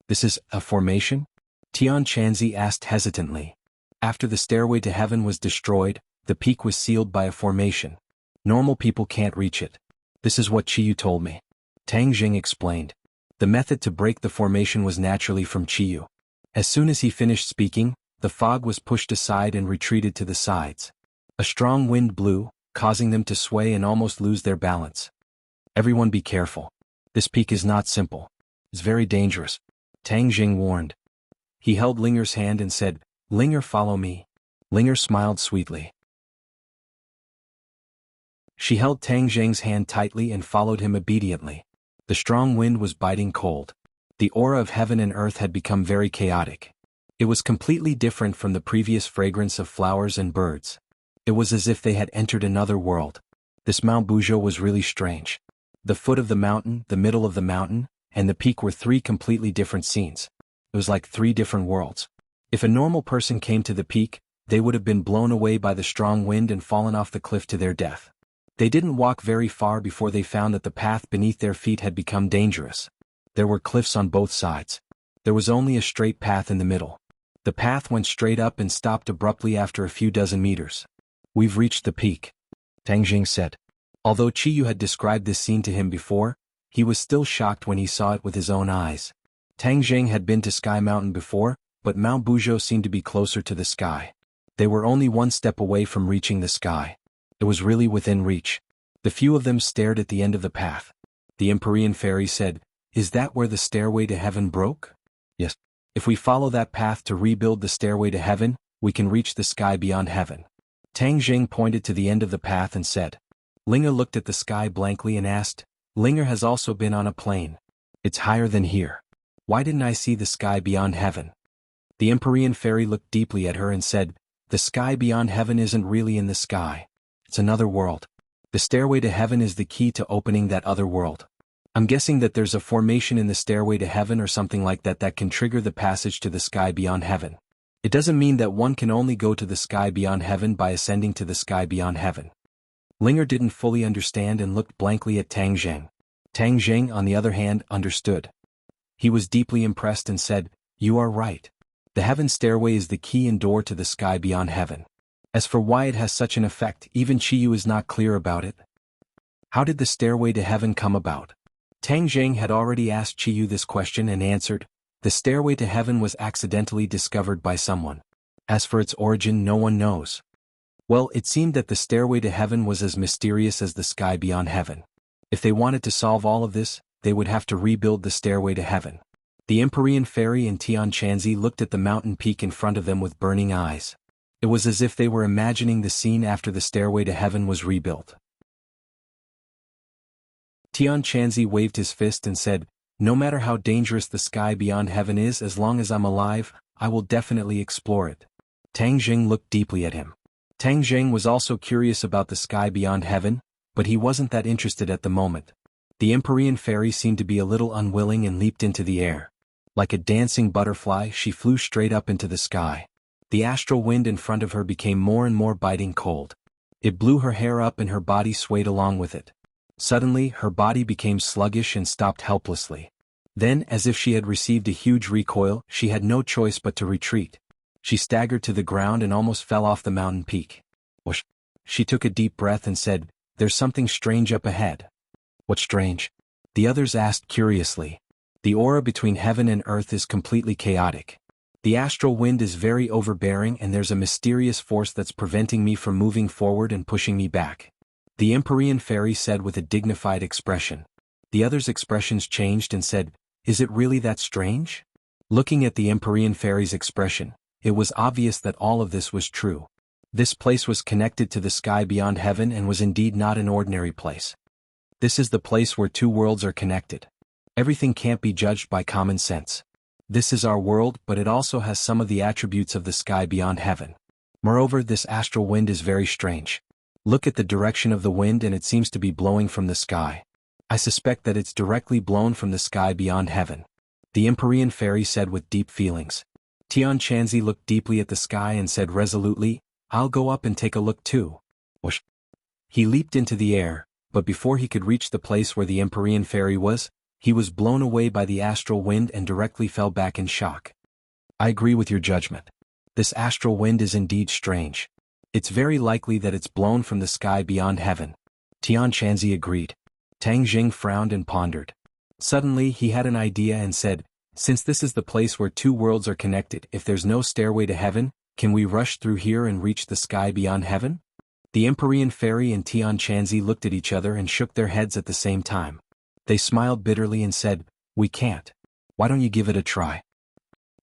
This is a formation? Tian Chanzi asked hesitantly. After the stairway to heaven was destroyed, the peak was sealed by a formation. Normal people can't reach it. This is what Chiyu told me. Tang Jing explained. The method to break the formation was naturally from Chiyu. As soon as he finished speaking, the fog was pushed aside and retreated to the sides. A strong wind blew, causing them to sway and almost lose their balance. Everyone be careful. This peak is not simple. It's very dangerous. Tang Jing warned. He held Linger's hand and said, Linger, follow me. Linger smiled sweetly. She held Tang Jing's hand tightly and followed him obediently. The strong wind was biting cold. The aura of heaven and earth had become very chaotic. It was completely different from the previous fragrance of flowers and birds. It was as if they had entered another world. This Mount Buzhou was really strange. The foot of the mountain, the middle of the mountain, and the peak were three completely different scenes. It was like three different worlds. If a normal person came to the peak, they would have been blown away by the strong wind and fallen off the cliff to their death. They didn't walk very far before they found that the path beneath their feet had become dangerous. There were cliffs on both sides. There was only a straight path in the middle. The path went straight up and stopped abruptly after a few dozen meters. We've reached the peak, Tang Jing said. Although Chiyu had described this scene to him before, he was still shocked when he saw it with his own eyes. Tang Jing had been to Sky Mountain before, but Mount Buzhou seemed to be closer to the sky. They were only one step away from reaching the sky. It was really within reach. The few of them stared at the end of the path. The Empyrean fairy said, Is that where the stairway to heaven broke? Yes. If we follow that path to rebuild the stairway to heaven, we can reach the sky beyond heaven. Tang Jing pointed to the end of the path and said. Linger looked at the sky blankly and asked, Linger has also been on a plane. It's higher than here. Why didn't I see the sky beyond heaven? The Empyrean fairy looked deeply at her and said, The sky beyond heaven isn't really in the sky. It's another world. The stairway to heaven is the key to opening that other world. I'm guessing that there's a formation in the stairway to heaven or something like that that can trigger the passage to the sky beyond heaven. It doesn't mean that one can only go to the sky beyond heaven by ascending to the sky beyond heaven. Linger didn't fully understand and looked blankly at Tang Jing. Tang Jing, on the other hand, understood. He was deeply impressed and said, You are right. The heaven stairway is the key and door to the sky beyond heaven. As for why it has such an effect, even Chiyu is not clear about it. How did the stairway to heaven come about? Tang Jing had already asked Chiyu this question and answered, The stairway to heaven was accidentally discovered by someone. As for its origin, no one knows. Well, it seemed that the stairway to heaven was as mysterious as the sky beyond heaven. If they wanted to solve all of this, they would have to rebuild the stairway to heaven. The Empyrean fairy and Tian Chanzi looked at the mountain peak in front of them with burning eyes. It was as if they were imagining the scene after the stairway to heaven was rebuilt. Tian Chanzi waved his fist and said, No matter how dangerous the sky beyond heaven is, as long as I'm alive, I will definitely explore it. Tang Jing looked deeply at him. Tang Jing was also curious about the sky beyond heaven, but he wasn't that interested at the moment. The Empyrean fairy seemed to be a little unwilling and leaped into the air. Like a dancing butterfly, she flew straight up into the sky. The astral wind in front of her became more and more biting cold. It blew her hair up and her body swayed along with it. Suddenly, her body became sluggish and stopped helplessly. Then, as if she had received a huge recoil, she had no choice but to retreat. She staggered to the ground and almost fell off the mountain peak. Whoosh! She took a deep breath and said, There's something strange up ahead. What's strange? The others asked curiously. The aura between heaven and earth is completely chaotic. The astral wind is very overbearing and there's a mysterious force that's preventing me from moving forward and pushing me back. The Empyrean fairy said with a dignified expression. The others' expressions changed and said, Is it really that strange? Looking at the Empyrean fairy's expression, it was obvious that all of this was true. This place was connected to the sky beyond heaven and was indeed not an ordinary place. This is the place where two worlds are connected. Everything can't be judged by common sense. This is our world, but it also has some of the attributes of the sky beyond heaven. Moreover, this astral wind is very strange. Look at the direction of the wind and it seems to be blowing from the sky. I suspect that it's directly blown from the sky beyond heaven. The Empyrean fairy said with deep feelings. Tian Chanzi looked deeply at the sky and said resolutely, I'll go up and take a look too. Whoosh. He leaped into the air, but before he could reach the place where the Empyrean fairy was, he was blown away by the astral wind and directly fell back in shock. I agree with your judgment. This astral wind is indeed strange. It's very likely that it's blown from the sky beyond heaven. Tian Chanzi agreed. Tang Jing frowned and pondered. Suddenly he had an idea and said, since this is the place where two worlds are connected, if there's no stairway to heaven, can we rush through here and reach the sky beyond heaven? The Empyrean fairy and Tian Chanzi looked at each other and shook their heads at the same time. They smiled bitterly and said, we can't. Why don't you give it a try?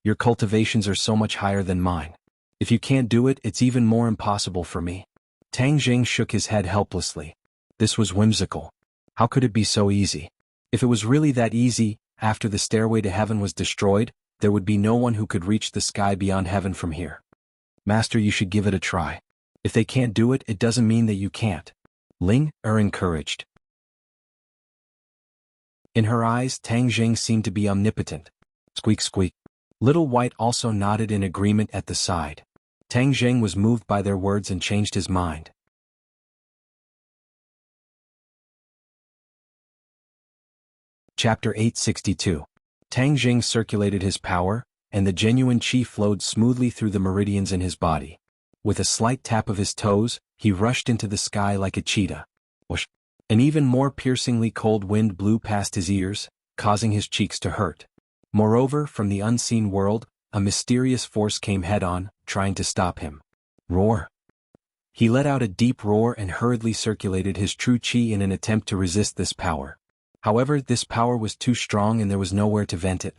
Your cultivations are so much higher than mine. If you can't do it, it's even more impossible for me. Tang Jing shook his head helplessly. This was whimsical. How could it be so easy? If it was really that easy, after the stairway to heaven was destroyed, there would be no one who could reach the sky beyond heaven from here. Master, you should give it a try. If they can't do it, it doesn't mean that you can't. Ling encouraged. In her eyes, Tang Jing seemed to be omnipotent. Squeak squeak. Little White also nodded in agreement at the side. Tang Jing was moved by their words and changed his mind. Chapter 862. Tang Jing circulated his power, and the genuine qi flowed smoothly through the meridians in his body. With a slight tap of his toes, he rushed into the sky like a cheetah. Whoosh! An even more piercingly cold wind blew past his ears, causing his cheeks to hurt. Moreover, from the unseen world, a mysterious force came head-on, trying to stop him. Roar! He let out a deep roar and hurriedly circulated his true qi in an attempt to resist this power. However, this power was too strong and there was nowhere to vent it.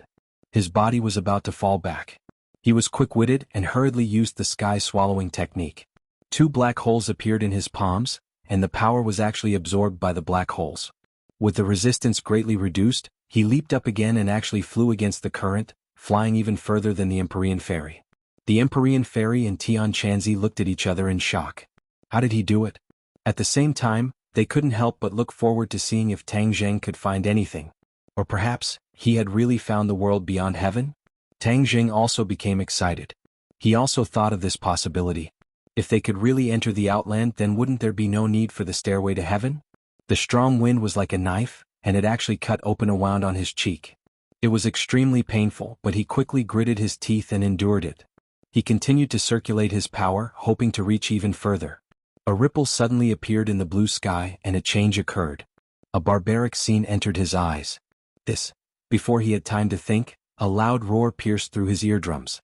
His body was about to fall back. He was quick-witted and hurriedly used the sky-swallowing technique. Two black holes appeared in his palms, and the power was actually absorbed by the black holes. With the resistance greatly reduced, he leaped up again and actually flew against the current, flying even further than the Empyrean fairy. The Empyrean fairy and Tian Chanzi looked at each other in shock. How did he do it? At the same time, they couldn't help but look forward to seeing if Tang Jing could find anything. Or perhaps, he had really found the world beyond heaven? Tang Jing also became excited. He also thought of this possibility. If they could really enter the outland, then wouldn't there be no need for the stairway to heaven? The strong wind was like a knife, and it actually cut open a wound on his cheek. It was extremely painful, but he quickly gritted his teeth and endured it. He continued to circulate his power, hoping to reach even further. A ripple suddenly appeared in the blue sky, and a change occurred. A barbaric scene entered his eyes. Before he had time to think, a loud roar pierced through his eardrums.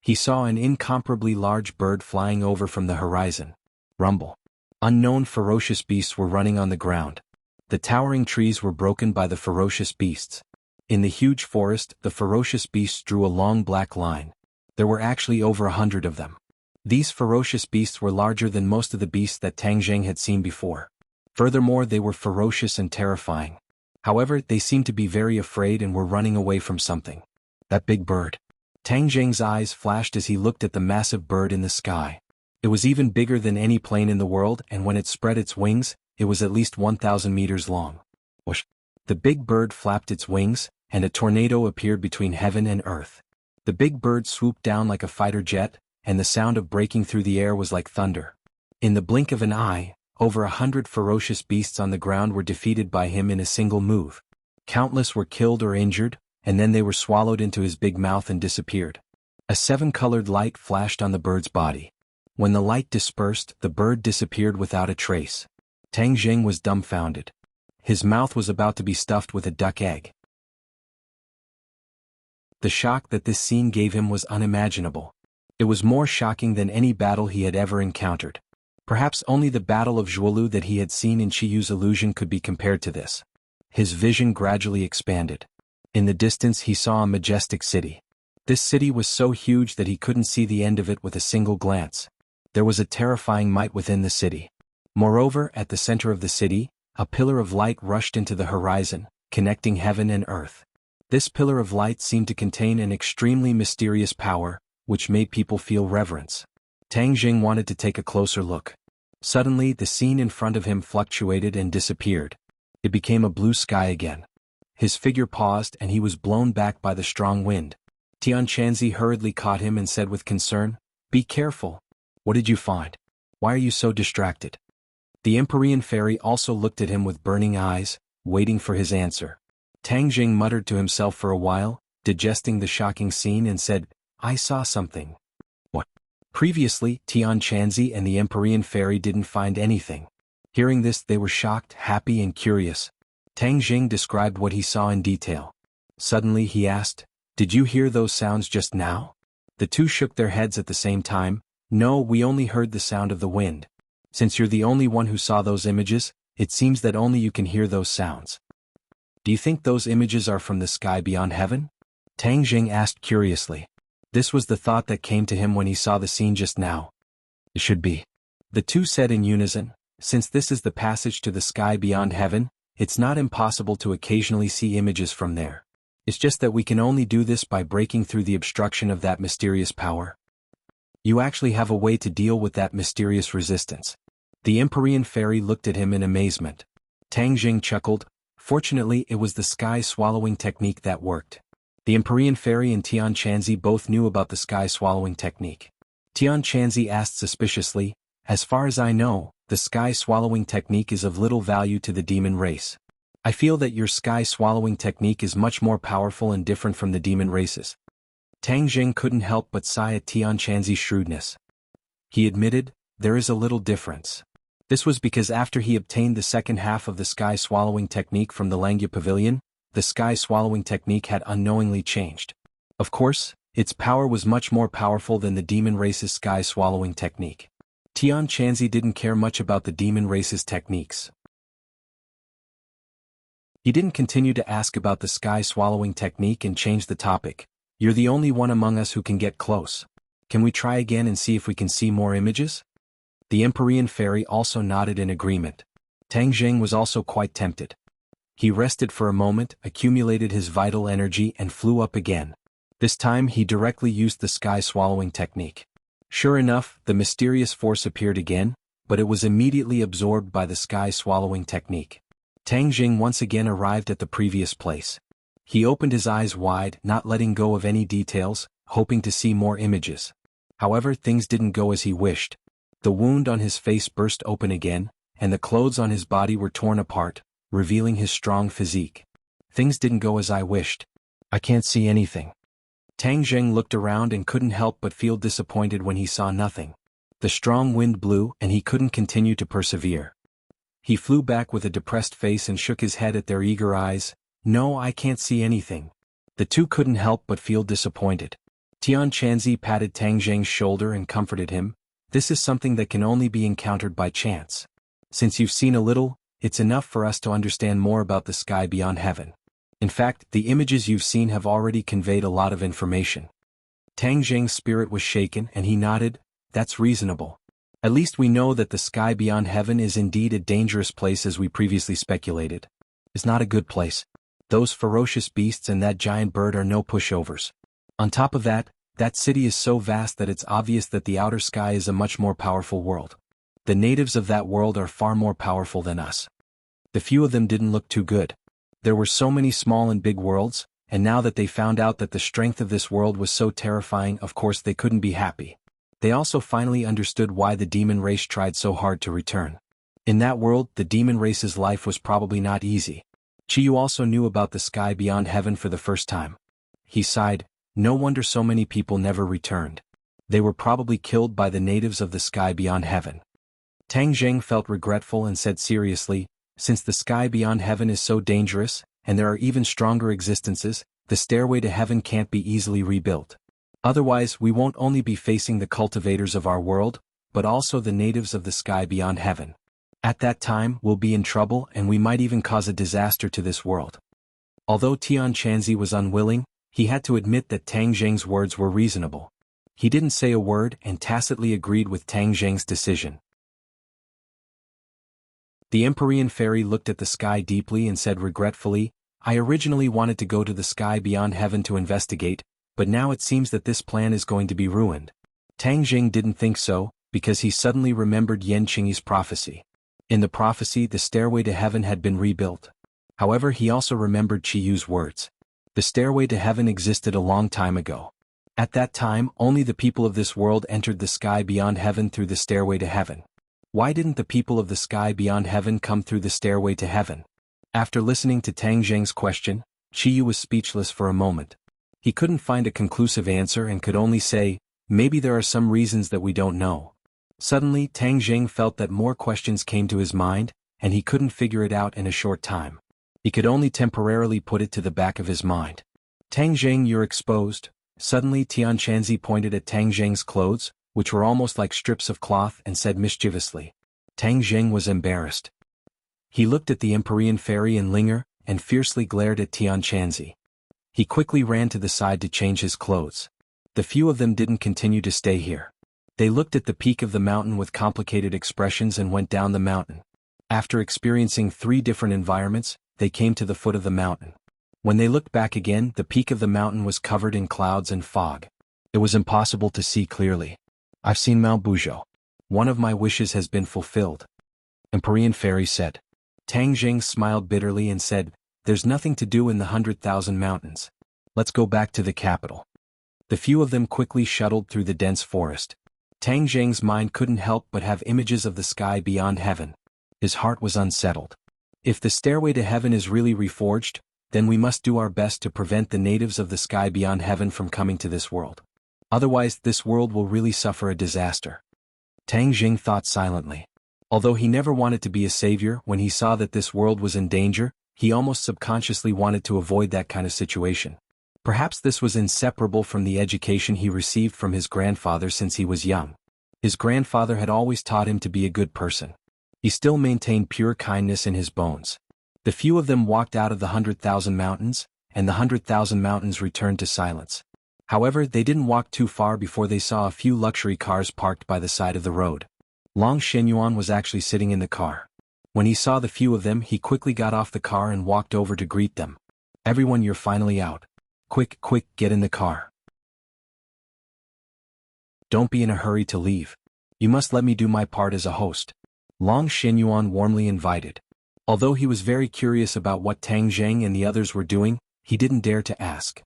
He saw an incomparably large bird flying over from the horizon. Rumble. Unknown ferocious beasts were running on the ground. The towering trees were broken by the ferocious beasts. In the huge forest, the ferocious beasts drew a long black line. There were actually over 100 of them. These ferocious beasts were larger than most of the beasts that Tang Jing had seen before. Furthermore, they were ferocious and terrifying. However, they seemed to be very afraid and were running away from something. That big bird. Tang Jing's eyes flashed as he looked at the massive bird in the sky. It was even bigger than any plane in the world, and when it spread its wings, it was at least 1,000 meters long. Whoosh! The big bird flapped its wings, and a tornado appeared between heaven and earth. The big bird swooped down like a fighter jet, and the sound of breaking through the air was like thunder. In the blink of an eye, over 100 ferocious beasts on the ground were defeated by him in a single move. Countless were killed or injured, and then they were swallowed into his big mouth and disappeared. A 7-colored light flashed on the bird's body. When the light dispersed, the bird disappeared without a trace. Tang Jing was dumbfounded. His mouth was about to be stuffed with a duck egg. The shock that this scene gave him was unimaginable. It was more shocking than any battle he had ever encountered. Perhaps only the battle of Zhuolu that he had seen in Qiyu's illusion could be compared to this. His vision gradually expanded. In the distance he saw a majestic city. This city was so huge that he couldn't see the end of it with a single glance. There was a terrifying might within the city. Moreover, at the center of the city, a pillar of light rushed into the horizon, connecting heaven and earth. This pillar of light seemed to contain an extremely mysterious power, which made people feel reverence. Tang Jing wanted to take a closer look. Suddenly the scene in front of him fluctuated and disappeared. It became a blue sky again. His figure paused and he was blown back by the strong wind. Tianqianzi hurriedly caught him and said with concern, "Be careful. What did you find? Why are you so distracted?" The Empyrean fairy also looked at him with burning eyes, waiting for his answer. Tang Jing muttered to himself for a while, digesting the shocking scene, and said, "I saw something." "What?" Previously, Tianqianzi and the Empyrean fairy didn't find anything. Hearing this, they were shocked, happy, and curious. Tang Jing described what he saw in detail. Suddenly he asked, "Did you hear those sounds just now?" The two shook their heads at the same time. "No, we only heard the sound of the wind. Since you're the only one who saw those images, it seems that only you can hear those sounds. Do you think those images are from the sky beyond heaven?" Tang Jing asked curiously. This was the thought that came to him when he saw the scene just now. "It should be." The two said in unison, "Since this is the passage to the sky beyond heaven, it's not impossible to occasionally see images from there. It's just that we can only do this by breaking through the obstruction of that mysterious power." "You actually have a way to deal with that mysterious resistance?" The Empyrean fairy looked at him in amazement. Tang Jing chuckled. Fortunately, it was the sky-swallowing technique that worked. The Empyrean fairy and Tianqianzi both knew about the sky-swallowing technique. Tianqianzi asked suspiciously, "As far as I know, the sky-swallowing technique is of little value to the demon race. I feel that your sky-swallowing technique is much more powerful and different from the demon races." Tang Jing couldn't help but sigh at Tianqianzi's shrewdness. He admitted, "There is a little difference." This was because after he obtained the second half of the sky-swallowing technique from the Langya Pavilion, the sky-swallowing technique had unknowingly changed. Of course, its power was much more powerful than the demon race's sky-swallowing technique. Tianqianzi didn't care much about the demon race's techniques. He didn't continue to ask about the sky-swallowing technique and changed the topic. "You're the only one among us who can get close. Can we try again and see if we can see more images?" The Empyrean fairy also nodded in agreement. Tang Jing was also quite tempted. He rested for a moment, accumulated his vital energy, and flew up again. This time he directly used the sky-swallowing technique. Sure enough, the mysterious force appeared again, but it was immediately absorbed by the sky-swallowing technique. Tang Jing once again arrived at the previous place. He opened his eyes wide, not letting go of any details, hoping to see more images. However, things didn't go as he wished. The wound on his face burst open again, and the clothes on his body were torn apart, revealing his strong physique. "Things didn't go as I wished. I can't see anything." Tang Jing looked around and couldn't help but feel disappointed when he saw nothing. The strong wind blew and he couldn't continue to persevere. He flew back with a depressed face and shook his head at their eager eyes. "No, I can't see anything." The two couldn't help but feel disappointed. Tianqianzi patted Tang Jing's shoulder and comforted him. "This is something that can only be encountered by chance. Since you've seen a little, it's enough for us to understand more about the sky beyond heaven. In fact, the images you've seen have already conveyed a lot of information." Tang Jing's spirit was shaken and he nodded. "That's reasonable. At least we know that the sky beyond heaven is indeed a dangerous place as we previously speculated. It's not a good place. Those ferocious beasts and that giant bird are no pushovers. On top of that, that city is so vast that it's obvious that the outer sky is a much more powerful world. The natives of that world are far more powerful than us. The few of them didn't look too good. There were so many small and big worlds, and now that they found out that the strength of this world was so terrifying, of course they couldn't be happy. They also finally understood why the demon race tried so hard to return. In that world, the demon race's life was probably not easy. Chiyu also knew about the sky beyond heaven for the first time. He sighed. No wonder so many people never returned. They were probably killed by the natives of the sky beyond heaven. Tang Jing felt regretful and said seriously, "Since the sky beyond heaven is so dangerous, and there are even stronger existences, the stairway to heaven can't be easily rebuilt. Otherwise, we won't only be facing the cultivators of our world, but also the natives of the sky beyond heaven. At that time, we'll be in trouble and we might even cause a disaster to this world." Although Tianqianzi was unwilling, he had to admit that Tang Jing's words were reasonable. He didn't say a word and tacitly agreed with Tang Jing's decision. The Empyrean fairy looked at the sky deeply and said regretfully, "I originally wanted to go to the sky beyond heaven to investigate, but now it seems that this plan is going to be ruined." Tang Jing didn't think so. because he suddenly remembered Yan Qingyi's prophecy. In the prophecy, the stairway to heaven had been rebuilt. However, he also remembered Qiyu's words. The stairway to heaven existed a long time ago. At that time, only the people of this world entered the sky beyond heaven through the stairway to heaven. Why didn't the people of the sky beyond heaven come through the stairway to heaven? After listening to Tang Zheng's question, Qiyu was speechless for a moment. He couldn't find a conclusive answer and could only say, maybe there are some reasons that we don't know. Suddenly, Tang Zheng felt that more questions came to his mind, and he couldn't figure it out in a short time. He could only temporarily put it to the back of his mind. Tang Zheng, you're exposed. Suddenly Tian Chanzi pointed at Tang Zheng's clothes, which were almost like strips of cloth, and said mischievously. Tang Zheng was embarrassed. He looked at the Empyrean fairy and Linger, and fiercely glared at Tian Chanzi. He quickly ran to the side to change his clothes. The few of them didn't continue to stay here. They looked at the peak of the mountain with complicated expressions and went down the mountain. After experiencing 3 different environments, they came to the foot of the mountain. When they looked back again, the peak of the mountain was covered in clouds and fog. It was impossible to see clearly. I've seen Mount Buzhou. One of my wishes has been fulfilled. Empyrean fairy said. Tang Zheng smiled bitterly and said, there's nothing to do in the 100,000 mountains. Let's go back to the capital. The few of them quickly shuttled through the dense forest. Tang Zheng's mind couldn't help but have images of the sky beyond heaven. His heart was unsettled. If the stairway to heaven is really reforged, then we must do our best to prevent the natives of the sky beyond heaven from coming to this world. Otherwise, this world will really suffer a disaster. Tang Zheng thought silently. Although he never wanted to be a savior, when he saw that this world was in danger, he almost subconsciously wanted to avoid that kind of situation. Perhaps this was inseparable from the education he received from his grandfather since he was young. His grandfather had always taught him to be a good person. He still maintained pure kindness in his bones. The few of them walked out of the 100,000 mountains, and the 100,000 mountains returned to silence. However, they didn't walk too far before they saw a few luxury cars parked by the side of the road. Long Shenyuan was actually sitting in the car. When he saw the few of them, he quickly got off the car and walked over to greet them. Everyone, you're finally out. Quick, get in the car. Don't be in a hurry to leave. You must let me do my part as a host. Long Shenyuan warmly invited. Although he was very curious about what Tang Zheng and the others were doing, he didn't dare to ask.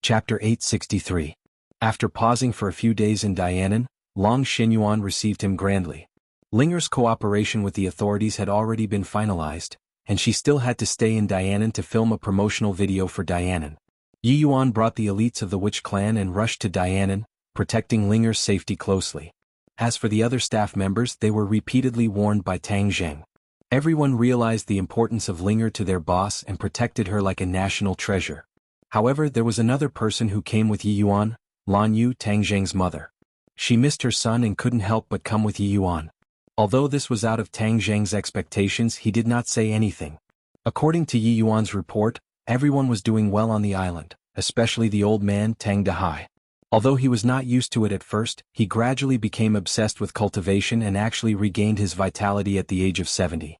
Chapter 863. After pausing for a few days in Dianan, Long Shenyuan received him grandly. Linger's cooperation with the authorities had already been finalized, and she still had to stay in Dianan to film a promotional video for Dianan. Yi Yuan brought the elites of the Witch clan and rushed to Dianan, protecting Linger's safety closely. As for the other staff members, they were repeatedly warned by Tang Zheng. Everyone realized the importance of Linger to their boss and protected her like a national treasure. However, there was another person who came with Yi Yuan, Lan Yu, Tang Zheng's mother. She missed her son and couldn't help but come with Yi Yuan. Although this was out of Tang Zheng's expectations, he did not say anything. According to Yi Yuan's report, everyone was doing well on the island, especially the old man Tang Dahai. Although he was not used to it at first, he gradually became obsessed with cultivation and actually regained his vitality at the age of 70.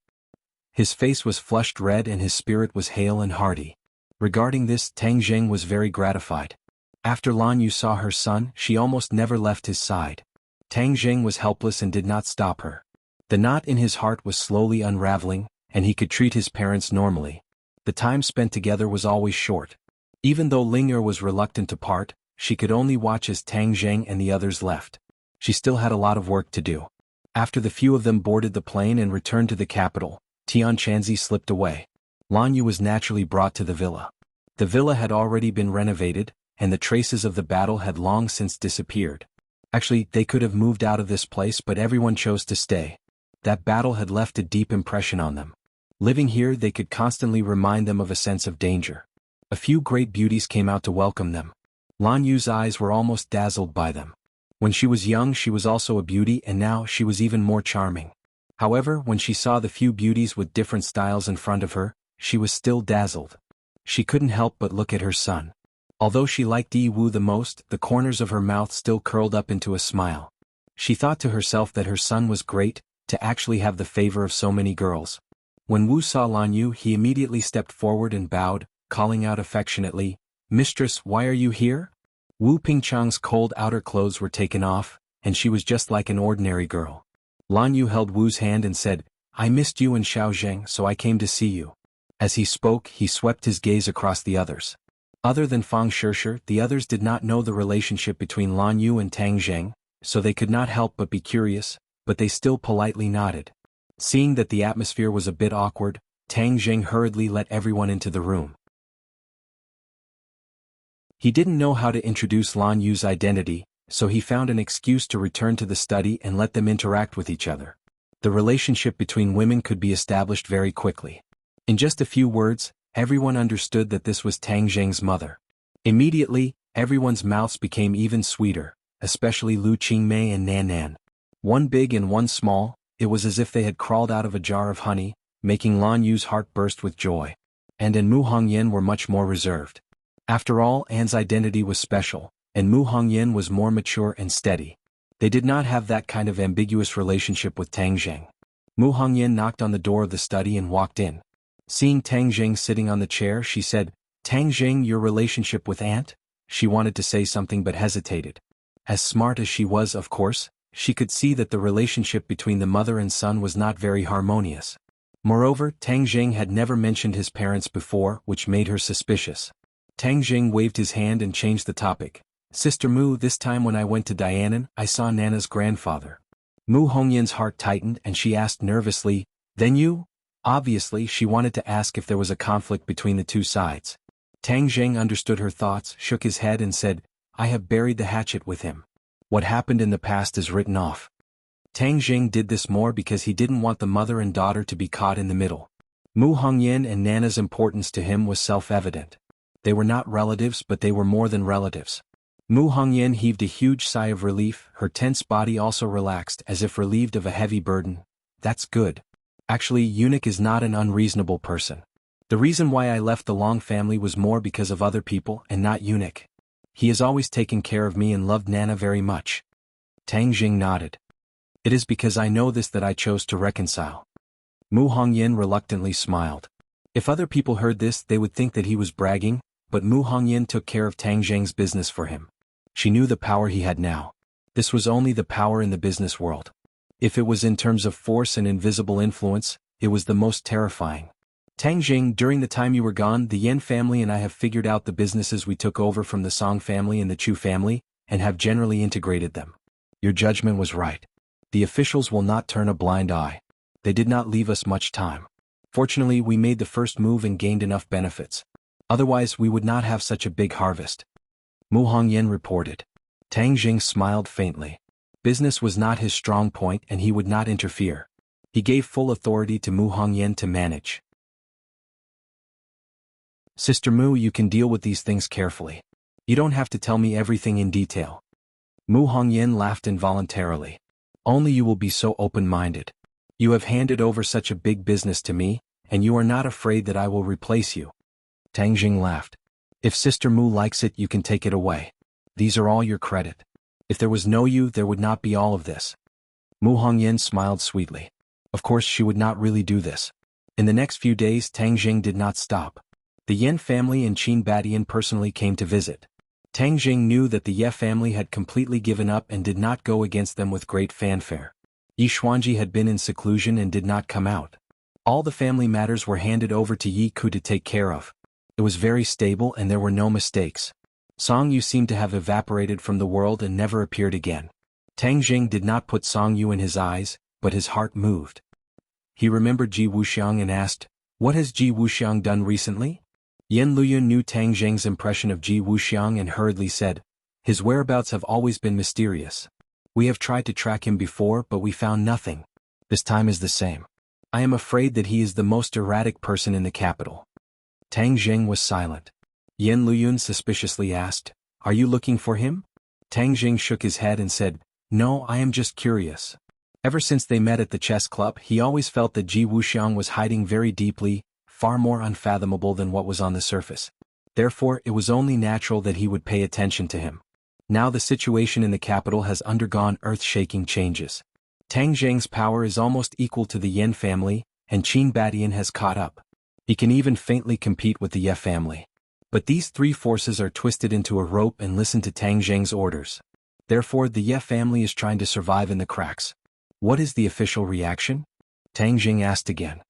His face was flushed red and his spirit was hale and hearty. Regarding this, Tang Zheng was very gratified. After Lan Yu saw her son, she almost never left his side. Tang Zheng was helpless and did not stop her. The knot in his heart was slowly unraveling, and he could treat his parents normally. The time spent together was always short. Even though Linger was reluctant to part, she could only watch as Tang Zheng and the others left. She still had a lot of work to do. After the few of them boarded the plane and returned to the capital, Tian Chanzi slipped away. Lan Yu was naturally brought to the villa. The villa had already been renovated, and the traces of the battle had long since disappeared. Actually, they could have moved out of this place, but everyone chose to stay. That battle had left a deep impression on them. Living here, they could constantly remind them of a sense of danger. A few great beauties came out to welcome them. Lan Yu's eyes were almost dazzled by them. When she was young, she was also a beauty, and now she was even more charming. However, when she saw the few beauties with different styles in front of her, she was still dazzled. She couldn't help but look at her son. Although she liked Yi Wu the most, the corners of her mouth still curled up into a smile. She thought to herself that her son was great, to actually have the favor of so many girls. When Wu saw Lan Yu, he immediately stepped forward and bowed, calling out affectionately, "Mistress, why are you here?" Wu Pingchang's cold outer clothes were taken off, and she was just like an ordinary girl. Lan Yu held Wu's hand and said, "I missed you and Xiao Zheng, so I came to see you." As he spoke, he swept his gaze across the others. Other than Fang Shishir, the others did not know the relationship between Lan Yu and Tang Zheng, so they could not help but be curious, but they still politely nodded. Seeing that the atmosphere was a bit awkward, Tang Zheng hurriedly let everyone into the room. He didn't know how to introduce Lan Yu's identity, so he found an excuse to return to the study and let them interact with each other. The relationship between women could be established very quickly. In just a few words, everyone understood that this was Tang Zheng's mother. Immediately, everyone's mouths became even sweeter, especially Lu Qingmei and Nan Nan. One big and one small, it was as if they had crawled out of a jar of honey, making Lan Yu's heart burst with joy. And Mu Hongyan were much more reserved. After all, Anne's identity was special, and Mu Hongyan was more mature and steady. They did not have that kind of ambiguous relationship with Tang Zheng. Mu Hongyan knocked on the door of the study and walked in. Seeing Tang Zheng sitting on the chair, she said, "Tang Zheng, your relationship with Aunt?" She wanted to say something but hesitated. As smart as she was, of course, she could see that the relationship between the mother and son was not very harmonious. Moreover, Tang Zheng had never mentioned his parents before, which made her suspicious. Tang Zheng waved his hand and changed the topic. "Sister Mu, this time when I went to Dianan, I saw Nana's grandfather." Mu Hongyan's heart tightened and she asked nervously, "Then you?" Obviously, she wanted to ask if there was a conflict between the two sides. Tang Zheng understood her thoughts, shook his head and said, "I have buried the hatchet with him. What happened in the past is written off." Tang Zheng did this more because he didn't want the mother and daughter to be caught in the middle. Mu Hongyan and Nana's importance to him was self-evident. They were not relatives, but they were more than relatives. Mu Hongyan heaved a huge sigh of relief, her tense body also relaxed as if relieved of a heavy burden. "That's good. Actually, Eunuch is not an unreasonable person. The reason why I left the Long family was more because of other people and not Eunuch. He has always taken care of me and loved Nana very much." Tang Jing nodded. "It is because I know this that I chose to reconcile." Mu Hongyan reluctantly smiled. If other people heard this, they would think that he was bragging, but Mu Hongyan took care of Tang Zheng's business for him. She knew the power he had now. This was only the power in the business world. If it was in terms of force and invisible influence, it was the most terrifying. "Tang Zheng, during the time you were gone, the Yan family and I have figured out the businesses we took over from the Song family and the Chu family, and have generally integrated them. Your judgment was right. The officials will not turn a blind eye. They did not leave us much time. Fortunately, we made the first move and gained enough benefits. Otherwise, we would not have such a big harvest." Mu Hongyan reported. Tang Jing smiled faintly. Business was not his strong point and he would not interfere. He gave full authority to Mu Hongyan to manage. "Sister Mu, you can deal with these things carefully. You don't have to tell me everything in detail." Mu Hongyan laughed involuntarily. "Only you will be so open-minded. You have handed over such a big business to me, and you are not afraid that I will replace you." Tang Jing laughed. "If Sister Mu likes it, you can take it away. These are all your credit. If there was no you, there would not be all of this." Mu Hongyan smiled sweetly. Of course she would not really do this. In the next few days, Tang Jing did not stop. The Yen family and Qin Badian personally came to visit. Tang Jing knew that the Ye family had completely given up and did not go against them with great fanfare. Yi Xuanji had been in seclusion and did not come out. All the family matters were handed over to Yi Ku to take care of. It was very stable and there were no mistakes. Song Yu seemed to have evaporated from the world and never appeared again. Tang Jing did not put Song Yu in his eyes, but his heart moved. He remembered Ji Wuxiang and asked, "What has Ji Wuxiang done recently?" Yen Luyun knew Tang Zheng's impression of Ji Wuxiang and hurriedly said, "His whereabouts have always been mysterious. We have tried to track him before but we found nothing. This time is the same. I am afraid that he is the most erratic person in the capital." Tang Zheng was silent. Yen Luyun suspiciously asked, "Are you looking for him?" Tang Zheng shook his head and said, "No, I am just curious." Ever since they met at the chess club, he always felt that Ji Wuxiang was hiding very deeply, far more unfathomable than what was on the surface. Therefore, it was only natural that he would pay attention to him. Now the situation in the capital has undergone earth-shaking changes. Tang Zheng's power is almost equal to the Yen family, and Qin Badian has caught up. He can even faintly compete with the Ye family. But these three forces are twisted into a rope and listen to Tang Zheng's orders. Therefore the Ye family is trying to survive in the cracks. What is the official reaction? Tang Zheng asked again.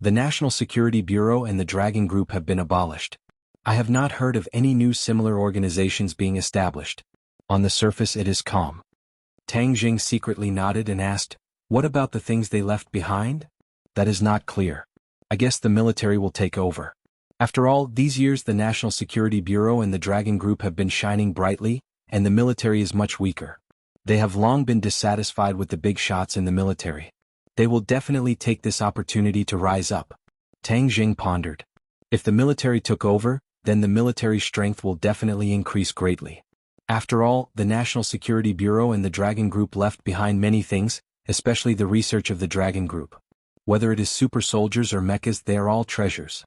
The National Security Bureau and the Dragon Group have been abolished. I have not heard of any new similar organizations being established. On the surface it is calm. Tang Zheng secretly nodded and asked, what about the things they left behind? That is not clear. I guess the military will take over. After all, these years the National Security Bureau and the Dragon Group have been shining brightly, and the military is much weaker. They have long been dissatisfied with the big shots in the military. They will definitely take this opportunity to rise up. Tang Zheng pondered. If the military took over, then the military strength will definitely increase greatly. After all, the National Security Bureau and the Dragon Group left behind many things, especially the research of the Dragon Group. Whether it is super soldiers or mechas, they are all treasures.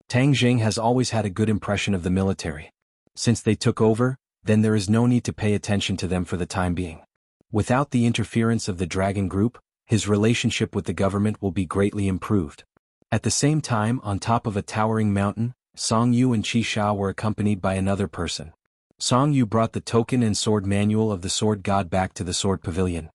Tang Zheng has always had a good impression of the military. Since they took over, then there is no need to pay attention to them for the time being. Without the interference of the Dragon Group, his relationship with the government will be greatly improved. At the same time, on top of a towering mountain, Song Yu and Qi Sha were accompanied by another person. Song Yu brought the token and sword manual of the Sword God back to the Sword Pavilion.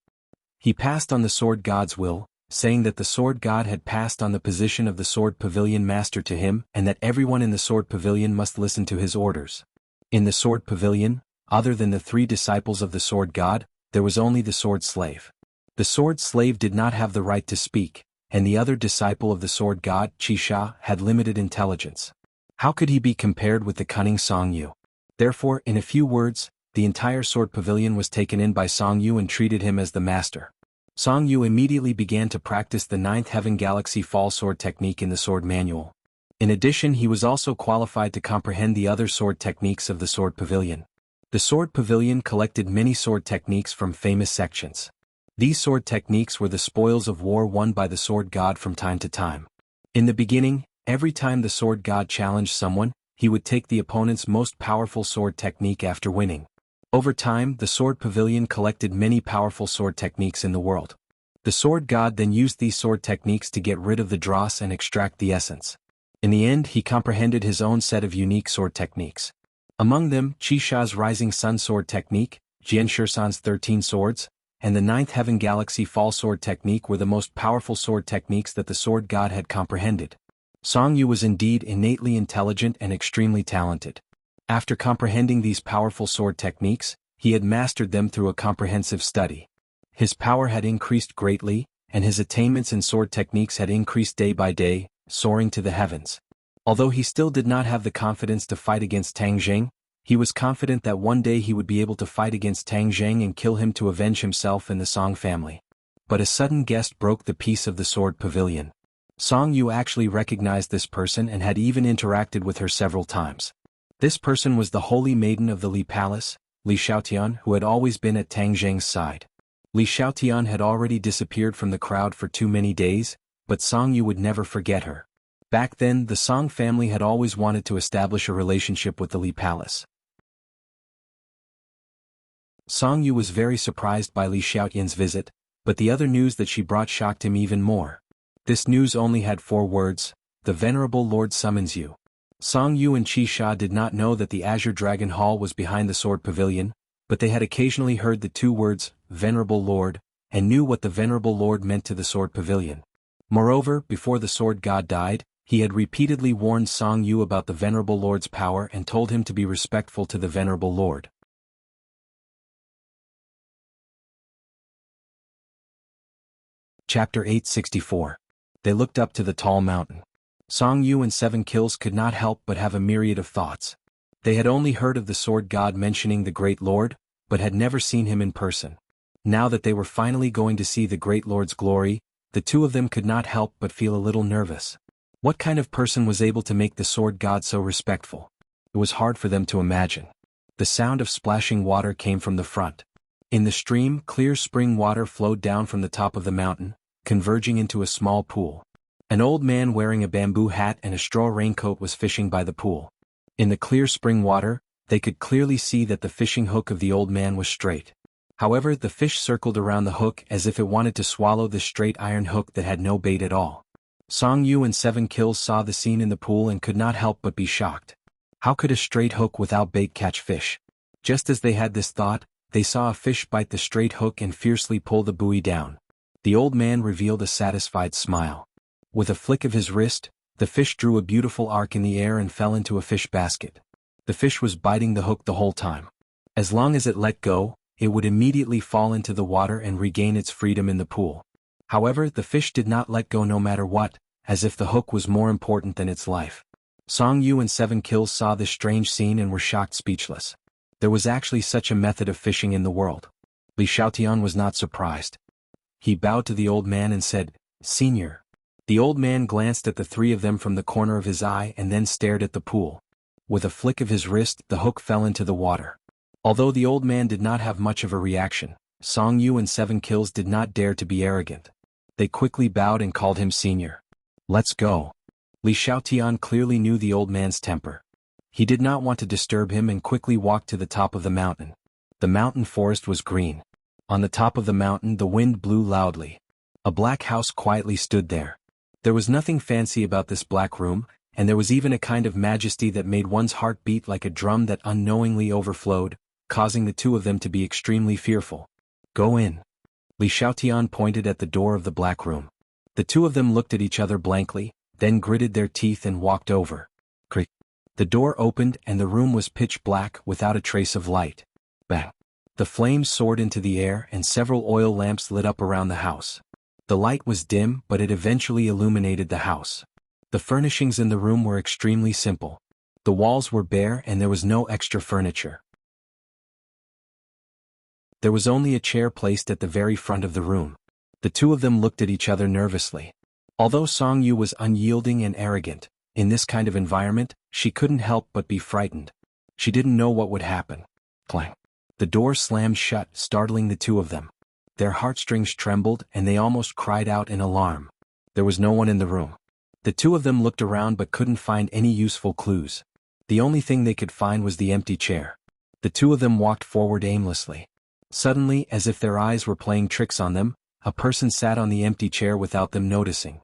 He passed on the Sword God's will, saying that the Sword God had passed on the position of the Sword Pavilion Master to him and that everyone in the Sword Pavilion must listen to his orders. In the Sword Pavilion, other than the three disciples of the Sword God, there was only the Sword Slave. The Sword Slave did not have the right to speak, and the other disciple of the Sword God, Qi Sha, had limited intelligence. How could he be compared with the cunning Song Yu? Therefore, in a few words, the entire Sword Pavilion was taken in by Song Yu and treated him as the master. Song Yu immediately began to practice the 9th Heaven Galaxy Fall Sword technique in the Sword Manual. In addition, he was also qualified to comprehend the other sword techniques of the Sword Pavilion. The Sword Pavilion collected many sword techniques from famous sections. These sword techniques were the spoils of war won by the Sword God from time to time. In the beginning, every time the Sword God challenged someone, he would take the opponent's most powerful sword technique after winning. Over time, the Sword Pavilion collected many powerful sword techniques in the world. The Sword God then used these sword techniques to get rid of the dross and extract the essence. In the end, he comprehended his own set of unique sword techniques. Among them, Qi Sha's Rising Sun sword technique, Jian Shisan's 13 swords, and the 9th Heaven Galaxy Fall sword technique were the most powerful sword techniques that the Sword God had comprehended. Song Yu was indeed innately intelligent and extremely talented. After comprehending these powerful sword techniques, he had mastered them through a comprehensive study. His power had increased greatly, and his attainments in sword techniques had increased day by day, soaring to the heavens. Although he still did not have the confidence to fight against Tang Zheng, he was confident that one day he would be able to fight against Tang Zheng and kill him to avenge himself and the Song family. But a sudden guest broke the peace of the Sword Pavilion. Song Yu actually recognized this person and had even interacted with her several times. This person was the Holy Maiden of the Li Palace, Li Xiaotian, who had always been at Tang Zheng's side. Li Xiaotian had already disappeared from the crowd for too many days, but Song Yu would never forget her. Back then, the Song family had always wanted to establish a relationship with the Li Palace. Song Yu was very surprised by Li Xiaotian's visit, but the other news that she brought shocked him even more. This news only had 4 words: "The Venerable Lord summons you." Song Yu and Qi Sha did not know that the Azure Dragon Hall was behind the Sword Pavilion, but they had occasionally heard the 2 words, "Venerable Lord," and knew what the Venerable Lord meant to the Sword Pavilion. Moreover, before the Sword God died, he had repeatedly warned Song Yu about the Venerable Lord's power and told him to be respectful to the Venerable Lord. Chapter 864. They looked up to the tall mountain. Song Yu and 7 Kills could not help but have a myriad of thoughts. They had only heard of the Sword God mentioning the Great Lord, but had never seen him in person. Now that they were finally going to see the Great Lord's glory, the 2 of them could not help but feel a little nervous. What kind of person was able to make the Sword God so respectful? It was hard for them to imagine. The sound of splashing water came from the front. In the stream, clear spring water flowed down from the top of the mountain, converging into a small pool. An old man wearing a bamboo hat and a straw raincoat was fishing by the pool. In the clear spring water, they could clearly see that the fishing hook of the old man was straight. However, the fish circled around the hook as if it wanted to swallow the straight iron hook that had no bait at all. Song Yu and 7 Kills saw the scene in the pool and could not help but be shocked. How could a straight hook without bait catch fish? Just as they had this thought, they saw a fish bite the straight hook and fiercely pull the buoy down. The old man revealed a satisfied smile. With a flick of his wrist, the fish drew a beautiful arc in the air and fell into a fish basket. The fish was biting the hook the whole time. As long as it let go, it would immediately fall into the water and regain its freedom in the pool. However, the fish did not let go no matter what, as if the hook was more important than its life. Song Yu and 7 Kills saw this strange scene and were shocked speechless. There was actually such a method of fishing in the world. Li Xiaotian was not surprised. He bowed to the old man and said, "Senior." The old man glanced at the three of them from the corner of his eye and then stared at the pool. With a flick of his wrist, the hook fell into the water. Although the old man did not have much of a reaction, Song Yu and 7 Kills did not dare to be arrogant. They quickly bowed and called him senior. "Let's go." Li Xiaotian clearly knew the old man's temper. He did not want to disturb him and quickly walked to the top of the mountain. The mountain forest was green. On the top of the mountain the wind blew loudly. A black house quietly stood there. There was nothing fancy about this black room, and there was even a kind of majesty that made one's heart beat like a drum that unknowingly overflowed, causing the two of them to be extremely fearful. "Go in." Li Xiaotian pointed at the door of the black room. The two of them looked at each other blankly, then gritted their teeth and walked over. Creak. The door opened and the room was pitch black without a trace of light. Bang. The flames soared into the air and several oil lamps lit up around the house. The light was dim, but it eventually illuminated the house. The furnishings in the room were extremely simple. The walls were bare and there was no extra furniture. There was only a chair placed at the very front of the room. The two of them looked at each other nervously. Although Song Yu was unyielding and arrogant, in this kind of environment, she couldn't help but be frightened. She didn't know what would happen. Clang. The door slammed shut, startling the two of them. Their heartstrings trembled and they almost cried out in alarm. There was no one in the room. The two of them looked around but couldn't find any useful clues. The only thing they could find was the empty chair. The two of them walked forward aimlessly. Suddenly, as if their eyes were playing tricks on them, a person sat on the empty chair without them noticing.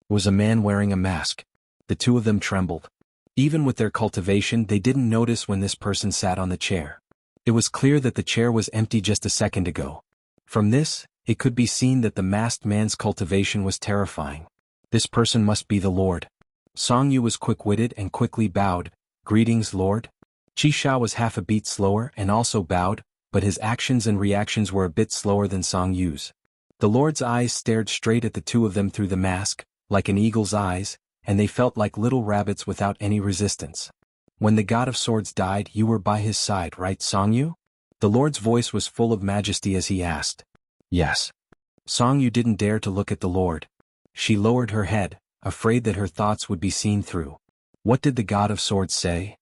It was a man wearing a mask. The two of them trembled. Even with their cultivation, they didn't notice when this person sat on the chair. It was clear that the chair was empty just a second ago. From this, it could be seen that the masked man's cultivation was terrifying. This person must be the Lord. Song Yu was quick-witted and quickly bowed. "Greetings, Lord." Qi Sha was half a beat slower and also bowed, but his actions and reactions were a bit slower than Song Yu's. The Lord's eyes stared straight at the two of them through the mask, like an eagle's eyes, and they felt like little rabbits without any resistance. "When the God of Swords died, you were by his side, right, Song Yu?" The Lord's voice was full of majesty as he asked. "Yes." Song Yu didn't dare to look at the Lord. She lowered her head, afraid that her thoughts would be seen through. What did the God of Swords say?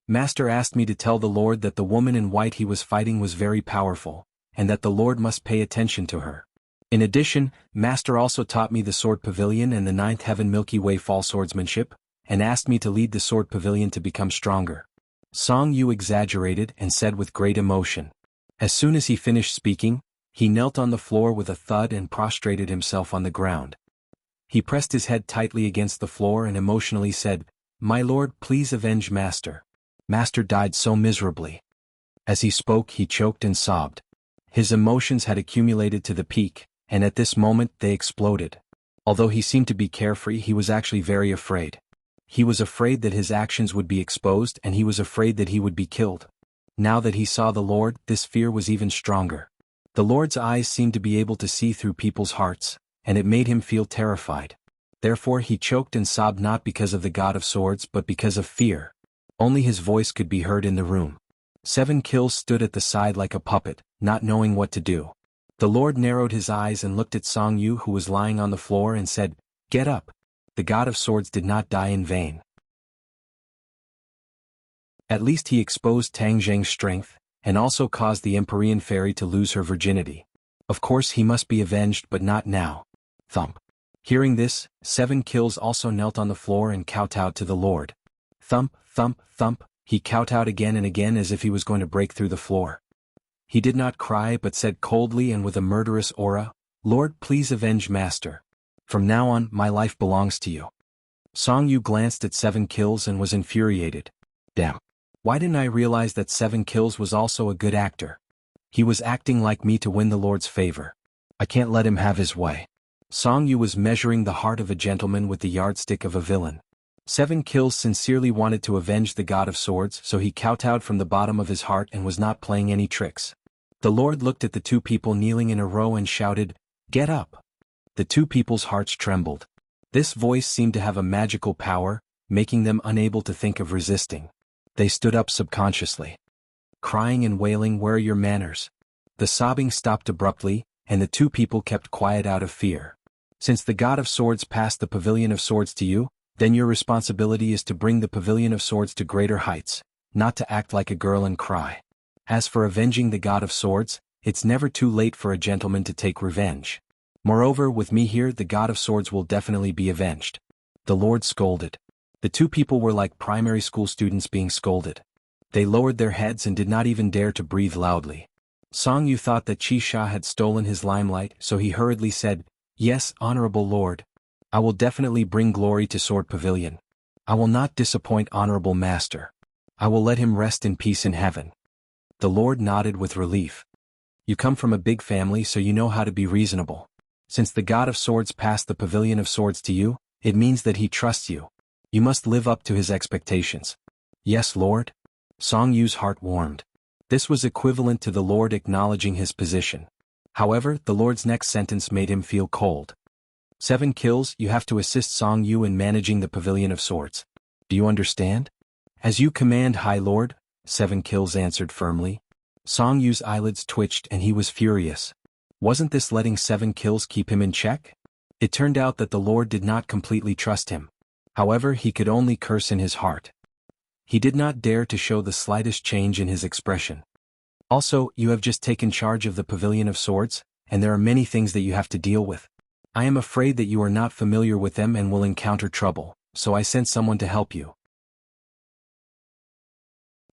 "Master asked me to tell the Lord that the woman in white he was fighting was very powerful, and that the Lord must pay attention to her. In addition, Master also taught me the Sword Pavilion and the Ninth Heaven Milky Way fall swordsmanship, and asked me to lead the Sword Pavilion to become stronger." Song Yu exaggerated and said with great emotion. As soon as he finished speaking, he knelt on the floor with a thud and prostrated himself on the ground. He pressed his head tightly against the floor and emotionally said, "My lord, please avenge Master. Master died so miserably." As he spoke, he choked and sobbed. His emotions had accumulated to the peak, and at this moment they exploded. Although he seemed to be carefree, he was actually very afraid. He was afraid that his actions would be exposed and he was afraid that he would be killed. Now that he saw the Lord, this fear was even stronger. The Lord's eyes seemed to be able to see through people's hearts, and it made him feel terrified. Therefore he choked and sobbed not because of the God of Swords but because of fear. Only his voice could be heard in the room. 7 Kills stood at the side like a puppet, not knowing what to do. The Lord narrowed his eyes and looked at Song Yu, who was lying on the floor, and said, "Get up. The God of Swords did not die in vain. At least he exposed Tang Zheng's strength, and also caused the Empyrean fairy to lose her virginity. Of course he must be avenged, but not now." Thump. Hearing this, 7 Kills also knelt on the floor and kowtowed to the Lord. Thump, thump, thump, he kowtowed again and again as if he was going to break through the floor. He did not cry but said coldly and with a murderous aura, "Lord, please avenge Master." From now on, my life belongs to you. Song Yu glanced at 7 Kills and was infuriated. Damn. Why didn't I realize that 7 Kills was also a good actor? He was acting like me to win the Lord's favor. I can't let him have his way. Song Yu was measuring the heart of a gentleman with the yardstick of a villain. 7 Kills sincerely wanted to avenge the God of Swords, so he kowtowed from the bottom of his heart and was not playing any tricks. The Lord looked at the 2 people kneeling in a row and shouted, "Get up!" The 2 people's hearts trembled. This voice seemed to have a magical power, making them unable to think of resisting. They stood up subconsciously. Crying and wailing, "Where are your manners?" The sobbing stopped abruptly, and the 2 people kept quiet out of fear. Since the God of Swords passed the Pavilion of Swords to you, then your responsibility is to bring the Pavilion of Swords to greater heights, not to act like a girl and cry. As for avenging the God of Swords, it's never too late for a gentleman to take revenge. Moreover, with me here, the God of Swords will definitely be avenged. The Lord scolded. The 2 people were like primary school students being scolded. They lowered their heads and did not even dare to breathe loudly. Song Yu thought that Chi Sha had stolen his limelight, so he hurriedly said, "Yes, Honorable Lord. I will definitely bring glory to Sword Pavilion. I will not disappoint Honorable Master. I will let him rest in peace in heaven." The Lord nodded with relief. You come from a big family, so you know how to be reasonable. Since the God of Swords passed the Pavilion of Swords to you, it means that he trusts you. You must live up to his expectations. Yes, Lord? Song Yu's heart warmed. This was equivalent to the Lord acknowledging his position. However, the Lord's next sentence made him feel cold. 7 Kills, you have to assist Song Yu in managing the Pavilion of Swords. Do you understand? As you command, High Lord, 7 Kills answered firmly. Song Yu's eyelids twitched and he was furious. Wasn't this letting 7 Kills keep him in check? It turned out that the Lord did not completely trust him. However, he could only curse in his heart. He did not dare to show the slightest change in his expression. Also, you have just taken charge of the Pavilion of Swords, and there are many things that you have to deal with. I am afraid that you are not familiar with them and will encounter trouble, so I sent someone to help you.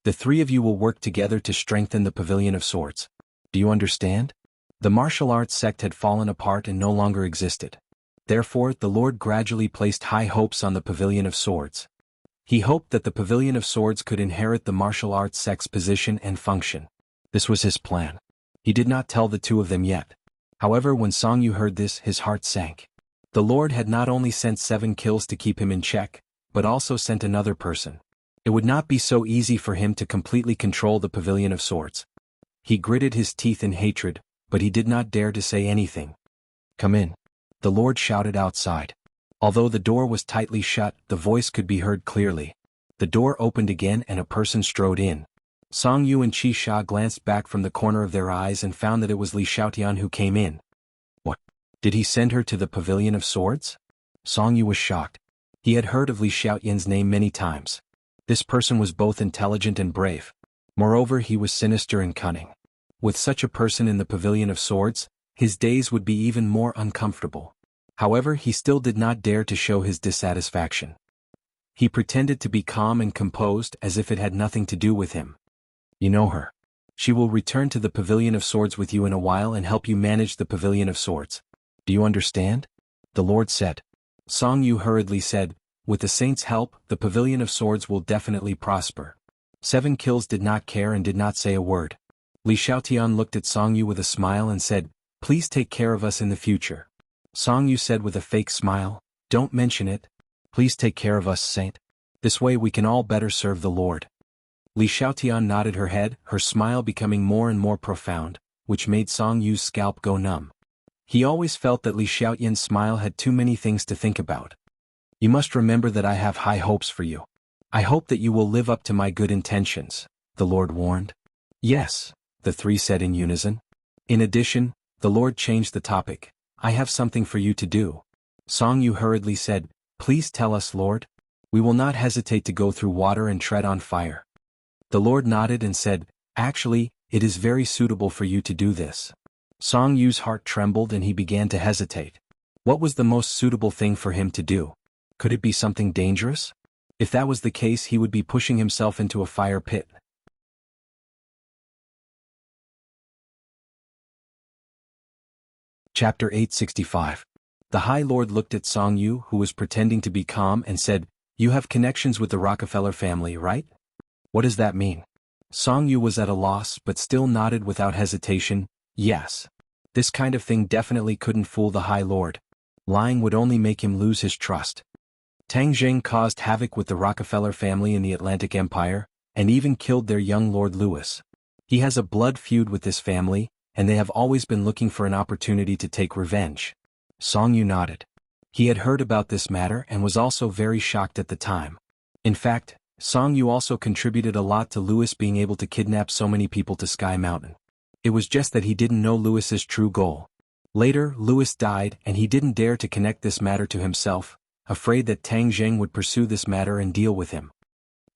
The 3 of you will work together to strengthen the Pavilion of Swords. Do you understand? The martial arts sect had fallen apart and no longer existed. Therefore, the Lord gradually placed high hopes on the Pavilion of Swords. He hoped that the Pavilion of Swords could inherit the martial arts sect's position and function. This was his plan. He did not tell the 2 of them yet. However, when Song Yu heard this, his heart sank. The Lord had not only sent 7 Kills to keep him in check, but also sent another person. It would not be so easy for him to completely control the Pavilion of Swords. He gritted his teeth in hatred, but he did not dare to say anything. "Come in." The Lord shouted outside. Although the door was tightly shut, the voice could be heard clearly. The door opened again and a person strode in. Song Yu and Chi Sha glanced back from the corner of their eyes and found that it was Li Xiaotian who came in. What? Did he send her to the Pavilion of Swords? Song Yu was shocked. He had heard of Li Xiaotian's name many times. This person was both intelligent and brave. Moreover, he was sinister and cunning. With such a person in the Pavilion of Swords, his days would be even more uncomfortable. However, he still did not dare to show his dissatisfaction. He pretended to be calm and composed as if it had nothing to do with him. You know her. She will return to the Pavilion of Swords with you in a while and help you manage the Pavilion of Swords. Do you understand? The Lord said. Song Yu hurriedly said, with the saint's help, the Pavilion of Swords will definitely prosper. 7 Kills did not care and did not say a word. Li Xiaotian looked at Song Yu with a smile and said, "Please take care of us in the future." Song Yu said with a fake smile, "Don't mention it. Please take care of us, Saint. This way we can all better serve the Lord." Li Xiaotian nodded her head, her smile becoming more and more profound, which made Song Yu's scalp go numb. He always felt that Li Xiaotian's smile had too many things to think about. "You must remember that I have high hopes for you. I hope that you will live up to my good intentions," the Lord warned. "Yes," the 3 said in unison. In addition, the Lord changed the topic. "I have something for you to do." Song Yu hurriedly said, "Please tell us, Lord. We will not hesitate to go through water and tread on fire." The Lord nodded and said, "Actually, it is very suitable for you to do this." Song Yu's heart trembled and he began to hesitate. What was the most suitable thing for him to do? Could it be something dangerous? If that was the case, he would be pushing himself into a fire pit. Chapter 865. The High Lord looked at Song Yu, who was pretending to be calm, and said, "You have connections with the Rockefeller family, right? What does that mean?" Song Yu was at a loss but still nodded without hesitation, "Yes. This kind of thing definitely couldn't fool the High Lord. Lying would only make him lose his trust." Tang Jing caused havoc with the Rockefeller family in the Atlantic Empire, and even killed their young Lord Louis. He has a blood feud with this family, and they have always been looking for an opportunity to take revenge. Song Yu nodded. He had heard about this matter and was also very shocked at the time. In fact, Song Yu also contributed a lot to Louis being able to kidnap so many people to Sky Mountain. It was just that he didn't know Louis's true goal. Later, Louis died and he didn't dare to connect this matter to himself, afraid that Tang Jing would pursue this matter and deal with him.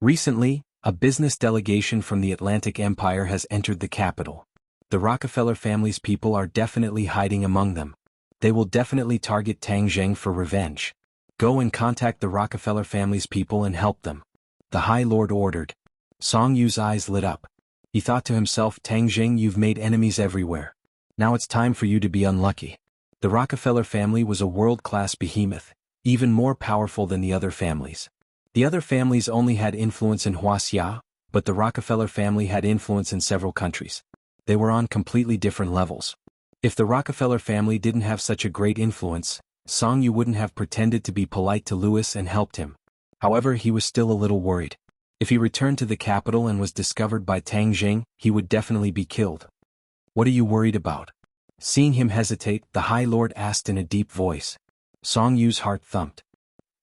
Recently, a business delegation from the Atlantic Empire has entered the capital. The Rockefeller family's people are definitely hiding among them. They will definitely target Tang Jing for revenge. Go and contact the Rockefeller family's people and help them. The High Lord ordered. Song Yu's eyes lit up. He thought to himself, "Tang Jing, you've made enemies everywhere. Now it's time for you to be unlucky." The Rockefeller family was a world-class behemoth, even more powerful than the other families. The other families only had influence in Wuxia, but the Rockefeller family had influence in several countries. They were on completely different levels. If the Rockefeller family didn't have such a great influence, Song Yu wouldn't have pretended to be polite to Louis and helped him. However, he was still a little worried. If he returned to the capital and was discovered by Tang Jing, he would definitely be killed. "What are you worried about?" Seeing him hesitate, the High Lord asked in a deep voice. Song Yu's heart thumped.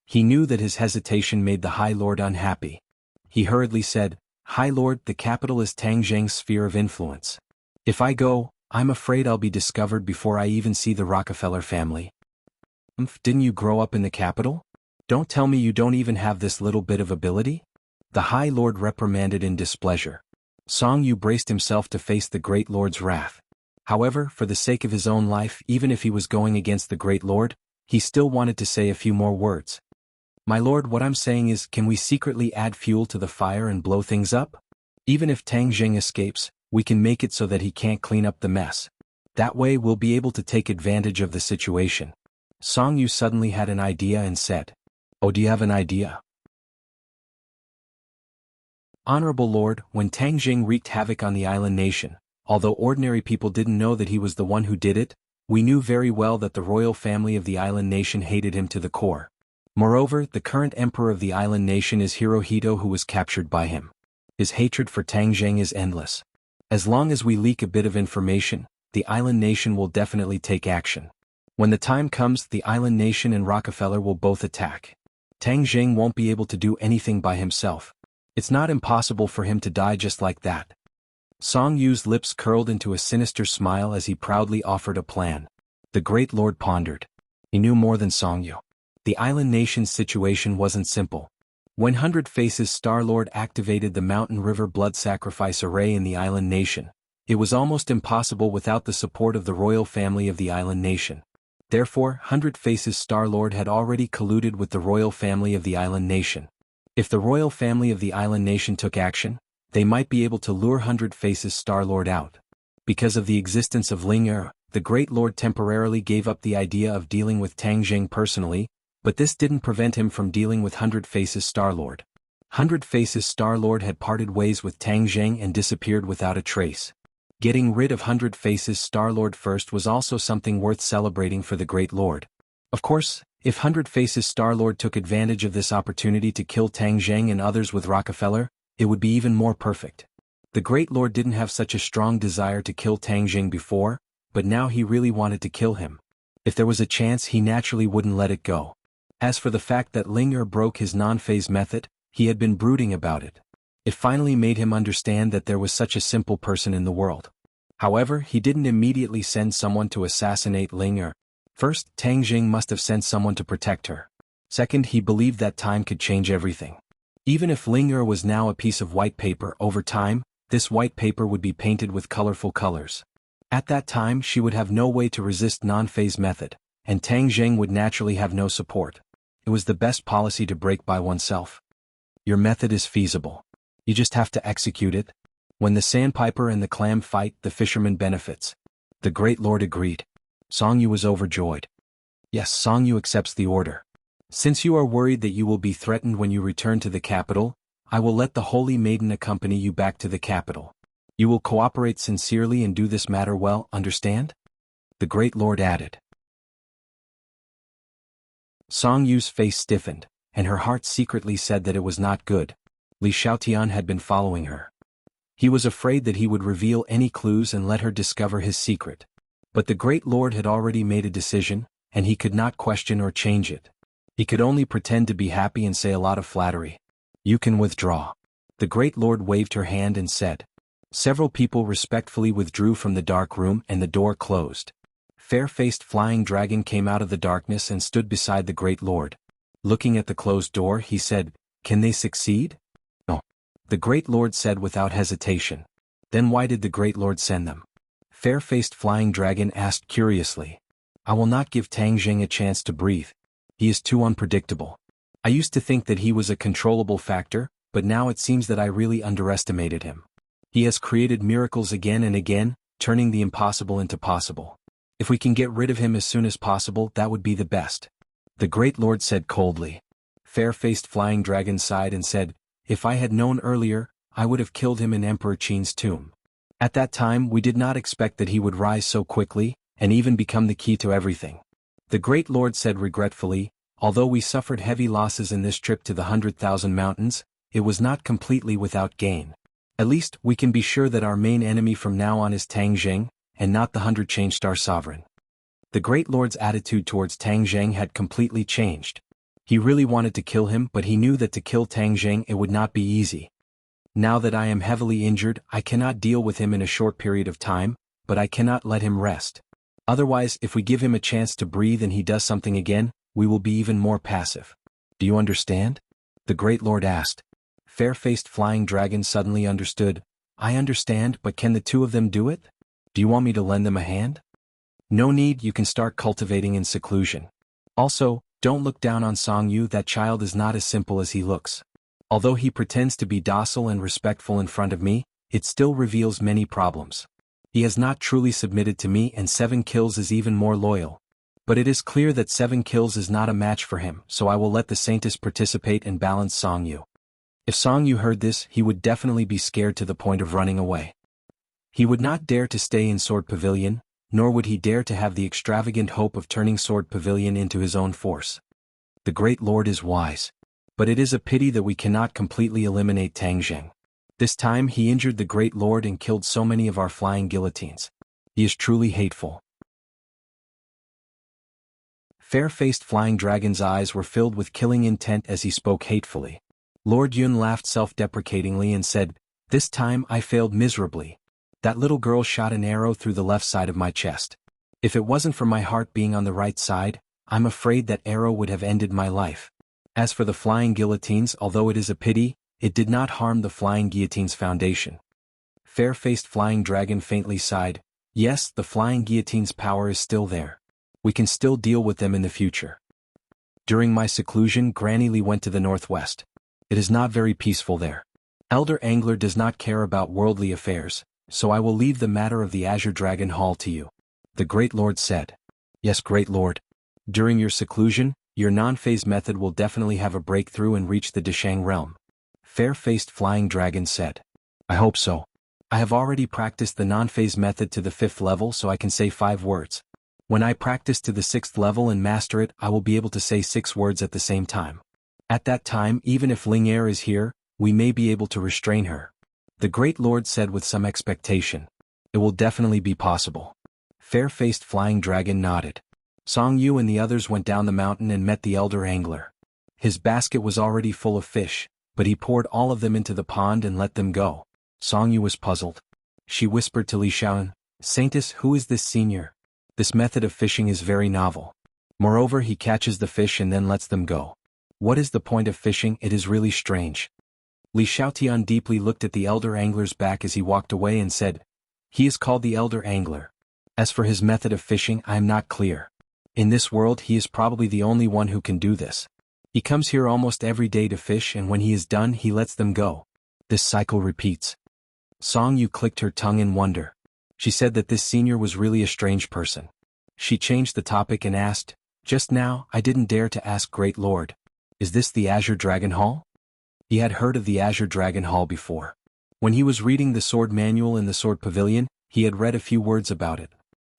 He knew that his hesitation made the High Lord unhappy. He hurriedly said, "High Lord, the capital is Tang Jing's sphere of influence. If I go, I'm afraid I'll be discovered before I even see the Rockefeller family." Didn't you grow up in the capital? Don't tell me you don't even have this little bit of ability?" The High Lord reprimanded in displeasure. Song Yu braced himself to face the Great Lord's wrath. However, for the sake of his own life, even if he was going against the Great Lord, he still wanted to say a few more words. "My lord, what I'm saying is, can we secretly add fuel to the fire and blow things up? Even if Tang Jing escapes, we can make it so that he can't clean up the mess. That way we'll be able to take advantage of the situation." Song Yu suddenly had an idea and said, "Oh, do you have an idea?" Honorable Lord, when Tang Jing wreaked havoc on the island nation, although ordinary people didn't know that he was the one who did it, we knew very well that the royal family of the island nation hated him to the core. Moreover, the current emperor of the island nation is Hirohito, who was captured by him. His hatred for Tang Jing is endless. As long as we leak a bit of information, the island nation will definitely take action. When the time comes, the island nation and Rockefeller will both attack. Tang Jing won't be able to do anything by himself. It's not impossible for him to die just like that. Song Yu's lips curled into a sinister smile as he proudly offered a plan. The Great Lord pondered. He knew more than Song Yu. The island nation's situation wasn't simple. When Hundred Faces Star-Lord activated the Mountain River Blood Sacrifice Array in the island nation, it was almost impossible without the support of the royal family of the island nation. Therefore, Hundred Faces Star-Lord had already colluded with the royal family of the island nation. If the royal family of the island nation took action, they might be able to lure Hundred Faces Star-Lord out. Because of the existence of Ling Er, the Great Lord temporarily gave up the idea of dealing with Tang Jing personally, but this didn't prevent him from dealing with Hundred Faces Star-Lord. Hundred Faces Star-Lord had parted ways with Tang Jing and disappeared without a trace. Getting rid of Hundred Faces Star-Lord first was also something worth celebrating for the Great Lord. Of course, if Hundred Faces Star-Lord took advantage of this opportunity to kill Tang Jing and others with Rockefeller, it would be even more perfect. The Great Lord didn't have such a strong desire to kill Tang Jing before, but now he really wanted to kill him. If there was a chance, he naturally wouldn't let it go. As for the fact that Ling Er broke his non-phase method, he had been brooding about it. It finally made him understand that there was such a simple person in the world. However, he didn't immediately send someone to assassinate Ling Er. First, Tang Jing must have sent someone to protect her. Second, he believed that time could change everything. Even if Ling Er was now a piece of white paper, over time, this white paper would be painted with colorful colors. At that time, she would have no way to resist non-phase method, and Tang Jing would naturally have no support. It was the best policy to break by oneself. Your method is feasible. You just have to execute it. When the sandpiper and the clam fight, the fisherman benefits. The Great Lord agreed. Song Yu was overjoyed. Yes, Song Yu accepts the order. Since you are worried that you will be threatened when you return to the capital, I will let the Holy Maiden accompany you back to the capital. You will cooperate sincerely and do this matter well, understand? The Great Lord added. Song Yu's face stiffened, and her heart secretly said that it was not good. Li Xiaotian had been following her. He was afraid that he would reveal any clues and let her discover his secret. But the Great Lord had already made a decision, and he could not question or change it. He could only pretend to be happy and say a lot of flattery. You can withdraw. The Great Lord waved her hand and said. Several people respectfully withdrew from the dark room and the door closed. Fair-faced flying dragon came out of the darkness and stood beside the Great Lord. Looking at the closed door, he said, "Can they succeed?" "No." The Great Lord said without hesitation. "Then why did the Great Lord send them?" Fair-faced flying dragon asked curiously. "I will not give Tang Jing a chance to breathe. He is too unpredictable. I used to think that he was a controllable factor, but now it seems that I really underestimated him. He has created miracles again and again, turning the impossible into possible. If we can get rid of him as soon as possible, that would be the best." The Great Lord said coldly. Fair-faced flying dragon sighed and said, "If I had known earlier, I would have killed him in Emperor Qin's tomb. At that time we did not expect that he would rise so quickly, and even become the key to everything." The Great Lord said regretfully, "Although we suffered heavy losses in this trip to the 100,000 mountains, it was not completely without gain. At least, we can be sure that our main enemy from now on is Tang Jing, and not the 100 Change-Star Sovereign." The Great Lord's attitude towards Tang Jing had completely changed. He really wanted to kill him, but he knew that to kill Tang Jing it would not be easy. "Now that I am heavily injured, I cannot deal with him in a short period of time, but I cannot let him rest. Otherwise, if we give him a chance to breathe and he does something again, we will be even more passive. Do you understand?" The Great Lord asked. Fair-faced flying dragon suddenly understood. "I understand, but can the two of them do it? Do you want me to lend them a hand?" "No need, you can start cultivating in seclusion. Also, don't look down on Song Yu, that child is not as simple as he looks. Although he pretends to be docile and respectful in front of me, it still reveals many problems. He has not truly submitted to me, and 7 kills is even more loyal. But it is clear that 7 kills is not a match for him, so I will let the Saintess participate and balance Song Yu." If Song Yu heard this, he would definitely be scared to the point of running away. He would not dare to stay in Sword Pavilion, nor would he dare to have the extravagant hope of turning Sword Pavilion into his own force. The Great Lord is wise. But it is a pity that we cannot completely eliminate Tang Jing. This time he injured the Great Lord and killed so many of our flying guillotines. He is truly hateful. Fair-faced flying dragon's eyes were filled with killing intent as he spoke hatefully. Lord Yun laughed self-deprecatingly and said, "This time I failed miserably. That little girl shot an arrow through the left side of my chest. If it wasn't for my heart being on the right side, I'm afraid that arrow would have ended my life. As for the flying guillotines, although it is a pity, it did not harm the flying guillotine's foundation." Fair-faced flying dragon faintly sighed. "Yes, the flying guillotine's power is still there. We can still deal with them in the future. During my seclusion, Granny Li went to the northwest. It is not very peaceful there. Elder Angler does not care about worldly affairs, so I will leave the matter of the Azure Dragon Hall to you." The Great Lord said. "Yes, Great Lord. During your seclusion, your non-phase method will definitely have a breakthrough and reach the Deshang realm." Fair-faced flying dragon said. "I hope so. I have already practiced the non-phase method to the 5th level, so I can say 5 words. When I practice to the 6th level and master it, I will be able to say 6 words at the same time. At that time, even if Ling Er is here, we may be able to restrain her." The Great Lord said with some expectation. "It will definitely be possible." Fair-faced flying dragon nodded. Song Yu and the others went down the mountain and met the elder angler. His basket was already full of fish, but he poured all of them into the pond and let them go. Song Yu was puzzled. She whispered to Li Xiaoan, "Saintess, who is this senior? This method of fishing is very novel. Moreover, he catches the fish and then lets them go. What is the point of fishing? It is really strange." Li Xiaotian deeply looked at the elder angler's back as he walked away and said, "He is called the elder angler. As for his method of fishing, I am not clear. In this world he is probably the only one who can do this. He comes here almost every day to fish, and when he is done he lets them go. This cycle repeats." Song Yu clicked her tongue in wonder. She said that this senior was really a strange person. She changed the topic and asked, Just now, I didn't dare to ask Great Lord. Is this the Azure Dragon Hall? He had heard of the Azure Dragon Hall before. When he was reading the sword manual in the sword pavilion, he had read a few words about it.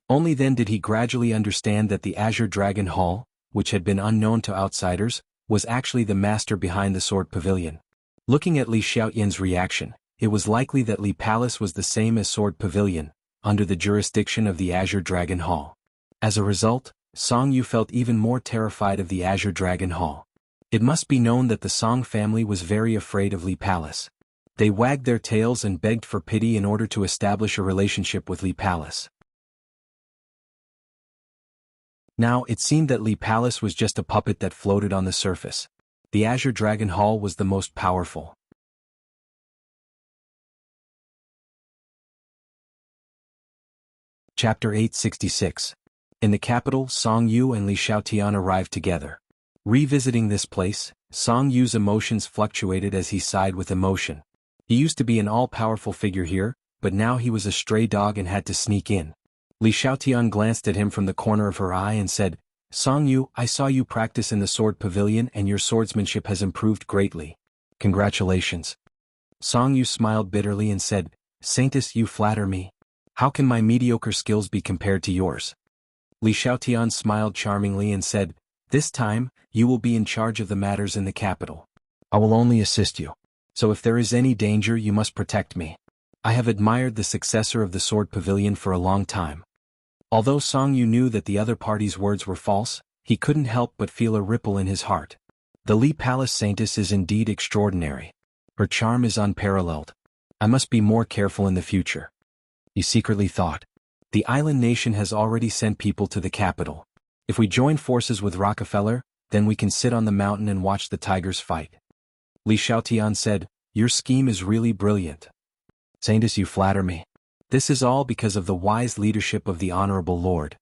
Only then did he gradually understand that the Azure Dragon Hall, which had been unknown to outsiders, was actually the master behind the sword pavilion. Looking at Li Xiaoyan's reaction, it was likely that Li Palace was the same as sword pavilion, under the jurisdiction of the Azure Dragon Hall. As a result, Song Yu felt even more terrified of the Azure Dragon Hall. It must be known that the Song family was very afraid of Li Palace. They wagged their tails and begged for pity in order to establish a relationship with Li Palace. Now it seemed that Li Palace was just a puppet that floated on the surface. The Azure Dragon Hall was the most powerful. Chapter 866. In the capital, Song Yu and Li Xiaotian arrived together. Revisiting this place, Song Yu's emotions fluctuated as he sighed with emotion. He used to be an all-powerful figure here, but now he was a stray dog and had to sneak in. Li Xiaotian glanced at him from the corner of her eye and said, Song Yu, I saw you practice in the sword pavilion and your swordsmanship has improved greatly. Congratulations. Song Yu smiled bitterly and said, Saintess, you flatter me. How can my mediocre skills be compared to yours? Li Xiaotian smiled charmingly and said, This time, you will be in charge of the matters in the capital. I will only assist you. So if there is any danger, you must protect me. I have admired the successor of the sword pavilion for a long time. Although Song Yu knew that the other party's words were false, he couldn't help but feel a ripple in his heart. The Li Palace Saintess is indeed extraordinary. Her charm is unparalleled. I must be more careful in the future. He secretly thought. The island nation has already sent people to the capital. If we join forces with Rockefeller, then we can sit on the mountain and watch the tigers fight. Li Xiaotian said, Your scheme is really brilliant. Saintess, you flatter me. This is all because of the wise leadership of the Honorable Lord.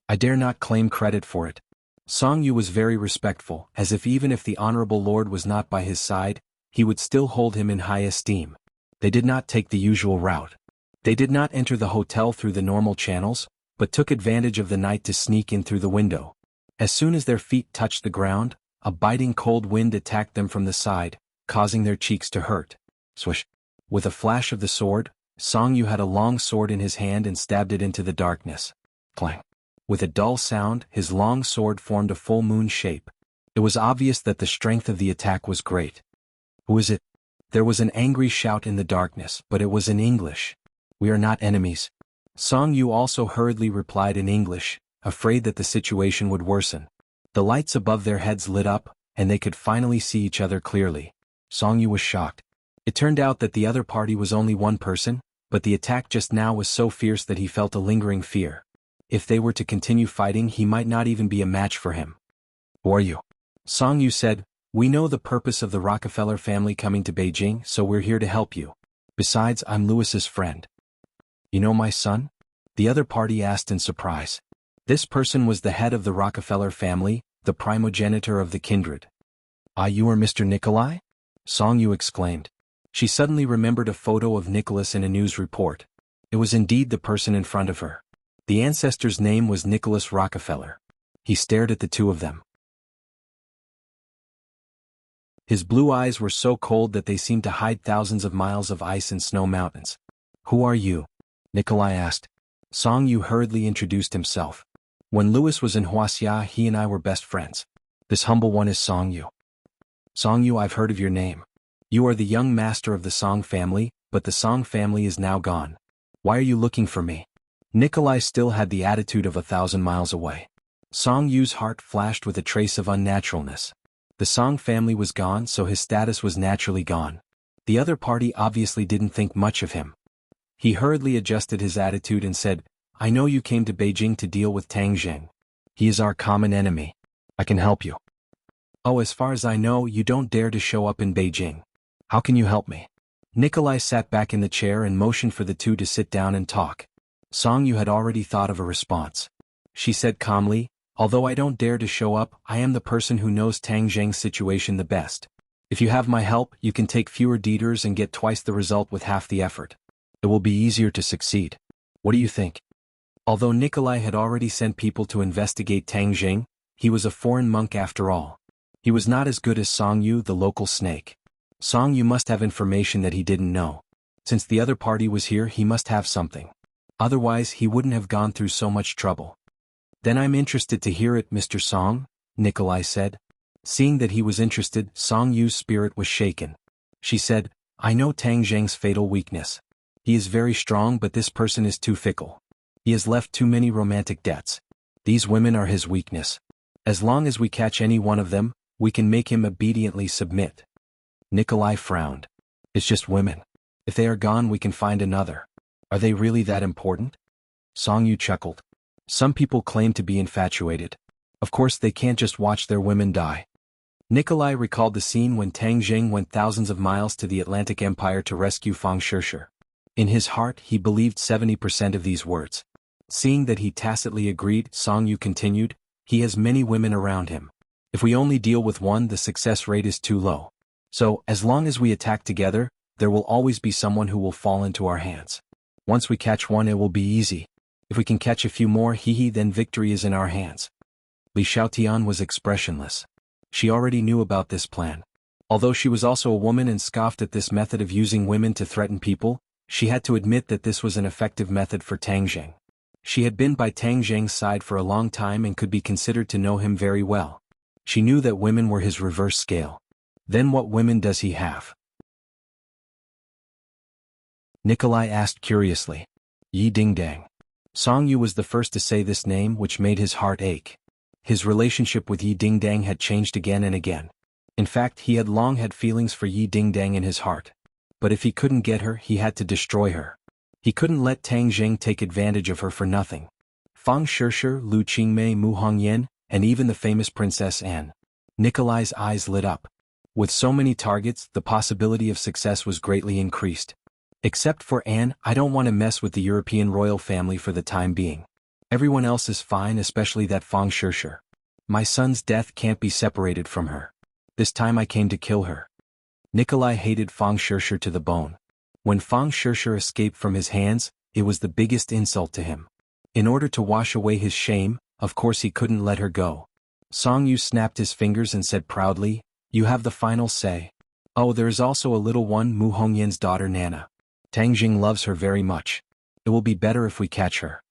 I dare not claim credit for it. Song Yu was very respectful, as if even if the Honorable Lord was not by his side, he would still hold him in high esteem. They did not take the usual route. They did not enter the hotel through the normal channels, but took advantage of the night to sneak in through the window. As soon as their feet touched the ground, a biting cold wind attacked them from the side, causing their cheeks to hurt. Swish! With a flash of the sword, Song Yu had a long sword in his hand and stabbed it into the darkness. Clang! With a dull sound, his long sword formed a full moon shape. It was obvious that the strength of the attack was great. Who is it? There was an angry shout in the darkness, but it was in English. We are not enemies. Song Yu also hurriedly replied in English, afraid that the situation would worsen. The lights above their heads lit up, and they could finally see each other clearly. Song Yu was shocked. It turned out that the other party was only one person, but the attack just now was so fierce that he felt a lingering fear. If they were to continue fighting, he might not even be a match for him. Who are you? Song Yu said, We know the purpose of the Rockefeller family coming to Beijing, so we're here to help you. Besides, I'm Lewis's friend. You know my son? The other party asked in surprise. This person was the head of the Rockefeller family, the primogenitor of the kindred. Ah, you are Mr. Nikolai? Song Yu exclaimed. She suddenly remembered a photo of Nicholas in a news report. It was indeed the person in front of her. The ancestor's name was Nicholas Rockefeller. He stared at the two of them. His blue eyes were so cold that they seemed to hide thousands of miles of ice and snow mountains. Who are you? Nikolai asked. Song Yu hurriedly introduced himself. When Lewis was in Wuxia, he and I were best friends. This humble one is Song Yu. Song Yu, I've heard of your name. You are the young master of the Song family, but the Song family is now gone. Why are you looking for me? Nikolai still had the attitude of 1,000 miles away. Song Yu's heart flashed with a trace of unnaturalness. The Song family was gone, so his status was naturally gone. The other party obviously didn't think much of him. He hurriedly adjusted his attitude and said, I know you came to Beijing to deal with Tang Zheng. He is our common enemy. I can help you. Oh, as far as I know, you don't dare to show up in Beijing. How can you help me? Nikolai sat back in the chair and motioned for the two to sit down and talk. Song Yu had already thought of a response. She said calmly, Although I don't dare to show up, I am the person who knows Tang Zheng's situation the best. If you have my help, you can take fewer detours and get twice the result with half the effort. It will be easier to succeed. What do you think? Although Nikolai had already sent people to investigate Tang Zheng, He was a foreign monk after all. He was not as good as Song Yu, the local snake. Song Yu must have information that he didn't know. Since the other party was here, he must have something. Otherwise, he wouldn't have gone through so much trouble. Then I'm interested to hear it, Mr. Song, Nikolai said. Seeing that he was interested, Song Yu's spirit was shaken. She said, I know Tang Zheng's fatal weakness. He is very strong, but this person is too fickle. He has left too many romantic debts. These women are his weakness. As long as we catch any one of them, we can make him obediently submit. Nikolai frowned. It's just women. If they are gone, we can find another. Are they really that important? Song Yu chuckled. Some people claim to be infatuated. Of course they can't just watch their women die. Nikolai recalled the scene when Tang Zheng went thousands of miles to the Atlantic Empire to rescue Fang Shishir. In his heart he believed 70% of these words. Seeing that he tacitly agreed, Song Yu continued, he has many women around him. If we only deal with one, the success rate is too low. So, as long as we attack together, there will always be someone who will fall into our hands. Once we catch one, it will be easy. If we can catch a few more, then victory is in our hands. Li Xiaotian was expressionless. She already knew about this plan. Although she was also a woman and scoffed at this method of using women to threaten people, she had to admit that this was an effective method for Tang Zheng. She had been by Tang Zheng's side for a long time and could be considered to know him very well. She knew that women were his reverse scale. Then what women does he have? Nikolai asked curiously. Yi Dingdang. Song Yu was the first to say this name, which made his heart ache. His relationship with Yi Dingdang had changed again and again. In fact, he had long had feelings for Yi Dingdang in his heart. But if he couldn't get her, he had to destroy her. He couldn't let Tang Zheng take advantage of her for nothing. Fang Shishir, Lu Qingmei, Mu Hongyan, and even the famous Princess Anne. Nikolai's eyes lit up. With so many targets, the possibility of success was greatly increased. Except for Anne, I don't want to mess with the European royal family for the time being. Everyone else is fine, especially that Fang Shishir. My son's death can't be separated from her. This time I came to kill her. Nikolai hated Fang Shishir to the bone. When Fang Shishir escaped from his hands, it was the biggest insult to him. In order to wash away his shame, of course he couldn't let her go. Song Yu snapped his fingers and said proudly, you have the final say. Oh, there is also a little one, Mu Hongyan's daughter Nana. Tang Zheng loves her very much. It will be better if we catch her.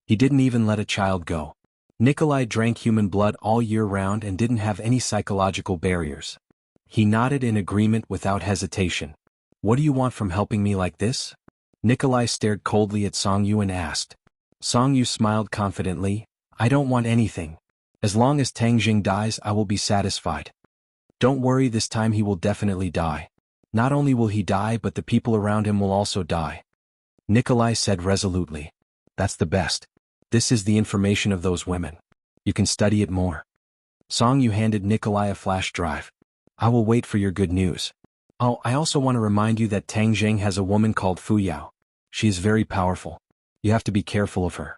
He didn't even let a child go. Nikolai drank human blood all year round and didn't have any psychological barriers. He nodded in agreement without hesitation. What do you want from helping me like this? Nikolai stared coldly at Song Yu and asked. Song Yu smiled confidently, I don't want anything. As long as Tang Zheng dies, I will be satisfied. Don't worry, this time he will definitely die. Not only will he die, but the people around him will also die. Nikolai said resolutely. That's the best. This is the information of those women. You can study it more. Song Yu handed Nikolai a flash drive. I will wait for your good news. Oh, I also want to remind you that Tang Zheng has a woman called Fu Yao. She is very powerful. You have to be careful of her.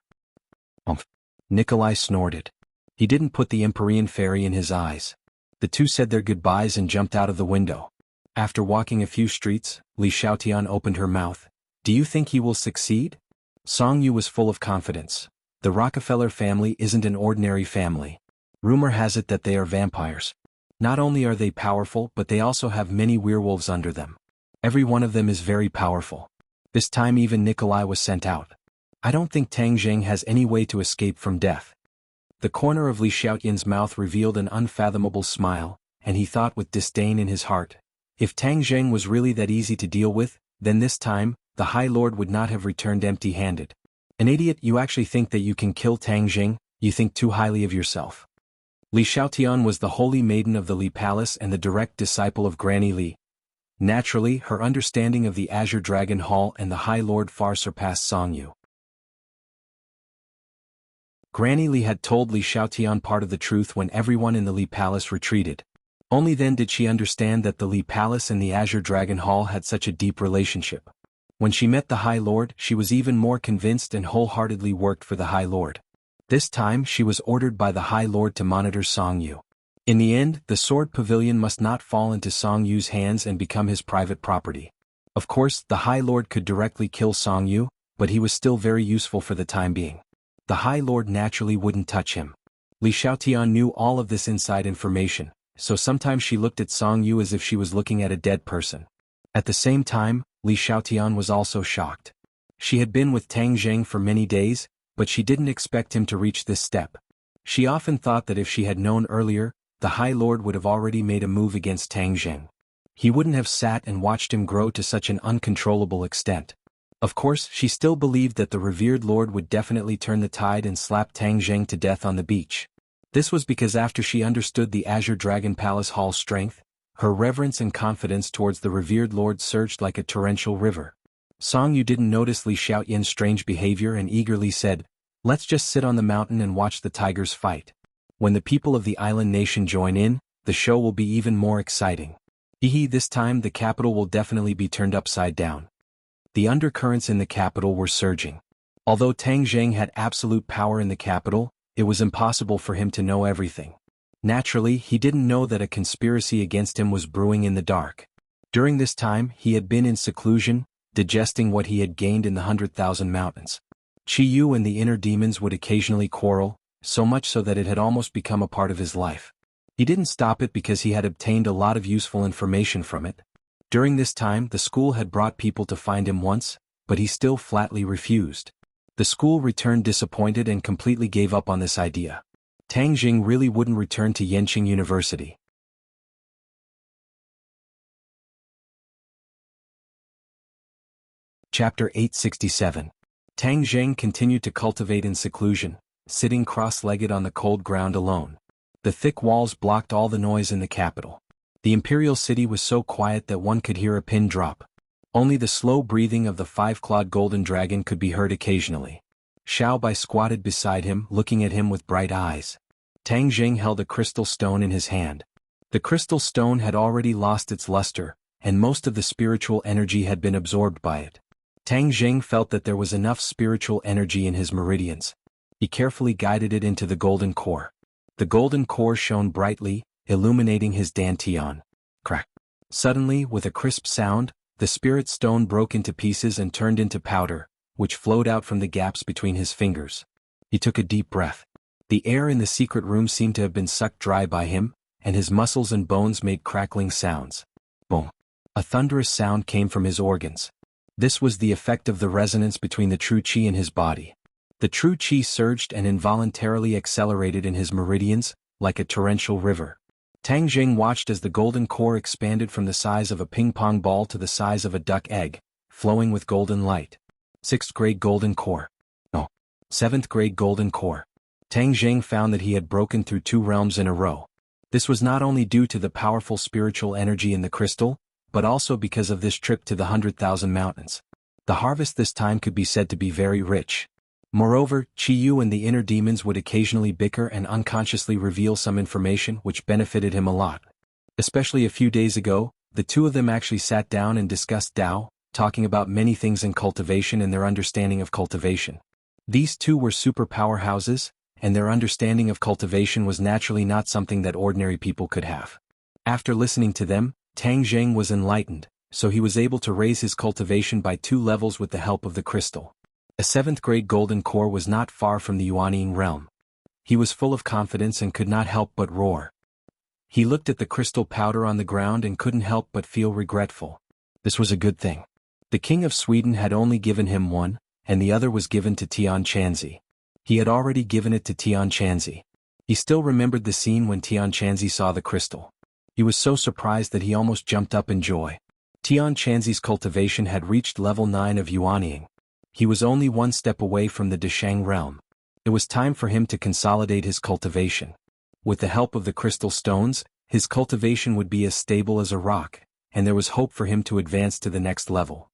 Nikolai snorted. He didn't put the Empyrean fairy in his eyes. The two said their goodbyes and jumped out of the window. After walking a few streets, Li Xiaotian opened her mouth. Do you think he will succeed? Song Yu was full of confidence. The Rockefeller family isn't an ordinary family. Rumor has it that they are vampires. Not only are they powerful, but they also have many werewolves under them. Every one of them is very powerful. This time even Nikolai was sent out. I don't think Tang Zheng has any way to escape from death. The corner of Li Xiaotian's mouth revealed an unfathomable smile, and he thought with disdain in his heart. If Tang Zheng was really that easy to deal with, then this time, the High Lord would not have returned empty-handed. An idiot, you actually think that you can kill Tang Zheng, you think too highly of yourself. Li Xiaotian was the holy maiden of the Li Palace and the direct disciple of Granny Li. Naturally, her understanding of the Azure Dragon Hall and the High Lord far surpassed Song Yu. Granny Li had told Li Xiaotian part of the truth when everyone in the Li Palace retreated. Only then did she understand that the Li Palace and the Azure Dragon Hall had such a deep relationship. When she met the High Lord, she was even more convinced and wholeheartedly worked for the High Lord. This time she was ordered by the High Lord to monitor Song Yu. In the end, the sword pavilion must not fall into Song Yu's hands and become his private property. Of course, the High Lord could directly kill Song Yu, but he was still very useful for the time being. The High Lord naturally wouldn't touch him. Li Xiaotian knew all of this inside information, so sometimes she looked at Song Yu as if she was looking at a dead person. At the same time, Li Xiaotian was also shocked. She had been with Tang Zheng for many days, but she didn't expect him to reach this step. She often thought that if she had known earlier, the High Lord would have already made a move against Tang Zheng. He wouldn't have sat and watched him grow to such an uncontrollable extent. Of course, she still believed that the revered Lord would definitely turn the tide and slap Tang Zheng to death on the beach. This was because after she understood the Azure Dragon Palace Hall's strength, her reverence and confidence towards the revered Lord surged like a torrential river. Song Yu didn't notice Li Xiaotian's strange behavior and eagerly said, "Let's just sit on the mountain and watch the tigers fight. When the people of the island nation join in, the show will be even more exciting. This time the capital will definitely be turned upside down." The undercurrents in the capital were surging. Although Tang Zheng had absolute power in the capital, it was impossible for him to know everything. Naturally, he didn't know that a conspiracy against him was brewing in the dark. During this time, he had been in seclusion, digesting what he had gained in the 100,000 mountains. Qi Yu and the inner demons would occasionally quarrel, so much so that it had almost become a part of his life. He didn't stop it because he had obtained a lot of useful information from it. During this time, the school had brought people to find him once, but he still flatly refused. The school returned disappointed and completely gave up on this idea. Tang Jing really wouldn't return to Yenqing University. Chapter 867. Tang Zheng continued to cultivate in seclusion, sitting cross-legged on the cold ground alone. The thick walls blocked all the noise in the capital. The imperial city was so quiet that one could hear a pin drop. Only the slow breathing of the five-clawed golden dragon could be heard occasionally. Xiao Bai squatted beside him, looking at him with bright eyes. Tang Zheng held a crystal stone in his hand. The crystal stone had already lost its luster, and most of the spiritual energy had been absorbed by it. Tang Zheng felt that there was enough spiritual energy in his meridians. He carefully guided it into the golden core. The golden core shone brightly, illuminating his dantian. Crack. Suddenly, with a crisp sound, the spirit stone broke into pieces and turned into powder, which flowed out from the gaps between his fingers. He took a deep breath. The air in the secret room seemed to have been sucked dry by him, and his muscles and bones made crackling sounds. Boom. A thunderous sound came from his organs. This was the effect of the resonance between the true qi in his body. The true qi surged and involuntarily accelerated in his meridians, like a torrential river. Tang Zheng watched as the golden core expanded from the size of a ping-pong ball to the size of a duck egg, flowing with golden light. 6th grade golden core. No. 7th grade golden core. Tang Zheng found that he had broken through 2 realms in a row. This was not only due to the powerful spiritual energy in the crystal, but also because of this trip to the 100,000 mountains. The harvest this time could be said to be very rich. Moreover, Qi Yu and the inner demons would occasionally bicker and unconsciously reveal some information which benefited him a lot. Especially a few days ago, the two of them actually sat down and discussed Tao, talking about many things in cultivation and their understanding of cultivation. These two were super powerhouses, and their understanding of cultivation was naturally not something that ordinary people could have. After listening to them, Tang Zheng was enlightened, so he was able to raise his cultivation by 2 levels with the help of the crystal. A 7th grade golden core was not far from the Yuanying realm. He was full of confidence and could not help but roar. He looked at the crystal powder on the ground and couldn't help but feel regretful. This was a good thing. The King of Sweden had only given him one, and the other was given to Tian Chanzi. He had already given it to Tian Chanzi. He still remembered the scene when Tian Chanzi saw the crystal. He was so surprised that he almost jumped up in joy. Tian Chanzi's cultivation had reached level 9 of Yuanying. He was only 1 step away from the Deshang realm. It was time for him to consolidate his cultivation. With the help of the crystal stones, his cultivation would be as stable as a rock, and there was hope for him to advance to the next level.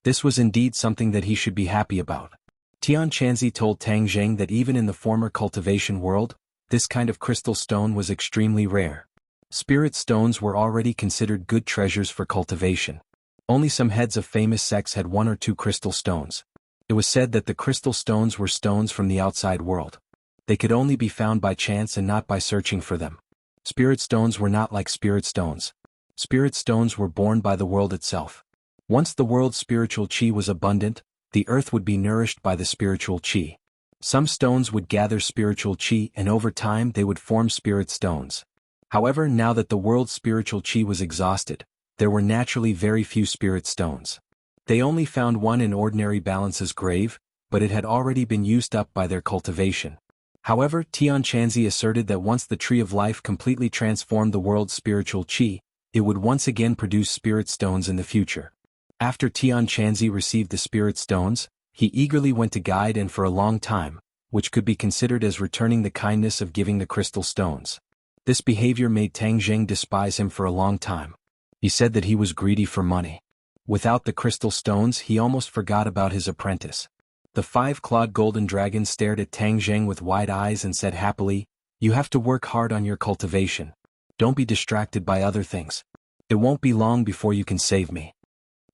This was indeed something that he should be happy about. Tian Chanzi told Tang Zheng that even in the former cultivation world, this kind of crystal stone was extremely rare. Spirit stones were already considered good treasures for cultivation. Only some heads of famous sects had 1 or 2 crystal stones. It was said that the crystal stones were stones from the outside world. They could only be found by chance and not by searching for them. Spirit stones were not like spirit stones. Spirit stones were born by the world itself. Once the world's spiritual qi was abundant, the earth would be nourished by the spiritual qi. Some stones would gather spiritual qi and over time they would form spirit stones. However, now that the world's spiritual qi was exhausted, there were naturally very few spirit stones. They only found one in ordinary Balance's grave, but it had already been used up by their cultivation. However, Tian Chanzi asserted that once the Tree of Life completely transformed the world's spiritual qi, it would once again produce spirit stones in the future. After Tian Chanzi received the spirit stones, he eagerly went to guide and for a long time, which could be considered as returning the kindness of giving the crystal stones. This behavior made Tang Zheng despise him for a long time. He said that he was greedy for money. Without the crystal stones, he almost forgot about his apprentice. The five-clawed golden dragon stared at Tang Zheng with wide eyes and said happily, "You have to work hard on your cultivation. Don't be distracted by other things. It won't be long before you can save me."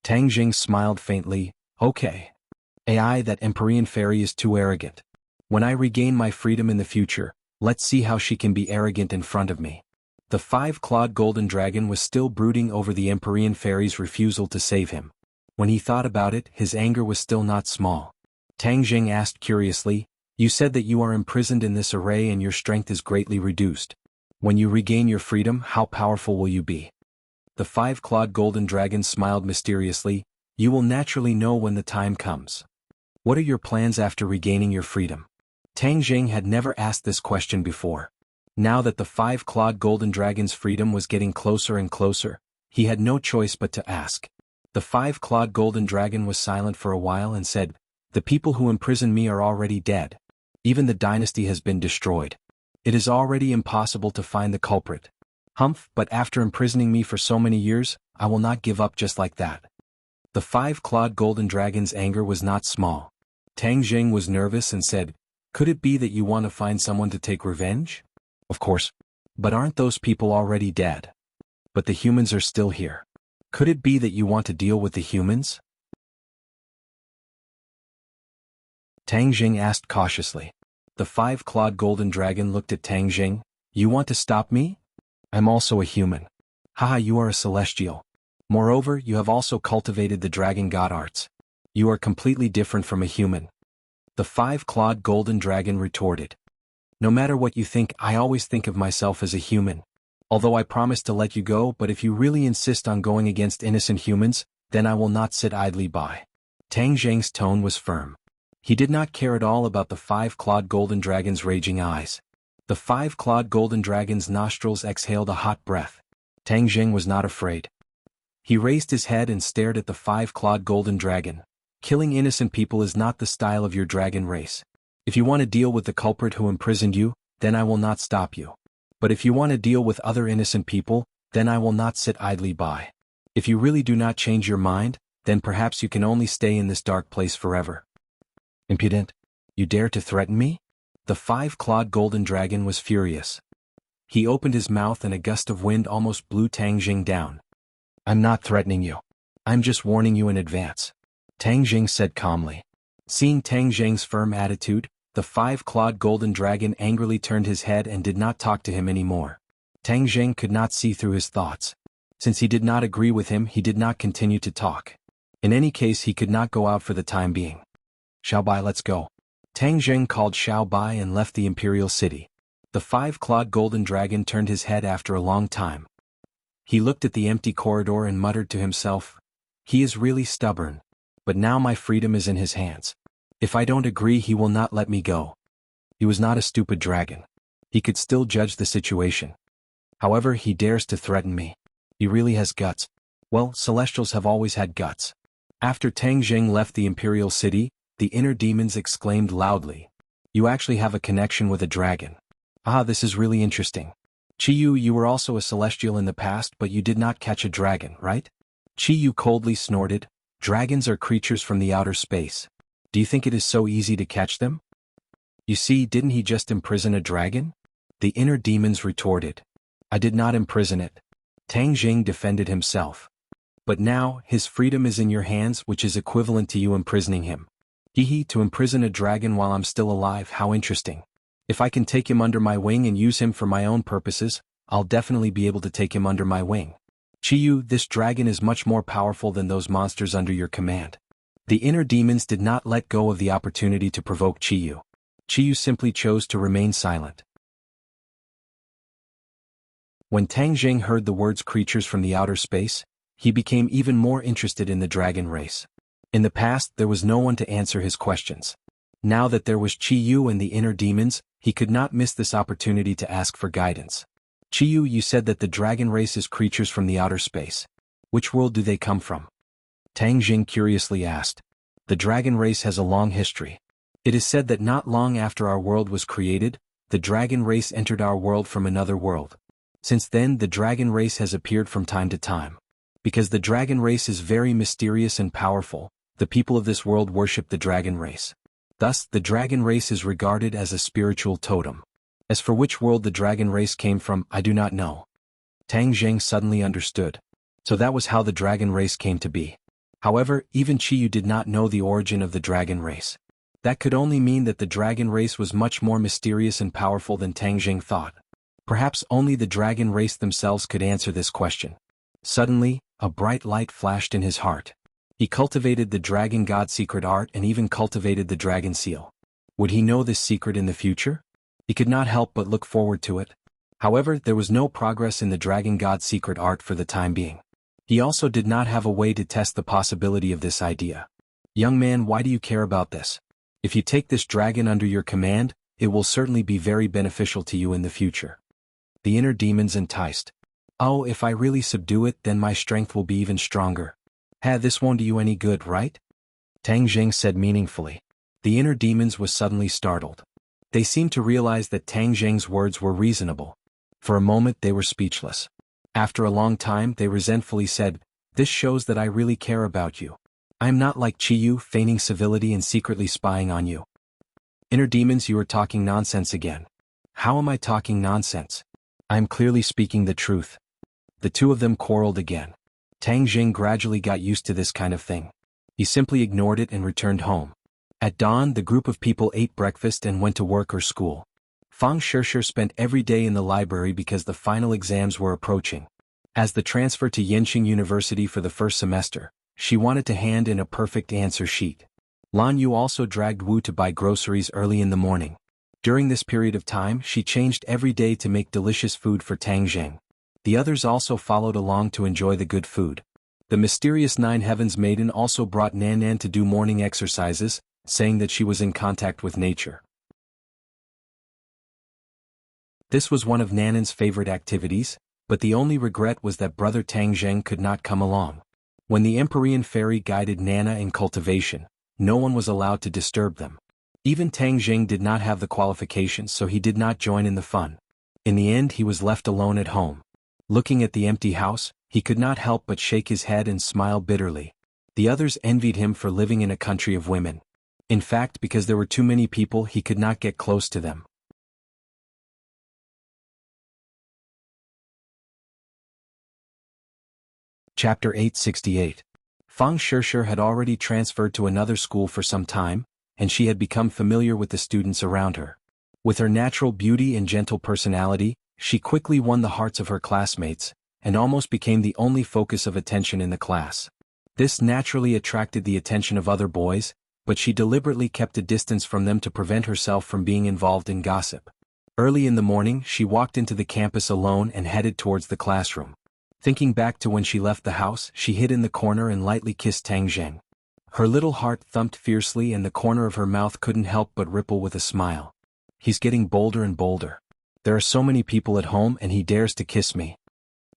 Tang Zheng smiled faintly, "Okay. AI, that Empyrean fairy is too arrogant. When I regain my freedom in the future, let's see how she can be arrogant in front of me." The five-clawed golden dragon was still brooding over the Empyrean fairy's refusal to save him. When he thought about it, his anger was still not small. Tang Zheng asked curiously, "You said that you are imprisoned in this array and your strength is greatly reduced. When you regain your freedom, how powerful will you be?" The five-clawed golden dragon smiled mysteriously, "You will naturally know when the time comes. What are your plans after regaining your freedom?" Tang Zheng had never asked this question before. Now that the five-clawed golden dragon's freedom was getting closer and closer, he had no choice but to ask. The five-clawed golden dragon was silent for a while and said, "The people who imprisoned me are already dead. Even the dynasty has been destroyed. It is already impossible to find the culprit. Humph, but after imprisoning me for so many years, I will not give up just like that." The five-clawed golden dragon's anger was not small. Tang Zheng was nervous and said, "Could it be that you want to find someone to take revenge?" "Of course. But aren't those people already dead? But the humans are still here. Could it be that you want to deal with the humans?" Tang Zheng asked cautiously. The five-clawed golden dragon looked at Tang Zheng. "You want to stop me? I'm also a human. Haha, you are a celestial. Moreover, you have also cultivated the dragon god arts. You are completely different from a human." The five-clawed golden dragon retorted. "No matter what you think, I always think of myself as a human. Although I promise to let you go, but if you really insist on going against innocent humans, then I will not sit idly by." Tang Zheng's tone was firm. He did not care at all about the five-clawed golden dragon's raging eyes. The five-clawed golden dragon's nostrils exhaled a hot breath. Tang Zheng was not afraid. He raised his head and stared at the five-clawed golden dragon. "Killing innocent people is not the style of your dragon race. If you want to deal with the culprit who imprisoned you, then I will not stop you. But if you want to deal with other innocent people, then I will not sit idly by. If you really do not change your mind, then perhaps you can only stay in this dark place forever." "Impudent! You dare to threaten me?" The five-clawed golden dragon was furious. He opened his mouth and a gust of wind almost blew Tang Zheng down. "I'm not threatening you. I'm just warning you in advance," Tang Zheng said calmly. Seeing Tang Zheng's firm attitude, the five-clawed golden dragon angrily turned his head and did not talk to him anymore. Tang Zheng could not see through his thoughts. Since he did not agree with him, he did not continue to talk. In any case, he could not go out for the time being. "Xiao Bai, let's go." Tang Zheng called Xiao Bai and left the imperial city. The five-clawed golden dragon turned his head after a long time. He looked at the empty corridor and muttered to himself, "He is really stubborn. But now my freedom is in his hands. If I don't agree, he will not let me go." He was not a stupid dragon. He could still judge the situation. However, he dares to threaten me. He really has guts. Well, celestials have always had guts. After Tang Zheng left the imperial city, the inner demons exclaimed loudly, "You actually have a connection with a dragon. Ah, this is really interesting. Qiyu, you were also a celestial in the past, but you did not catch a dragon, right?" Qiyu coldly snorted, "Dragons are creatures from the outer space. Do you think it is so easy to catch them? You see, didn't he just imprison a dragon?" The inner demons retorted. "I did not imprison it." Tang Zheng defended himself. "But now, his freedom is in your hands, which is equivalent to you imprisoning him." "Hee, to imprison a dragon while I'm still alive, how interesting. If I can take him under my wing and use him for my own purposes, I'll definitely be able to take him under my wing. Qiyu, this dragon is much more powerful than those monsters under your command." The inner demons did not let go of the opportunity to provoke Qiyu. Chiyu simply chose to remain silent. When Tang Jing heard the words creatures from the outer space, he became even more interested in the dragon race. In the past there was no one to answer his questions. Now that there was Chiyu and the inner demons, he could not miss this opportunity to ask for guidance. Chiyu, you said that the dragon race is creatures from the outer space. Which world do they come from? Tang Jing curiously asked. The dragon race has a long history. It is said that not long after our world was created, the dragon race entered our world from another world. Since then the dragon race has appeared from time to time. Because the dragon race is very mysterious and powerful, the people of this world worship the dragon race. Thus, the dragon race is regarded as a spiritual totem. As for which world the dragon race came from, I do not know. Tang Jing suddenly understood. So that was how the dragon race came to be. However, even Chiyu did not know the origin of the dragon race. That could only mean that the dragon race was much more mysterious and powerful than Tang Jing thought. Perhaps only the dragon race themselves could answer this question. Suddenly, a bright light flashed in his heart. He cultivated the dragon god secret art and even cultivated the dragon seal. Would he know this secret in the future? He could not help but look forward to it. However, there was no progress in the dragon god secret art for the time being. He also did not have a way to test the possibility of this idea. Young man, why do you care about this? If you take this dragon under your command, it will certainly be very beneficial to you in the future. The inner demons enticed. Oh, if I really subdue it, then my strength will be even stronger. This won't do you any good, right? Tang Jing said meaningfully. The inner demons was suddenly startled. They seemed to realize that Tang Jing's words were reasonable. For a moment they were speechless. After a long time they resentfully said, this shows that I really care about you. I am not like Chiyu, feigning civility and secretly spying on you. Inner demons, you are talking nonsense again. How am I talking nonsense? I am clearly speaking the truth. The two of them quarreled again. Tang Jing gradually got used to this kind of thing. He simply ignored it and returned home. At dawn the group of people ate breakfast and went to work or school. Fang Shishir spent every day in the library because the final exams were approaching. As the transfer to Yenqing University for the first semester, she wanted to hand in a perfect answer sheet. Lan Yu also dragged Wu to buy groceries early in the morning. During this period of time she changed every day to make delicious food for Tang Jing. The others also followed along to enjoy the good food. The mysterious Nine Heavens maiden also brought Nan Nan to do morning exercises, saying that she was in contact with nature. This was one of Nanan's favorite activities, but the only regret was that brother Tang Jing could not come along. When the Empyrean fairy guided Nana in cultivation, no one was allowed to disturb them. Even Tang Jing did not have the qualifications, so he did not join in the fun. In the end he was left alone at home. Looking at the empty house, he could not help but shake his head and smile bitterly. The others envied him for living in a country of women. In fact, because there were too many people, he could not get close to them. Chapter 868. Fang Shishir had already transferred to another school for some time, and she had become familiar with the students around her. With her natural beauty and gentle personality, she quickly won the hearts of her classmates, and almost became the only focus of attention in the class. This naturally attracted the attention of other boys, but she deliberately kept a distance from them to prevent herself from being involved in gossip. Early in the morning she walked into the campus alone and headed towards the classroom. Thinking back to when she left the house, she hid in the corner and lightly kissed Tang Jing. Her little heart thumped fiercely and the corner of her mouth couldn't help but ripple with a smile. He's getting bolder and bolder. There are so many people at home and he dares to kiss me.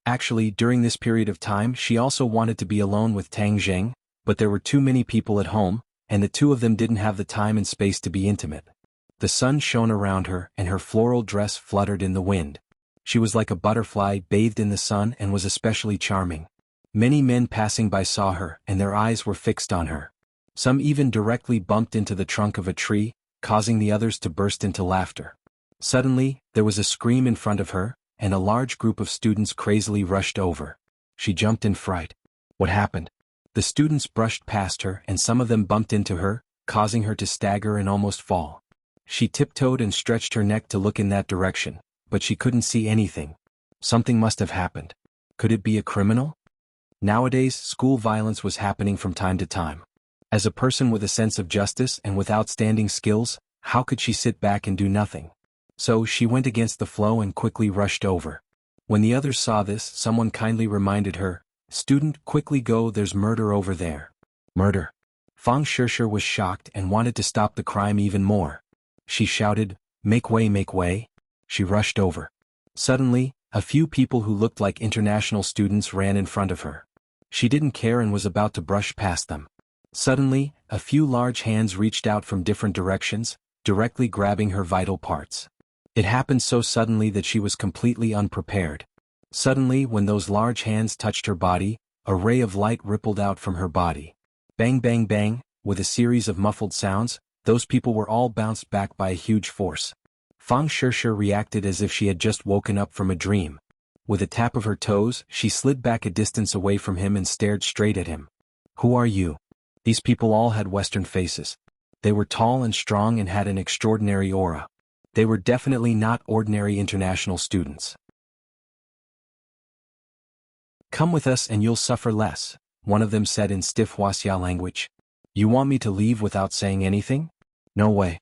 Actually, during this period of time she also wanted to be alone with Tang Jing, but there were too many people at home, and the two of them didn't have the time and space to be intimate. The sun shone around her and her floral dress fluttered in the wind. She was like a butterfly bathed in the sun and was especially charming. Many men passing by saw her and their eyes were fixed on her. Some even directly bumped into the trunk of a tree, causing the others to burst into laughter. Suddenly, there was a scream in front of her, and a large group of students crazily rushed over. She jumped in fright. What happened? The students brushed past her and some of them bumped into her, causing her to stagger and almost fall. She tiptoed and stretched her neck to look in that direction, but she couldn't see anything. Something must have happened. Could it be a criminal? Nowadays, school violence was happening from time to time. As a person with a sense of justice and with outstanding skills, How could she sit back and do nothing? So she went against the flow and quickly rushed over. When the others saw this, someone kindly reminded her, "Student, quickly go, there's murder over there." Murder. Fang Shishir was shocked and wanted to stop the crime even more. She shouted, "Make way, make way." She rushed over. Suddenly, a few people who looked like international students ran in front of her. She didn't care and was about to brush past them. Suddenly, a few large hands reached out from different directions, directly grabbing her vital parts. It happened so suddenly that she was completely unprepared. Suddenly, when those large hands touched her body, a ray of light rippled out from her body. Bang bang bang, with a series of muffled sounds, those people were all bounced back by a huge force. Fang Shishir reacted as if she had just woken up from a dream. With a tap of her toes, she slid back a distance away from him and stared straight at him. "Who are you?" These people all had Western faces. They were tall and strong and had an extraordinary aura. They were definitely not ordinary international students. "Come with us and you'll suffer less," one of them said in stiff Wuxia language. "You want me to leave without saying anything? No way."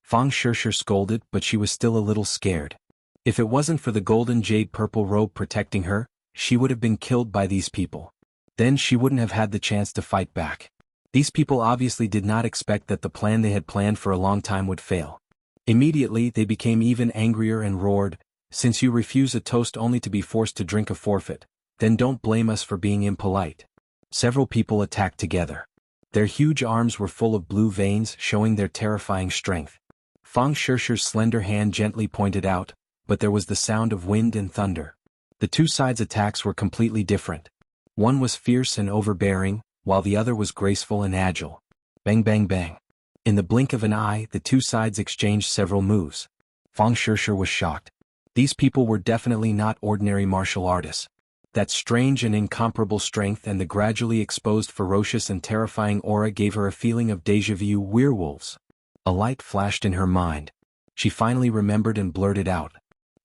Fang Shishir scolded, but she was still a little scared. If it wasn't for the golden jade purple robe protecting her, she would have been killed by these people. Then she wouldn't have had the chance to fight back. These people obviously did not expect that the plan they had planned for a long time would fail. Immediately they became even angrier and roared, "Since you refuse a toast only to be forced to drink a forfeit, then don't blame us for being impolite." Several people attacked together. Their huge arms were full of blue veins, showing their terrifying strength. Fang Shishir's slender hand gently pointed out, but there was the sound of wind and thunder. The two sides' attacks were completely different. One was fierce and overbearing, while the other was graceful and agile. Bang bang bang. In the blink of an eye, the two sides exchanged several moves. Fang Shishir was shocked. These people were definitely not ordinary martial artists. That strange and incomparable strength and the gradually exposed ferocious and terrifying aura gave her a feeling of déjà vu. Werewolves. A light flashed in her mind. She finally remembered and blurted out.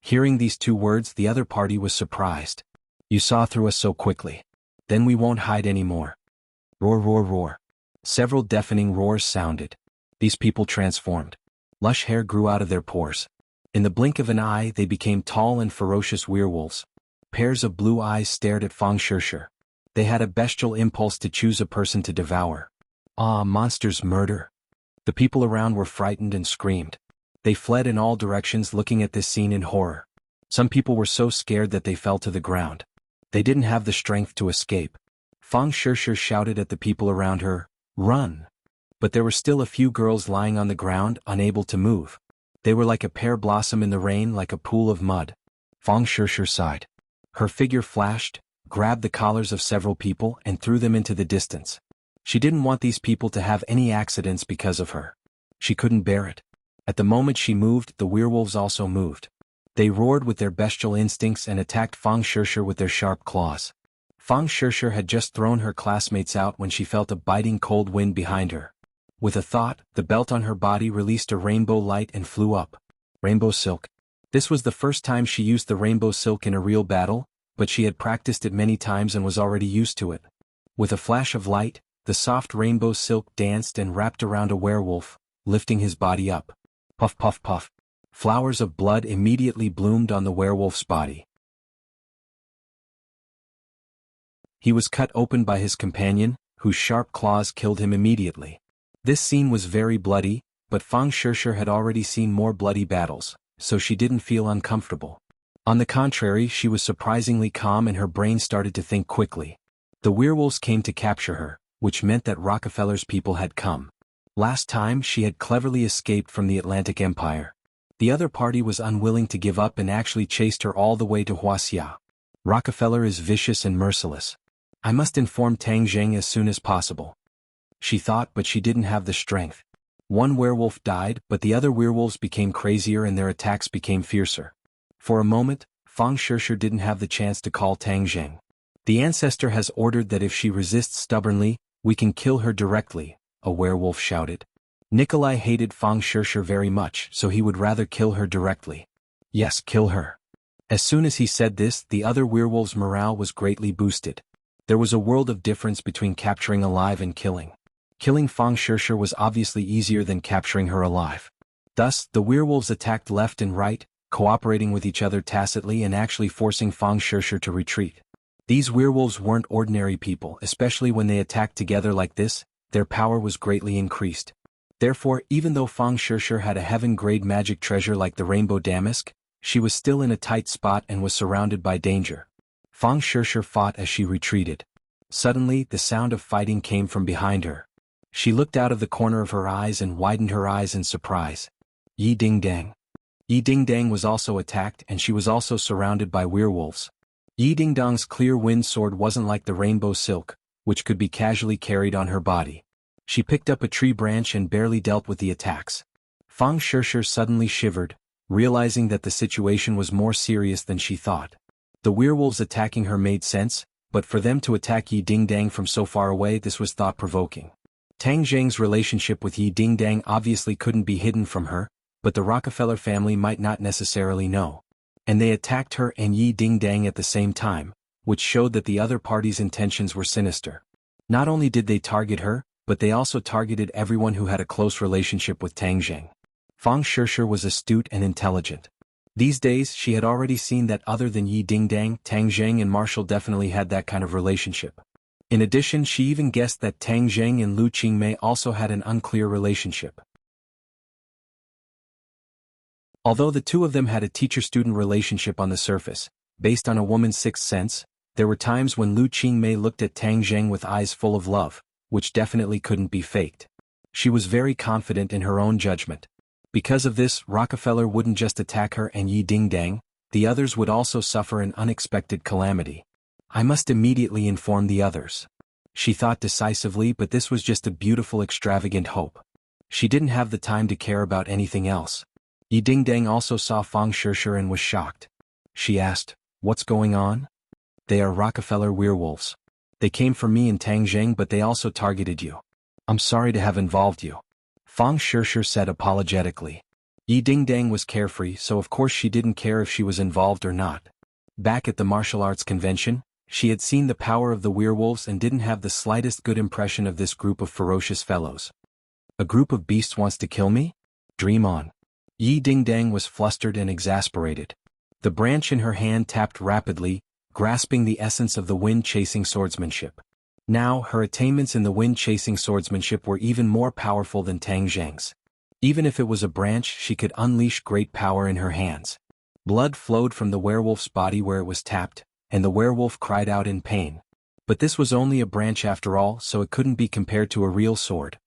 Hearing these two words, the other party was surprised. "You saw through us so quickly. Then we won't hide anymore." Roar roar roar. Several deafening roars sounded. These people transformed. Lush hair grew out of their pores. In the blink of an eye they became tall and ferocious werewolves. Pairs of blue eyes stared at Fang Shishir. They had a bestial impulse to choose a person to devour. "Ah, monsters, murder!" The people around were frightened and screamed. They fled in all directions looking at this scene in horror. Some people were so scared that they fell to the ground. They didn't have the strength to escape. Fang Shishir shouted at the people around her, "Run!" But there were still a few girls lying on the ground, unable to move. They were like a pear blossom in the rain, like a pool of mud. Fang Shishir sighed. Her figure flashed, grabbed the collars of several people and threw them into the distance. She didn't want these people to have any accidents because of her. She couldn't bear it. At the moment she moved, the werewolves also moved. They roared with their bestial instincts and attacked Fang Shishir with their sharp claws. Fang Shishir had just thrown her classmates out when she felt a biting cold wind behind her. With a thought, the belt on her body released a rainbow light and flew up. Rainbow silk. This was the first time she used the rainbow silk in a real battle, but she had practiced it many times and was already used to it. With a flash of light, the soft rainbow silk danced and wrapped around a werewolf, lifting his body up. Puff puff puff. Flowers of blood immediately bloomed on the werewolf's body. He was cut open by his companion, whose sharp claws killed him immediately. This scene was very bloody, but Fang Shishir had already seen more bloody battles, so she didn't feel uncomfortable. On the contrary, she was surprisingly calm and her brain started to think quickly. The werewolves came to capture her, which meant that Rockefeller's people had come. Last time she had cleverly escaped from the Atlantic Empire. The other party was unwilling to give up and actually chased her all the way to Wuxia. Rockefeller is vicious and merciless. I must inform Tang Zheng as soon as possible. She thought, but she didn't have the strength. One werewolf died, but the other werewolves became crazier and their attacks became fiercer. For a moment, Fang Shishir didn't have the chance to call Tang Zheng. The ancestor has ordered that if she resists stubbornly, we can kill her directly, a werewolf shouted. Nikolai hated Fang Shishir very much, so he would rather kill her directly. Yes, kill her. As soon as he said this, the other werewolves' morale was greatly boosted. There was a world of difference between capturing alive and killing. Killing Fang Shishir was obviously easier than capturing her alive. Thus, the werewolves attacked left and right, cooperating with each other tacitly and actually forcing Fang Shishir to retreat. These werewolves weren't ordinary people, especially when they attacked together like this. Their power was greatly increased. Therefore, even though Fang Shishir had a heaven-grade magic treasure like the rainbow damask, she was still in a tight spot and was surrounded by danger. Fang Shishir fought as she retreated. Suddenly, the sound of fighting came from behind her. She looked out of the corner of her eyes and widened her eyes in surprise. Yi Ding Dang. Yi Ding Dang was also attacked and she was also surrounded by werewolves. Yi Ding Dang's clear wind sword wasn't like the rainbow silk, which could be casually carried on her body. She picked up a tree branch and barely dealt with the attacks. Fang Shishir suddenly shivered, realizing that the situation was more serious than she thought. The werewolves attacking her made sense, but for them to attack Yi Ding Dang from so far away, this was thought-provoking. Tang Zheng's relationship with Yi Ding Dang obviously couldn't be hidden from her, but the Rockefeller family might not necessarily know. And they attacked her and Yi Ding Dang at the same time, which showed that the other party's intentions were sinister. Not only did they target her, but they also targeted everyone who had a close relationship with Tang Zheng. Fang Shishir was astute and intelligent. These days she had already seen that other than Yi Ding Dang, Tang Zheng and Marshall definitely had that kind of relationship. In addition, she even guessed that Tang Zheng and Lu Qingmei also had an unclear relationship. Although the two of them had a teacher-student relationship on the surface, based on a woman's sixth sense, there were times when Lu Qingmei looked at Tang Zheng with eyes full of love, which definitely couldn't be faked. She was very confident in her own judgment. Because of this, Rockefeller wouldn't just attack her and Yi Ding Dang, the others would also suffer an unexpected calamity. I must immediately inform the others. She thought decisively, but this was just a beautiful extravagant hope. She didn't have the time to care about anything else. Yi Ding Dang also saw Fang Shishir and was shocked. She asked, "What's going on?" "They are Rockefeller werewolves. They came for me and Tang Zheng, but they also targeted you. I'm sorry to have involved you," Fang Shishir said apologetically. Yi Ding Dang was carefree, so of course she didn't care if she was involved or not. Back at the martial arts convention, she had seen the power of the werewolves and didn't have the slightest good impression of this group of ferocious fellows. "A group of beasts wants to kill me? Dream on." Yi Ding Dang was flustered and exasperated. The branch in her hand tapped rapidly, grasping the essence of the wind-chasing swordsmanship. Now, her attainments in the wind-chasing swordsmanship were even more powerful than Tang Zheng's. Even if it was a branch, she could unleash great power in her hands. Blood flowed from the werewolf's body where it was tapped, and the werewolf cried out in pain. But this was only a branch after all, so it couldn't be compared to a real sword.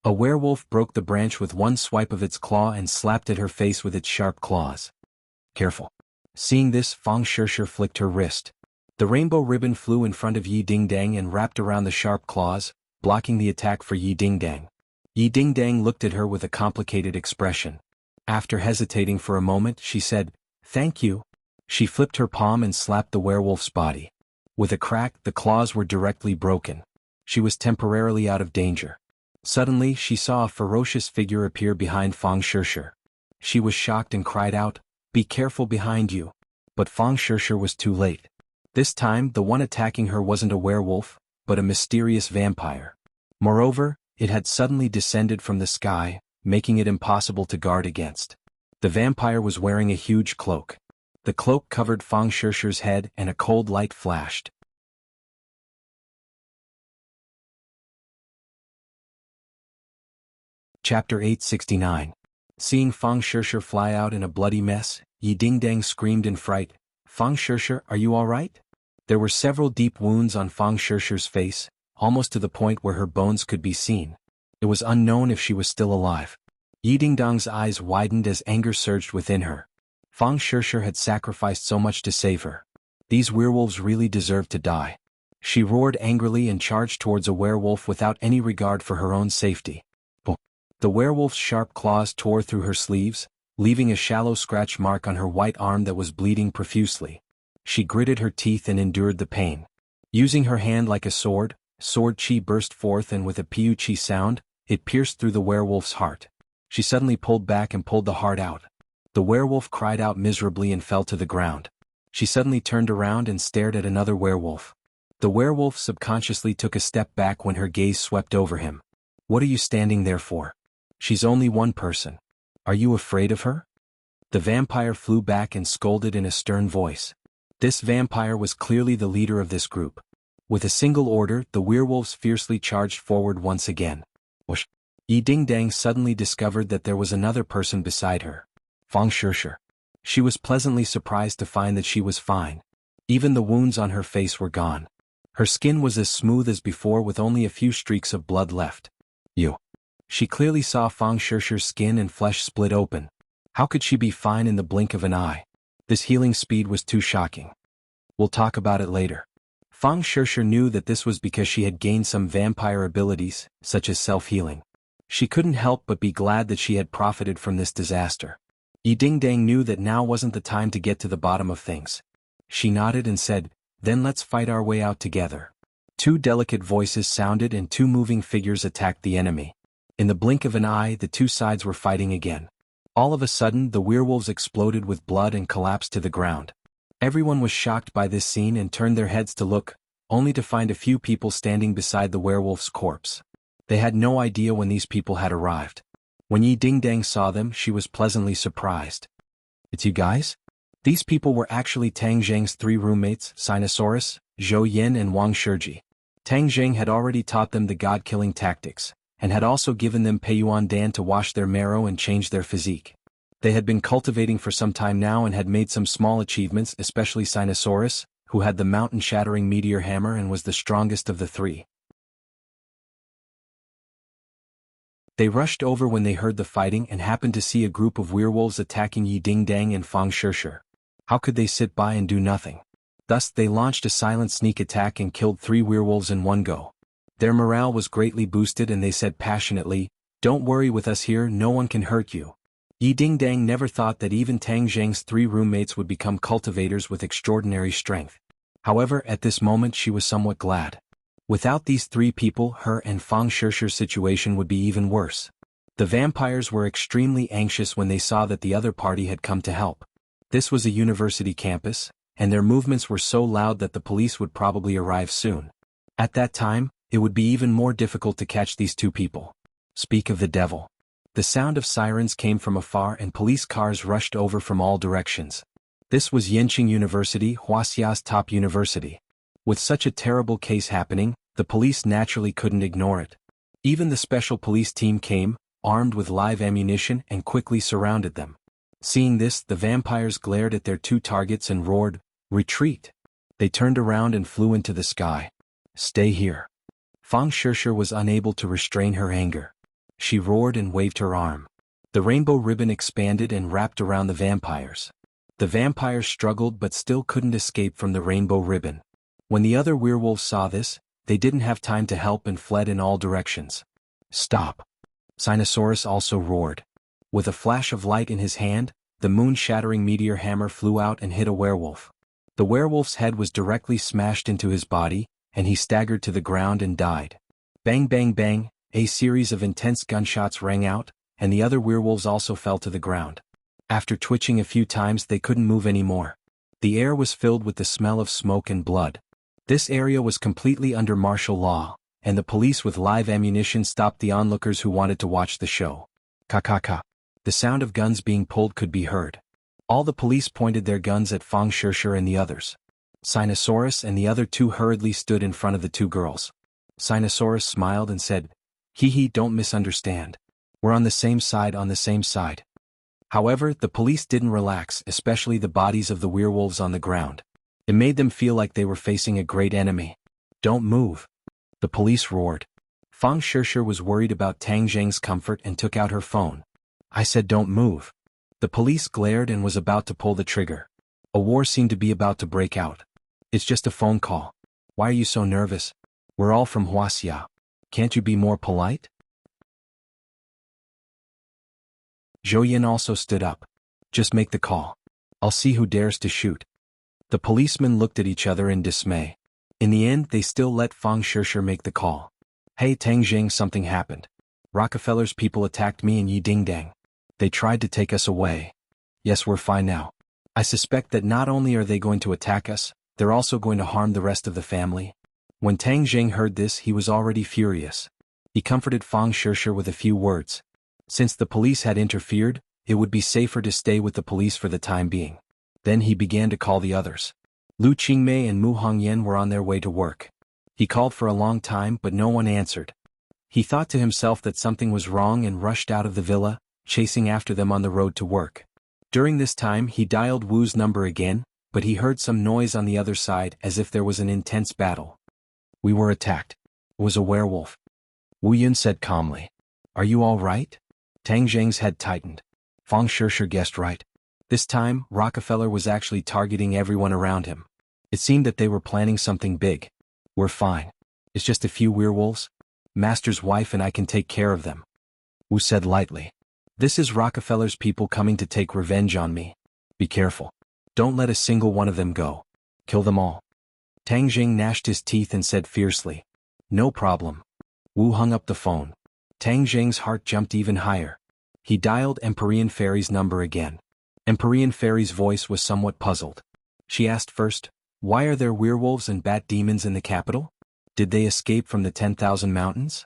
A werewolf broke the branch with one swipe of its claw and slapped at her face with its sharp claws. "Careful." Seeing this, Fang Shishir flicked her wrist. The rainbow ribbon flew in front of Yi Ding Dang and wrapped around the sharp claws, blocking the attack for Yi Ding Dang. Yi Ding Dang looked at her with a complicated expression. After hesitating for a moment, she said, "Thank you." She flipped her palm and slapped the werewolf's body. With a crack, the claws were directly broken. She was temporarily out of danger. Suddenly, she saw a ferocious figure appear behind Fang Shishir. She was shocked and cried out, "Be careful behind you." But Fang Shishir was too late. This time, the one attacking her wasn't a werewolf, but a mysterious vampire. Moreover, it had suddenly descended from the sky, making it impossible to guard against. The vampire was wearing a huge cloak. The cloak covered Fang Shishir's head and a cold light flashed. Chapter 869. Seeing Fang Shishir fly out in a bloody mess, Yi Ding Dang screamed in fright, "Fang Shishir, are you all right?" There were several deep wounds on Fang Shishir's face, almost to the point where her bones could be seen. It was unknown if she was still alive. Yi Ding Dang's eyes widened as anger surged within her. Fang Shishir had sacrificed so much to save her. These werewolves really deserved to die. She roared angrily and charged towards a werewolf without any regard for her own safety. The werewolf's sharp claws tore through her sleeves, leaving a shallow scratch mark on her white arm that was bleeding profusely. She gritted her teeth and endured the pain. Using her hand like a sword chi burst forth and with a piu chi sound, it pierced through the werewolf's heart. She suddenly pulled back and pulled the heart out. The werewolf cried out miserably and fell to the ground. She suddenly turned around and stared at another werewolf. The werewolf subconsciously took a step back when her gaze swept over him. "What are you standing there for? She's only one person." Are you afraid of her? The vampire flew back and scolded in a stern voice. This vampire was clearly the leader of this group. With a single order, the werewolves fiercely charged forward once again. Whoosh! Yi Dingdang suddenly discovered that there was another person beside her. Fang Shishir. She was pleasantly surprised to find that she was fine. Even the wounds on her face were gone. Her skin was as smooth as before with only a few streaks of blood left. You. She clearly saw Fang Shishir's skin and flesh split open. How could she be fine in the blink of an eye? This healing speed was too shocking. We'll talk about it later. Fang Shishir knew that this was because she had gained some vampire abilities, such as self-healing. She couldn't help but be glad that she had profited from this disaster. Yi Dingdang knew that now wasn't the time to get to the bottom of things. She nodded and said, "Then let's fight our way out together." Two delicate voices sounded and two moving figures attacked the enemy. In the blink of an eye, the two sides were fighting again. All of a sudden, the werewolves exploded with blood and collapsed to the ground. Everyone was shocked by this scene and turned their heads to look, only to find a few people standing beside the werewolf's corpse. They had no idea when these people had arrived. When Yi Dingdang saw them, she was pleasantly surprised. "It's you guys?" These people were actually Tang Zheng's three roommates, Sinosaurus, Zhou Yin and Wang Shiji. Tang Zheng had already taught them the god-killing tactics, and had also given them Peiyuan Dan to wash their marrow and change their physique. They had been cultivating for some time now and had made some small achievements, especially Sinosaurus, who had the mountain-shattering meteor hammer and was the strongest of the three. They rushed over when they heard the fighting and happened to see a group of werewolves attacking Yi Dingdang and Fang Shishir. How could they sit by and do nothing? Thus they launched a silent sneak attack and killed 3 werewolves in one go. Their morale was greatly boosted and they said passionately, "Don't worry with us here, no one can hurt you." Yi Dingdang never thought that even Tang Zheng's 3 roommates would become cultivators with extraordinary strength. However, at this moment she was somewhat glad. Without these 3 people, her and Fang Shishir's situation would be even worse. The vampires were extremely anxious when they saw that the other party had come to help. This was a university campus, and their movements were so loud that the police would probably arrive soon. At that time, it would be even more difficult to catch these 2 people. Speak of the devil. The sound of sirens came from afar and police cars rushed over from all directions. This was Yenqing University, Wuxia's top university. With such a terrible case happening, the police naturally couldn't ignore it. Even the special police team came, armed with live ammunition, and quickly surrounded them. Seeing this, the vampires glared at their 2 targets and roared, "Retreat!" They turned around and flew into the sky. "Stay here." Fang Shishir was unable to restrain her anger. She roared and waved her arm. The rainbow ribbon expanded and wrapped around the vampires. The vampires struggled but still couldn't escape from the rainbow ribbon. When the other werewolves saw this, they didn't have time to help and fled in all directions. "Stop!" Sinosaurus also roared. With a flash of light in his hand, the moon-shattering meteor hammer flew out and hit a werewolf. The werewolf's head was directly smashed into his body, and he staggered to the ground and died. Bang bang bang, a series of intense gunshots rang out, and the other werewolves also fell to the ground. After twitching a few times they couldn't move anymore. The air was filled with the smell of smoke and blood. This area was completely under martial law, and the police with live ammunition stopped the onlookers who wanted to watch the show. Ka-ka-ka. The sound of guns being pulled could be heard. All the police pointed their guns at Fang Shishir and the others. Sinosaurus and the other 2 hurriedly stood in front of the 2 girls. Sinosaurus smiled and said, "Hee, don't misunderstand. We're on the same side, on the same side." However, the police didn't relax, especially the bodies of the werewolves on the ground. It made them feel like they were facing a great enemy. "Don't move!" the police roared. Fang Shishir was worried about Tang Zheng's comfort and took out her phone. "I said don't move." The police glared and was about to pull the trigger. A war seemed to be about to break out. "It's just a phone call. Why are you so nervous? We're all from Wuxia. Can't you be more polite?" Zhou Yin also stood up. "Just make the call. I'll see who dares to shoot." The policemen looked at each other in dismay. In the end, they still let Fang Shishir make the call. "Hey Tang Zheng, something happened. Rockefeller's people attacked me and Yi Dingdang. They tried to take us away. Yes, we're fine now. I suspect that not only are they going to attack us, they're also going to harm the rest of the family." When Tang Zheng heard this, he was already furious. He comforted Fang Shishir with a few words. Since the police had interfered, it would be safer to stay with the police for the time being. Then he began to call the others. Lu Qingmei and Mu Hongyan were on their way to work. He called for a long time but no one answered. He thought to himself that something was wrong and rushed out of the villa, chasing after them on the road to work. During this time he dialed Wu's number again, but he heard some noise on the other side as if there was an intense battle. "We were attacked. It was a werewolf," Wu Yun said calmly. "Are you all right?" Tang Zheng's head tightened. Fang Shishir guessed right. This time, Rockefeller was actually targeting everyone around him. It seemed that they were planning something big. "We're fine. It's just a few werewolves. Master's wife and I can take care of them," Wu said lightly. "This is Rockefeller's people coming to take revenge on me. Be careful. Don't let a single one of them go. Kill them all." Tang Zheng gnashed his teeth and said fiercely, "No problem." Wu hung up the phone. Tang Zheng's heart jumped even higher. He dialed Empyrean Fairy's number again. Empyrean Fairy's voice was somewhat puzzled. She asked first, "Why are there werewolves and bat demons in the capital? Did they escape from the 10,000 mountains?"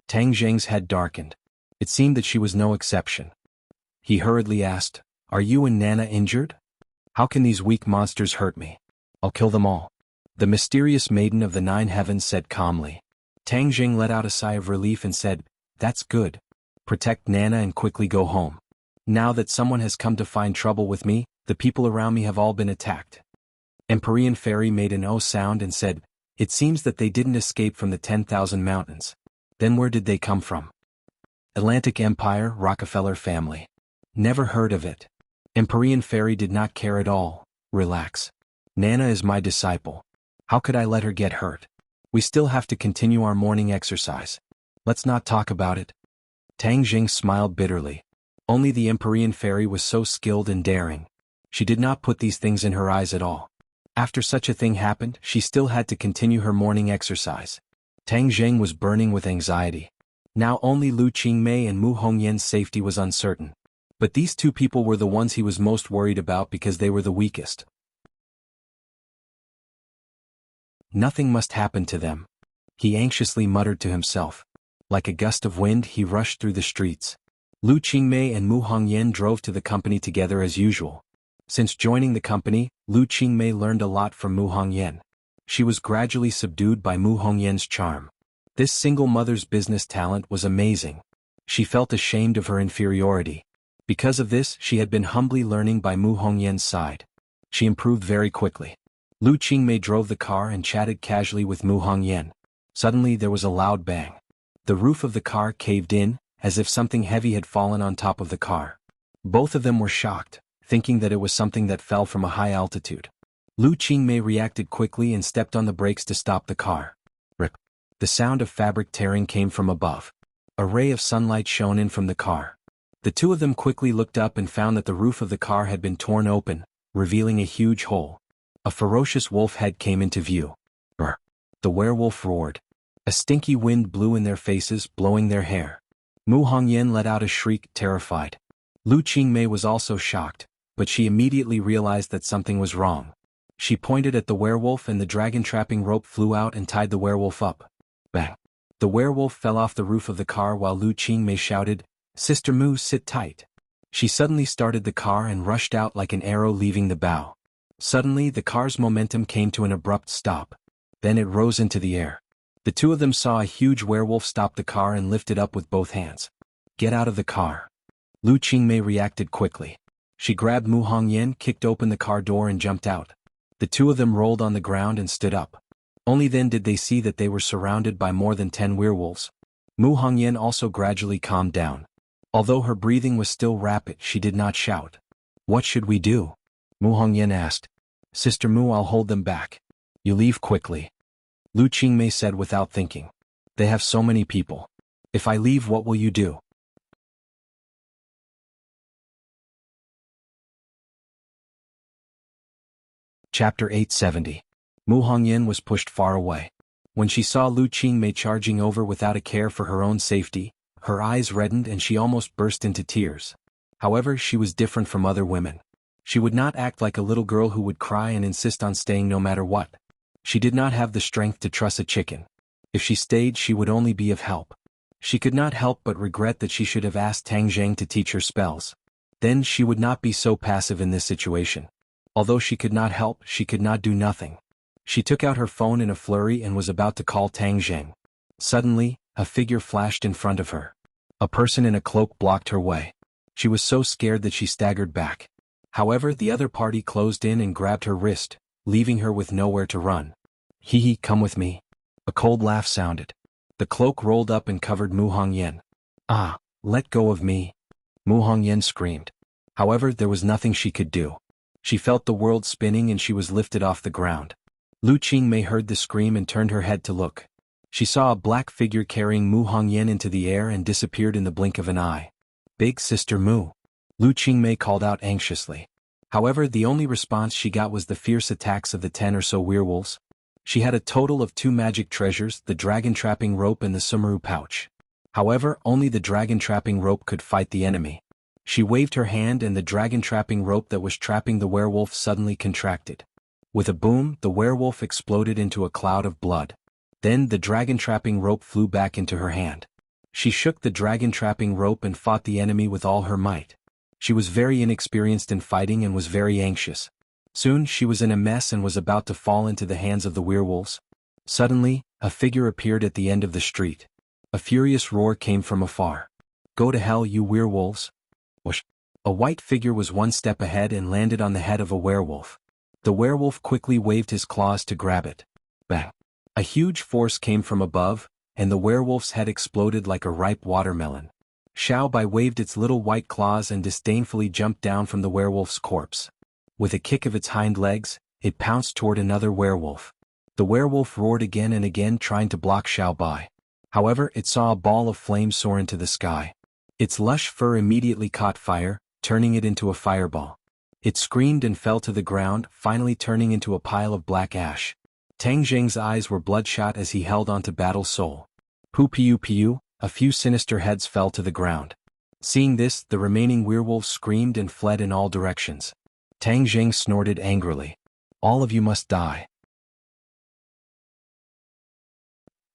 Tang Zheng's head darkened. It seemed that she was no exception. He hurriedly asked, "Are you and Nana injured? How can these weak monsters hurt me? I'll kill them all." The mysterious maiden of the 9 heavens said calmly. Tang Zheng let out a sigh of relief and said, "That's good. Protect Nana and quickly go home. Now that someone has come to find trouble with me, the people around me have all been attacked." Empyrean Fairy made an O sound and said, "It seems that they didn't escape from the 10,000 mountains. Then where did they come from?" "Atlantic Empire, Rockefeller family." "Never heard of it." Empyrean Fairy did not care at all. "Relax. Nana is my disciple. How could I let her get hurt? We still have to continue our morning exercise. Let's not talk about it." Tang Jing smiled bitterly. Only the Empyrean Fairy was so skilled and daring. She did not put these things in her eyes at all. After such a thing happened, she still had to continue her morning exercise. Tang Zheng was burning with anxiety. Now only Lu Qingmei and Mu Hongyan's safety was uncertain. But these two people were the ones he was most worried about because they were the weakest. Nothing must happen to them, he anxiously muttered to himself. Like a gust of wind, he rushed through the streets. Lu Qingmei and Mu Hongyan drove to the company together as usual. Since joining the company, Lu Qingmei learned a lot from Mu Hongyan. She was gradually subdued by Mu Hongyan's charm. This single mother's business talent was amazing. She felt ashamed of her inferiority. Because of this, she had been humbly learning by Mu Hongyan's side. She improved very quickly. Lu Qingmei drove the car and chatted casually with Mu Hongyan. Suddenly there was a loud bang. The roof of the car caved in, as if something heavy had fallen on top of the car. Both of them were shocked, thinking that it was something that fell from a high altitude. Lu Qingmei reacted quickly and stepped on the brakes to stop the car. Rip. The sound of fabric tearing came from above. A ray of sunlight shone in from the car. The two of them quickly looked up and found that the roof of the car had been torn open, revealing a huge hole. A ferocious wolf head came into view. Brr. The werewolf roared. A stinky wind blew in their faces, blowing their hair. Mu Hongyan let out a shriek, terrified. Lu Qingmei was also shocked, but she immediately realized that something was wrong. She pointed at the werewolf and the dragon trapping rope flew out and tied the werewolf up. Bang! The werewolf fell off the roof of the car while Lu Qingmei shouted, "Sister Mu, sit tight." She suddenly started the car and rushed out like an arrow leaving the bow. Suddenly, the car's momentum came to an abrupt stop. Then it rose into the air. The two of them saw a huge werewolf stop the car and lift it up with both hands. "Get out of the car." Lu Qingmei reacted quickly. She grabbed Mu Hongyan, kicked open the car door and jumped out. The two of them rolled on the ground and stood up. Only then did they see that they were surrounded by more than 10 werewolves. Mu Hongyan also gradually calmed down. Although her breathing was still rapid, she did not shout. "What should we do?" Mu Hongyan asked. "Sister Mu, I'll hold them back. You leave quickly," Lu Qingmei said without thinking. "They have so many people. If I leave, what will you do?" Chapter 870. Mu Hongyan was pushed far away. When she saw Lu Qingmei charging over without a care for her own safety, her eyes reddened and she almost burst into tears. However, she was different from other women. She would not act like a little girl who would cry and insist on staying no matter what. She did not have the strength to truss a chicken. If she stayed, she would only be of help. She could not help but regret that she should have asked Tang Zheng to teach her spells. Then she would not be so passive in this situation. Although she could not help, she could not do nothing. She took out her phone in a flurry and was about to call Tang Zheng. Suddenly, a figure flashed in front of her. A person in a cloak blocked her way. She was so scared that she staggered back. However, the other party closed in and grabbed her wrist, leaving her with nowhere to run. Hee, come with me. A cold laugh sounded. The cloak rolled up and covered Mu Hongyan. Ah, let go of me. Mu Hongyan screamed. However, there was nothing she could do. She felt the world spinning and she was lifted off the ground. Lu Qingmei heard the scream and turned her head to look. She saw a black figure carrying Mu Hongyan into the air and disappeared in the blink of an eye. Big Sister Mu. Lu Qingmei called out anxiously. However, the only response she got was the fierce attacks of the 10 or so werewolves. She had a total of 2 magic treasures, the dragon trapping rope and the sumaru pouch. However, only the dragon trapping rope could fight the enemy. She waved her hand and the dragon trapping rope that was trapping the werewolf suddenly contracted. With a boom, the werewolf exploded into a cloud of blood. Then the dragon trapping rope flew back into her hand. She shook the dragon trapping rope and fought the enemy with all her might. She was very inexperienced in fighting and was very anxious. Soon she was in a mess and was about to fall into the hands of the werewolves. Suddenly, a figure appeared at the end of the street. A furious roar came from afar. Go to hell, you werewolves! Whoosh! A white figure was 1 step ahead and landed on the head of a werewolf. The werewolf quickly waved his claws to grab it. Bang! A huge force came from above, and the werewolf's head exploded like a ripe watermelon. Xiao Bai waved its little white claws and disdainfully jumped down from the werewolf's corpse. With a kick of its hind legs, it pounced toward another werewolf. The werewolf roared again and again, trying to block Xiao Bai. However, it saw a ball of flame soar into the sky. Its lush fur immediately caught fire, turning it into a fireball. It screamed and fell to the ground, finally turning into a pile of black ash. Tang Zheng's eyes were bloodshot as he held onto Battle Soul. Piu, a few sinister heads fell to the ground. Seeing this, the remaining werewolves screamed and fled in all directions. Tang Zheng snorted angrily. All of you must die.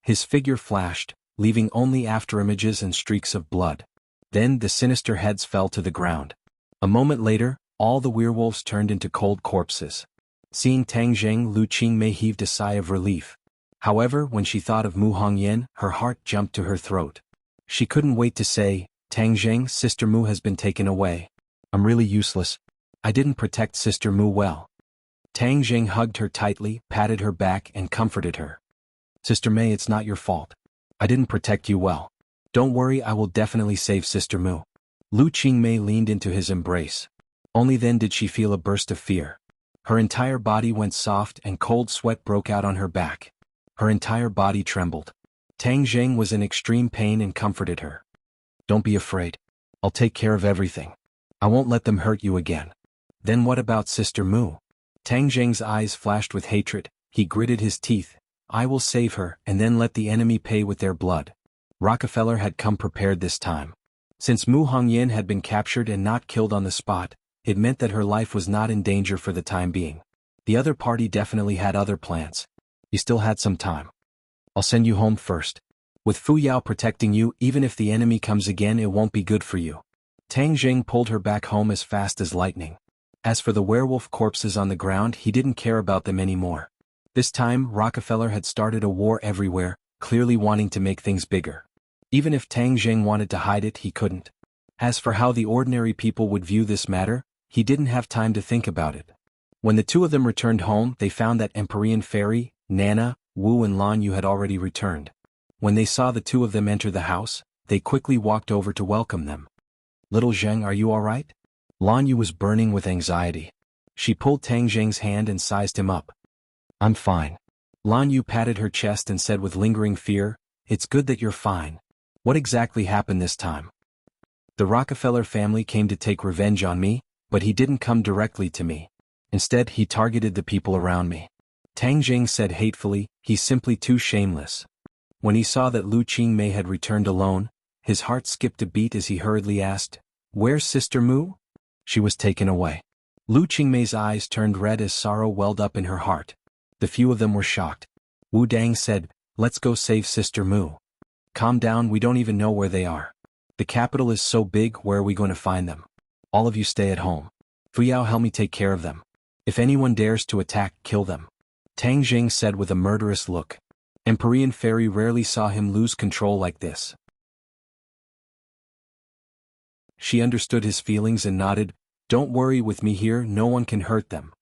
His figure flashed, leaving only afterimages and streaks of blood. Then the sinister heads fell to the ground. A moment later, all the werewolves turned into cold corpses. Seeing Tang Zheng, Lu Qingmei heaved a sigh of relief. However, when she thought of Mu Hongyan, her heart jumped to her throat. She couldn't wait to say, Tang Zheng, Sister Mu has been taken away. I'm really useless. I didn't protect Sister Mu well. Tang Zheng hugged her tightly, patted her back and comforted her. Sister Mei, it's not your fault. I didn't protect you well. Don't worry, I will definitely save Sister Mu. Lu Qingmei leaned into his embrace. Only then did she feel a burst of fear. Her entire body went soft and cold sweat broke out on her back. Her entire body trembled. Tang Zheng was in extreme pain and comforted her. Don't be afraid. I'll take care of everything. I won't let them hurt you again. Then what about Sister Mu? Tang Zheng's eyes flashed with hatred. He gritted his teeth. I will save her and then let the enemy pay with their blood. Rockefeller had come prepared this time. Since Mu Hongyan had been captured and not killed on the spot, it meant that her life was not in danger for the time being. The other party definitely had other plans. You still had some time. I'll send you home first. With Fu Yao protecting you, even if the enemy comes again, it won't be good for you. Tang Zheng pulled her back home as fast as lightning. As for the werewolf corpses on the ground, he didn't care about them anymore. This time, Rockefeller had started a war everywhere, clearly wanting to make things bigger. Even if Tang Zheng wanted to hide it, he couldn't. As for how the ordinary people would view this matter, he didn't have time to think about it. When the two of them returned home, they found that Empyrean Fairy, Nana, Wu and Lan Yu had already returned. When they saw the two of them enter the house, they quickly walked over to welcome them. Little Zheng, are you all right? Lan Yu was burning with anxiety. She pulled Tang Zheng's hand and sized him up. I'm fine. Lan Yu patted her chest and said with lingering fear, It's good that you're fine. What exactly happened this time? The Rockefeller family came to take revenge on me, but he didn't come directly to me. Instead, he targeted the people around me. Tang Zheng said hatefully, he's simply too shameless. When he saw that Lu Qingmei had returned alone, his heart skipped a beat as he hurriedly asked, Where's Sister Mu? She was taken away. Lu Qingmei's eyes turned red as sorrow welled up in her heart. The few of them were shocked. Wu Dang said, Let's go save Sister Mu. Calm down, we don't even know where they are. The capital is so big, where are we going to find them? All of you stay at home. Fuyao, help me take care of them. If anyone dares to attack, kill them. Tang Jing said with a murderous look. Empyrean Fairy rarely saw him lose control like this. She understood his feelings and nodded. Don't worry, with me here, no one can hurt them.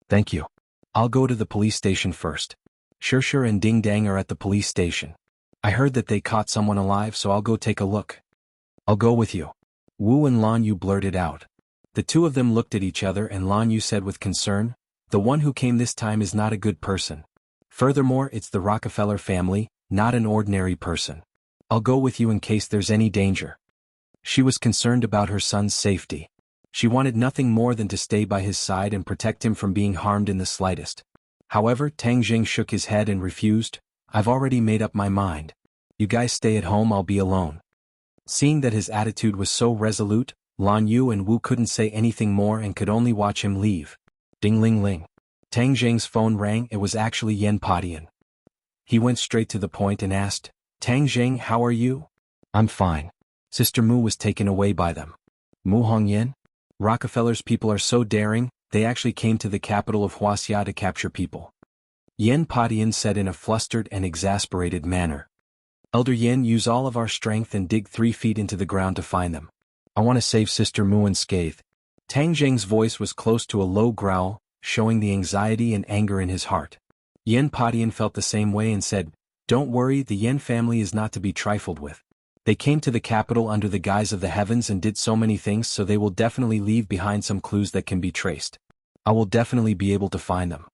Thank you. I'll go to the police station first. Shirshir and Ding Dang are at the police station. I heard that they caught someone alive, so I'll go take a look. I'll go with you. Wu and Lan Yu blurted out. The two of them looked at each other and Lan Yu said with concern, the one who came this time is not a good person. Furthermore, it's the Rockefeller family, not an ordinary person. I'll go with you in case there's any danger. She was concerned about her son's safety. She wanted nothing more than to stay by his side and protect him from being harmed in the slightest. However, Tang Jing shook his head and refused. I've already made up my mind. You guys stay at home, I'll be alone. Seeing that his attitude was so resolute, Lan Yu and Wu couldn't say anything more and could only watch him leave. Ding ling ling. Tang Jing's phone rang. It was actually Yen Padian. He went straight to the point and asked, Tang Jing, how are you? I'm fine. Sister Mu was taken away by them. Mu Hongyan? Rockefeller's people are so daring, they actually came to the capital of Wuxia to capture people. Yen Padian said in a flustered and exasperated manner. Elder Yen, use all of our strength and dig 3 feet into the ground to find them. I want to save Sister Mu unscathed. Tang Jing's voice was close to a low growl, showing the anxiety and anger in his heart. Yen Padian felt the same way and said, Don't worry, the Yen family is not to be trifled with. They came to the capital under the guise of the heavens and did so many things, so they will definitely leave behind some clues that can be traced. I will definitely be able to find them.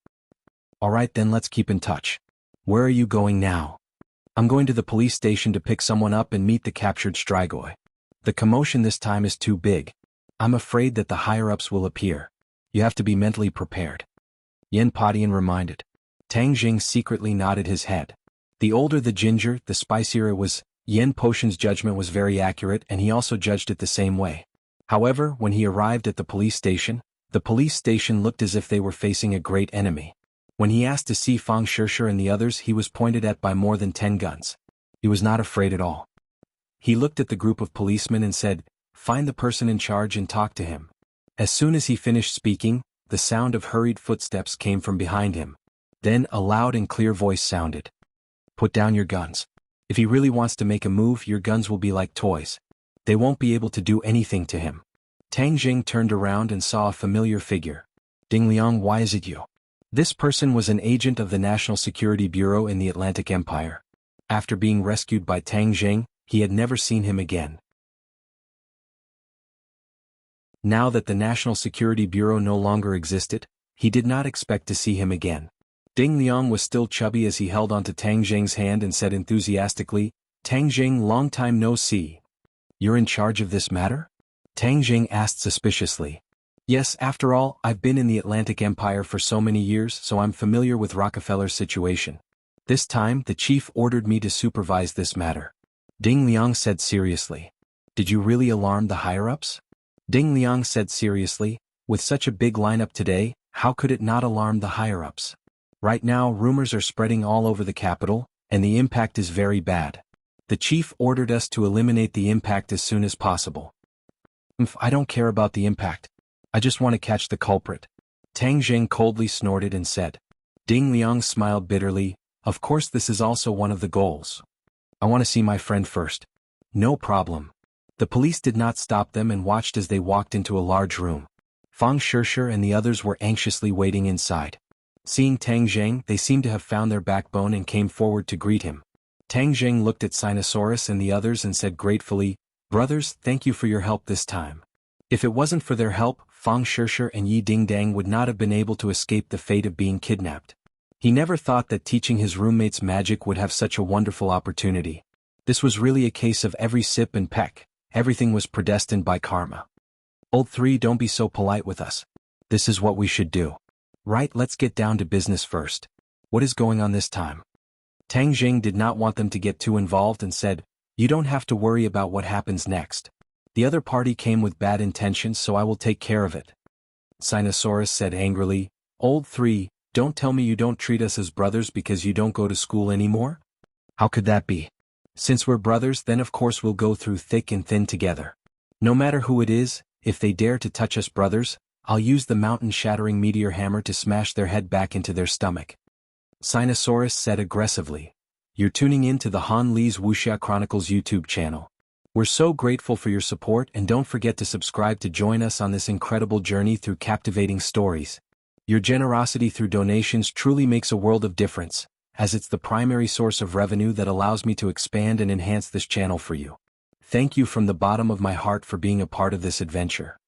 Alright then, let's keep in touch. Where are you going now? I'm going to the police station to pick someone up and meet the captured Strigoi. The commotion this time is too big. I'm afraid that the higher-ups will appear. You have to be mentally prepared. Yen Padian reminded. Tang Jing secretly nodded his head. The older the ginger, the spicier it was. Yen Potion's judgment was very accurate and he also judged it the same way. However, when he arrived at the police station looked as if they were facing a great enemy. When he asked to see Fang Shirshir and the others, he was pointed at by more than 10 guns. He was not afraid at all. He looked at the group of policemen and said, Find the person in charge and talk to him. As soon as he finished speaking, the sound of hurried footsteps came from behind him. Then a loud and clear voice sounded. Put down your guns. If he really wants to make a move, your guns will be like toys. They won't be able to do anything to him. Tang Jing turned around and saw a familiar figure. Ding Liang, why is it you? This person was an agent of the National Security Bureau in the Atlantic Empire. After being rescued by Tang Jing, he had never seen him again. Now that the National Security Bureau no longer existed, he did not expect to see him again. Ding Liang was still chubby as he held onto Tang Jing's hand and said enthusiastically, Tang Jing, long time no see. You're in charge of this matter? Tang Jing asked suspiciously. Yes, after all, I've been in the Atlantic Empire for so many years, so I'm familiar with Rockefeller's situation. This time, the chief ordered me to supervise this matter. Ding Liang said seriously. Did you really alarm the higher-ups? Ding Liang said seriously, with such a big lineup today, how could it not alarm the higher-ups? Right now, rumors are spreading all over the capital, and the impact is very bad. The chief ordered us to eliminate the impact as soon as possible. I don't care about the impact. I just want to catch the culprit. Tang Jing coldly snorted and said. Ding Liang smiled bitterly. Of course, this is also one of the goals. I want to see my friend first. No problem. The police did not stop them and watched as they walked into a large room. Fang Shirshir and the others were anxiously waiting inside. Seeing Tang Jing, they seemed to have found their backbone and came forward to greet him. Tang Jing looked at Sinosaurus and the others and said gratefully, Brothers, thank you for your help this time. If it wasn't for their help, Fang Shirshir and Yi Ding Dang would not have been able to escape the fate of being kidnapped. He never thought that teaching his roommates magic would have such a wonderful opportunity. This was really a case of every sip and peck. Everything was predestined by karma. Old 3, don't be so polite with us. This is what we should do. Right, let's get down to business first. What is going on this time? Tang Jing did not want them to get too involved and said, You don't have to worry about what happens next. The other party came with bad intentions, so I will take care of it. Sinosaurus said angrily, Old 3, don't tell me you don't treat us as brothers because you don't go to school anymore? How could that be? Since we're brothers, then of course we'll go through thick and thin together. No matter who it is, If they dare to touch us brothers, I'll use the mountain-shattering meteor hammer to smash their head back into their stomach. Sinosaurus said aggressively. You're tuning in to the Han Lee's Wuxia Chronicles YouTube channel. We're so grateful for your support, and don't forget to subscribe to join us on this incredible journey through captivating stories. Your generosity through donations truly makes a world of difference, as it's the primary source of revenue that allows me to expand and enhance this channel for you. Thank you from the bottom of my heart for being a part of this adventure.